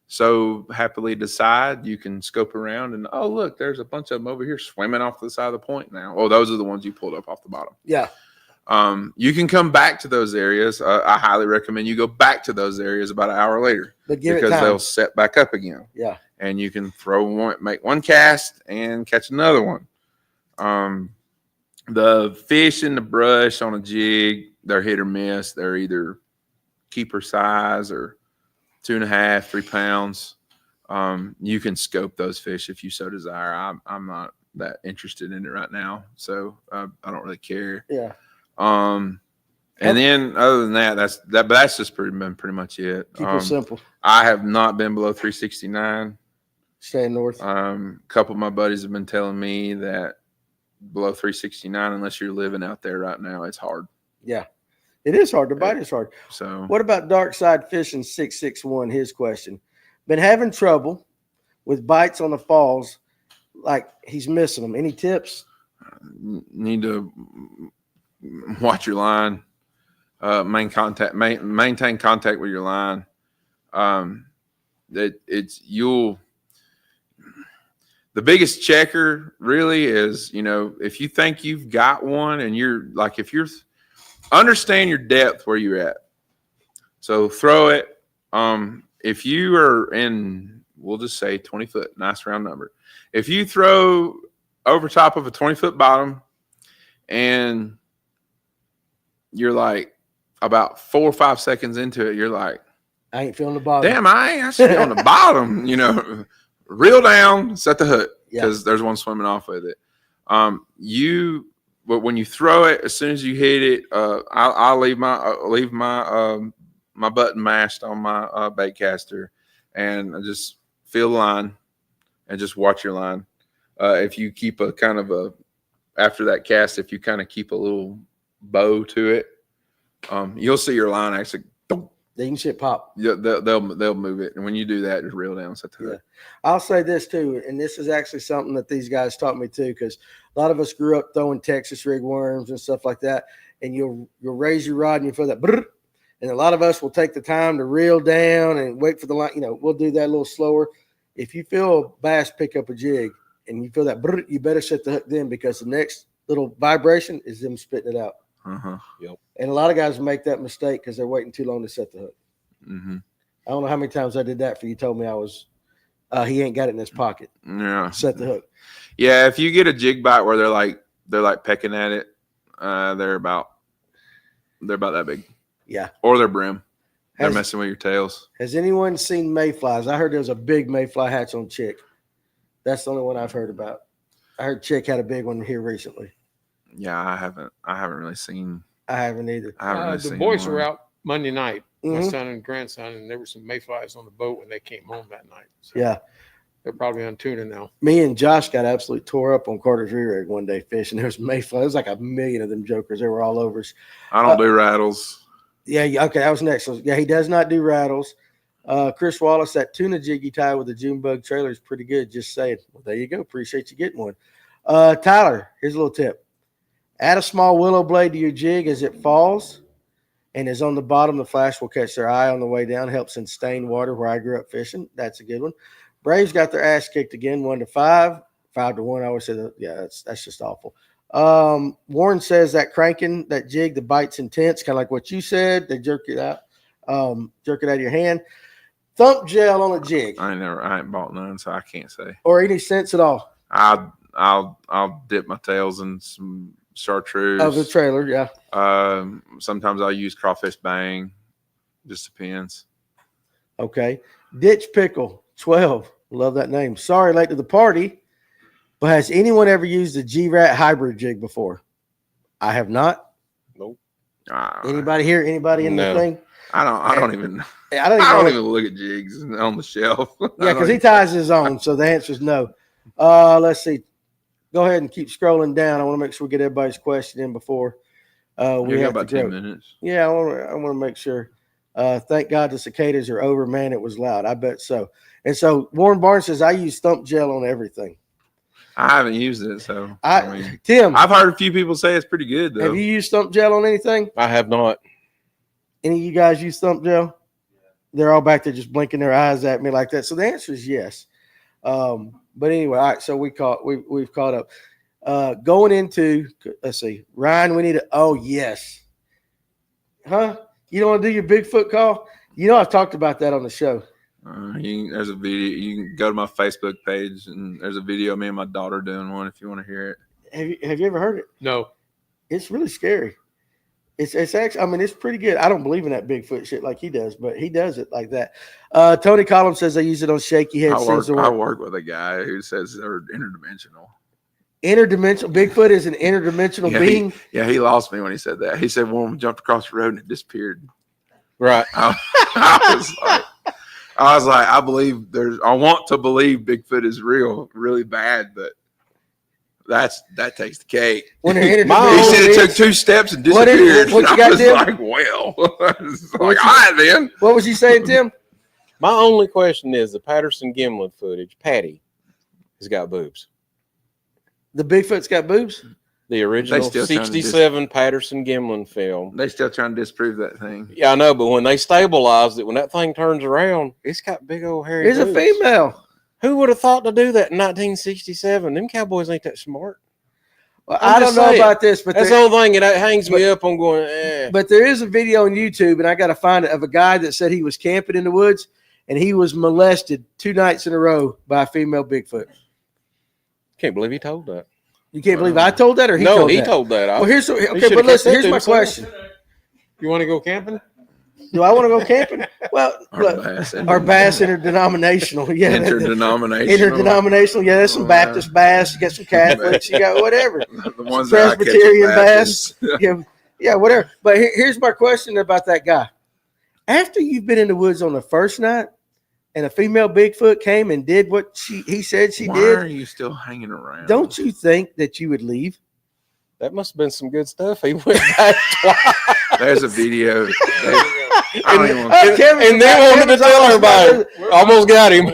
so happily decide, you can scope around and, oh, look, there's a bunch of them over here swimming off the side of the point now. Oh, those are the ones you pulled up off the bottom. Yeah. You can come back to those areas. I highly recommend you go back to those areas about an hour later, because they'll set back up again. Yeah. And you can make one cast and catch another one. The fish in the brush on a jig, they're hit or miss. They're either keeper size or 2.5, 3 pounds. You can scope those fish if you so desire. I'm not that interested in it right now, so I don't really care. Yeah. And then other than that, that's just been pretty much it. Keep it simple. I have not been below 369. Staying north. A couple of my buddies have been telling me that below 369, unless you're living out there right now, it's hard. Yeah. It is hard. The bite is hard. So what about Dark Side Fishing 661? His question. Been having trouble with bites on the falls, like he's missing them. Any tips? Need to watch your line. Maintain contact with your line. The biggest checker really is, if you think you've got one, and understand your depth where you're at. So throw it. If you are in, we'll just say 20 foot, nice round number. If you throw over top of a 20-foot bottom and you're like about 4 or 5 seconds into it, you're like, I ain't feeling the bottom. Damn, I should be on the bottom, reel down, set the hook, because there's one swimming off with it. But when you throw it, as soon as you hit it, I'll leave my button mashed on my bait caster, and I just feel the line and just watch your line. If you keep after that cast, if you kind of keep a little bow to it, you'll see your line actually. They can shit pop. Yeah, they'll move it, and when you do that, just reel down, set the hook. Yeah. I'll say this too, and this is actually something that these guys taught me too, because a lot of us grew up throwing Texas rig worms and stuff like that, and you'll raise your rod and you feel that, brrr, and a lot of us will take the time to reel down and wait for the line. We'll do that a little slower. If you feel a bass pick up a jig and you feel that, brrr, you better set the hook then, because the next little vibration is them spitting it out. Yep. And a lot of guys make that mistake because they're waiting too long to set the hook. Mm-hmm. I don't know how many times I did that for you. Told me I was, he ain't got it in his pocket. Yeah. Set the hook. Yeah. If you get a jig bite where they're like pecking at it, they're about that big. Yeah. Or their brim. They're messing with your tails. Has anyone seen mayflies? I heard there was a big mayfly hatch on Chick. That's the only one I've heard about. I heard Chick had a big one here recently. Yeah, I haven't really seen. I haven't either. The boys were out Monday night, my son and grandson, and there were some mayflies on the boat when they came home that night. So yeah. They're probably on tuna now. Me and Josh got absolutely tore up on Carter's rear rig one day fishing. There was mayflies. There was like 1 million of them jokers. They were all over us. I don't do rattles. Yeah. Okay. That was next. Yeah. He does not do rattles. Chris Wallace, that tuna jig you tie with the June bug trailer is pretty good. Just saying. Well, there you go. Appreciate you getting one. Tyler, here's a little tip. Add a small willow blade to your jig as it falls and is on the bottom. The flash will catch their eye on the way down. Helps in stained water where I grew up fishing. That's a good one. Braves got their ass kicked again, 1-5, 5-1. I always say that. Yeah, that's just awful. Warren says that cranking that jig, the bite's intense, kind of like what you said. They jerk it out, jerk it out of your hand. Thump gel on a jig. I ain't bought none, so I can't say. Or any sense at all. I'll dip my tails in some chartreuse of the trailer. Yeah. Sometimes I'll use crawfish bang. Just depends. Okay. Ditch Pickle 12. Love that name. Sorry, late to the party. But has anyone ever used a G-Rat hybrid jig before? I have not. Nope. Anybody here? Anybody in No. the thing? I don't even I don't I even, don't know. even look at jigs on the shelf. Yeah, because he ties his own. So the answer is no. Let's see. Go ahead and keep scrolling down. I want to make sure we get everybody's question in before we got have about to go. 10 minutes. Yeah, I want to make sure. Thank God the cicadas are over. Man, it was loud. I bet so. And so Warren Barnes says, I use stump gel on everything. I haven't used it, so Tim, I've heard a few people say it's pretty good though. have you used stump gel on anything? I have not. Any of you guys use stump gel? They're all back there just blinking their eyes at me like that. So the answer is yes. But anyway, all right. So we've caught up. Going into, let's see, Ryan, we need to. Oh yes, huh? You don't want to do your Bigfoot call? You know I've talked about that on the show. There's a video. You can go to my Facebook page, and there's a video of me and my daughter doing one. If you want to hear it, Have you ever heard it? No. It's really scary. It's actually, I mean, it's pretty good. I don't believe in that Bigfoot shit like he does, but he does it like that. Tony Collins says they use it on shaky head. I work with a guy who says they're interdimensional. Interdimensional. Bigfoot is an interdimensional being. He lost me when he said that. He said one jumped across the road and it disappeared. Right. I was like, I want to believe Bigfoot is real, really bad, but that takes the cake. When he said it took 2 steps and disappeared. What you got, Tim? Like, well, all right then. What was you saying, Tim? My only question is the Patterson Gimlin footage. Patty has got boobs. The Bigfoot's got boobs? The original 67 Patterson Gimlin film. They still trying to disprove that thing. Yeah, I know, but when they stabilized it, when that thing turns around, it's got big old hairy It's boobs. a female. Who would have thought to do that in 1967? Them cowboys ain't that smart. Well, I don't know about this, but that's the whole thing. It hangs me up on going, But there is a video on YouTube, and I got to find it, of a guy that said he was camping in the woods, and he was molested 2 nights in a row by a female Bigfoot. Can't believe he told that. You can't believe I told that, or he told that? No, he told that. Well, but listen, here's my question. You want to go camping? Do I want to go camping? Well, our bass interdenominational. Yeah. Interdenominational. Yeah, there's some Baptist bass. You got some Catholics. You got whatever. The ones Presbyterian bass. Yeah, whatever. But here's my question about that guy. After you've been in the woods on the first night, and a female Bigfoot came and did what he said she did. Why are you still hanging around? Don't you think that you would leave? That must have been some good stuff. He went back twice. There's a video. And then wanted to tell everybody. Almost got him.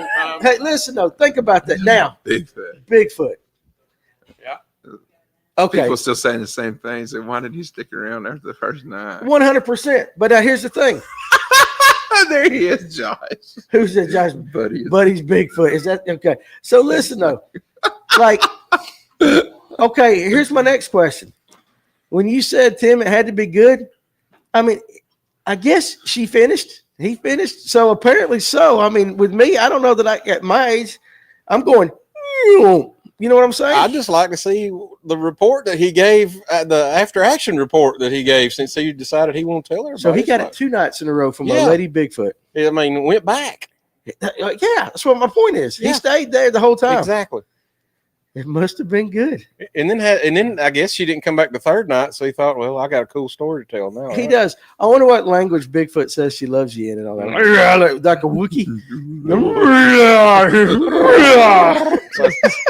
Hey, listen though. Think about that now. Bigfoot. Yeah. Okay. People still saying the same thing. So why did you stick around after the first night? 100%. But here's the thing. There he is, Josh. Who's that, Josh? Buddy's Bigfoot. Is that okay? So listen though, like, okay. Here's my next question. When you said, Tim, it had to be good. I mean, I guess she finished. He finished. So apparently so. I mean, with me, I don't know that at my age, I'm going. You know what I'm saying? I'd just like to see the report that he gave, the after action report that he gave, since he decided he won't tell everybody. So he got it 2 nights in a row from a lady Bigfoot. I mean, went back. Yeah, that's what my point is. He stayed there the whole time. Exactly. It must have been good. And then I guess she didn't come back the 3rd night, so he thought, well, I got a cool story to tell now. He does. I wonder what language Bigfoot says she loves you in and all that. Like a Wookiee.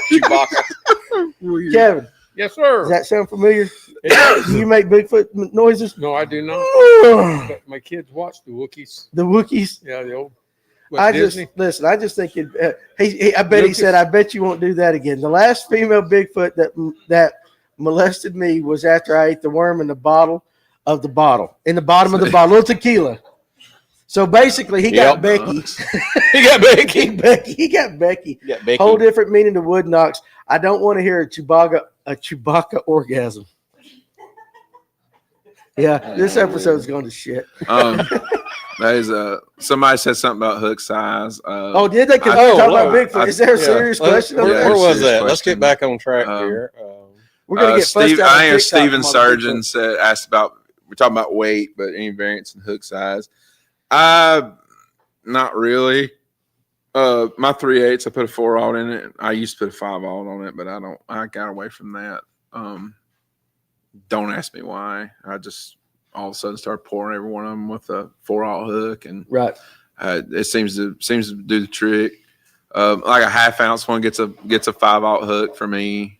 Chewbacca. Kevin. Yes, sir. Does that sound familiar? Do you make Bigfoot noises? No, I do not. But my kids watch the Wookiees. The Wookiees? Yeah, the old. I just think I bet he said, I bet you won't do that again. The last female Bigfoot that molested me was after I ate the worm in the bottom of the bottle, little tequila. So basically, he got Becky. He got Becky. He got Becky. Whole different meaning to Wood Knox. I don't want to hear a Chewbacca orgasm. Yeah, this episode's going to shit. Somebody said something about hook size. Did they? Talk about Bigfoot. Is there a serious question? Where was that? Let's get back on track here. We're gonna get Steve. I am Steven Surgeon asked about. We're talking about weight, but any variance in hook size. Not really. My 3/8, I put a 4/0 in it. I used to put a 5/0 on it, but I got away from that. Don't ask me why. I just all of a sudden started pouring every one of them with a 4/0 hook, and Right. It seems to do the trick. Like a 1/2 ounce one gets a 5/0 hook for me.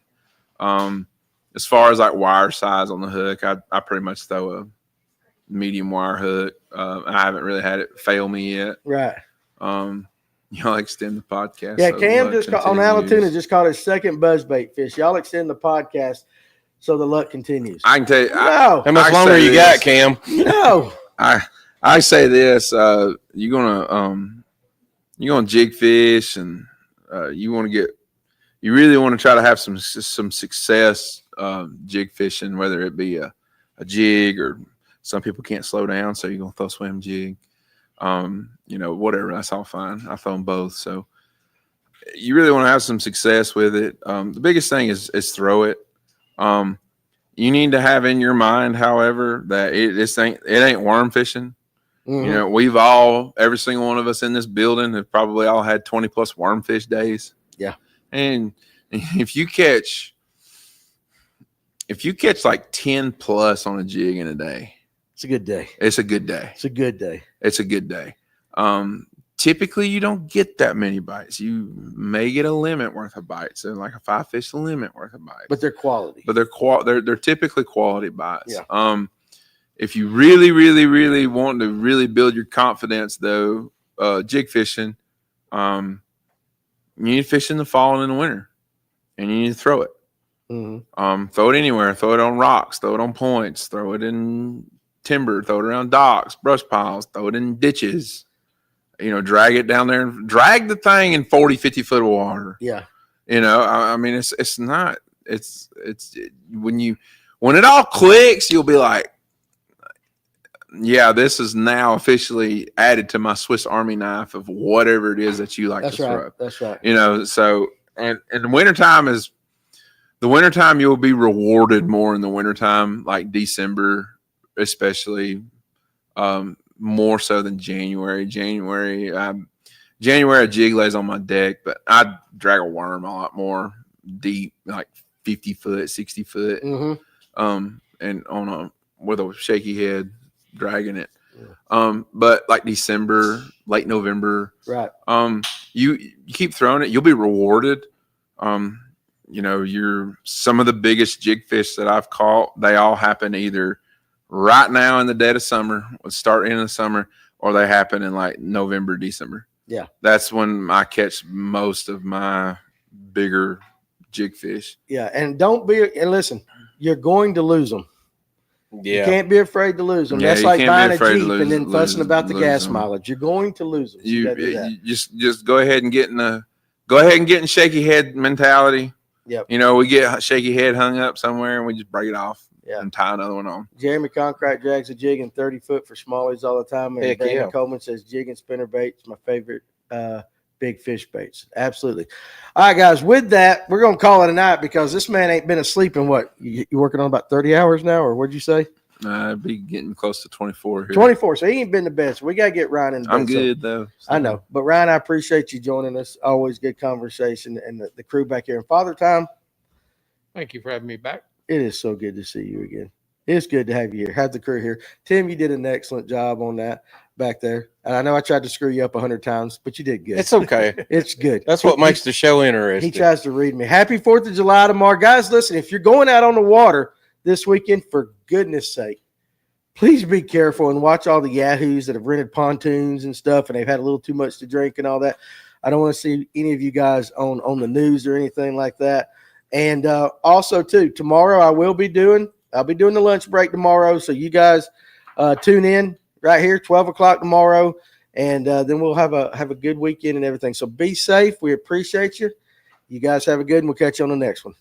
As far as like wire size on the hook, I pretty much throw a medium wire hook. I haven't really had it fail me yet. Right. Y'all extend the podcast. Yeah, so Cam luck just on continues. Alatuna just caught his second buzzbait fish. Y'all extend the podcast so the luck continues. I can tell you. No. How much I longer say you this. got, Cam? No. I say this. You're gonna jig fish, and you really want to try to have some success jig fishing, whether it be a jig or some people can't slow down, so you're gonna throw swim jig. Whatever, that's all fine. I throw them both. So you really want to have some success with it. The biggest thing is throw it. You need to have in your mind, however, that it ain't worm fishing. Mhm. We've every single one of us in this building have probably all had 20 plus wormfish days. Yeah. And if you catch like 10 plus on a jig in a day, It's a good day. it's a good day. It's a good day. It's a good day. Typically you don't get that many bites. You may get a limit worth of bites, and like a 5 fish limit worth of bites. But they're quality. But they're typically quality bites. Yeah. If you really, really, really want to really build your confidence, though, jig fishing, you need to fish in the fall and in the winter, and you need to throw it. Mm-hmm. Throw it anywhere. Throw it on rocks. Throw it on points. Throw it in timber. Throw it around docks, brush piles. Throw it in ditches. Drag it down there and drag the thing in 40, 50 foot of water. Yeah. I mean, it's not. It's when it all clicks, you'll be like, yeah, this is now officially added to my Swiss Army knife of whatever it is that you like to throw. That's right. So and the wintertime you'll be rewarded more in the wintertime, like December, especially, more so than January. January a jig lays on my deck, but I drag a worm a lot more deep, like 50 foot, 60 foot, Mm-hmm. and with a shaky head, dragging it. Yeah. But like December, late November, Right. You keep throwing it, you'll be rewarded. You're some of the biggest jig fish that I've caught. They all happen either right now in the dead of summer, start in the summer, or they happen in like November, December. Yeah. That's when I catch most of my bigger jig fish. Yeah. And listen, you're going to lose them. Yeah. You can't be afraid to lose them. Yeah, That's you like can't be buying a afraid to Jeep and then fussing about the lose gas them. mileage. You're going to lose them. So you gotta do that. You just go ahead and get in shaky head mentality. Yep. We get shaky head hung up somewhere and we just break it off. Yeah. And tie another one on. Jeremy Concrete drags a jig in 30 foot for smallies all the time. And Heck Brandon yeah. Coleman says jig and spinner baits, my favorite big fish baits. Absolutely. All right, guys, with that, we're going to call it a night because this man ain't been asleep in what? You working on about 30 hours now, or what'd you say? I'd be getting close to 24 here. 24. So he ain't been the best. We got to get Ryan in the I'm bed. good, though. So. I know. But, Ryan, I appreciate you joining us. Always good conversation. And the crew back here. And Father Time, Thank you for having me back. it is so good to see you again. It's good to have you here. Have the crew here. Tim, you did an excellent job on that back there. And I know I tried to screw you up 100 times, but you did good. It's okay. It's good. That's what makes the show interesting. He tries to read me. Happy 4th of July tomorrow. Guys, listen, if you're going out on the water this weekend, for goodness sake, please be careful and watch all the yahoos that have rented pontoons and stuff, and they've had a little too much to drink and all that. I don't want to see any of you guys on the news or anything like that. And also, too, tomorrow I'll be doing the lunch break tomorrow. So you guys tune in right here, 12 o'clock tomorrow. And then we'll have a good weekend and everything. So be safe. We appreciate you. You guys have a good one. We'll catch you on the next one.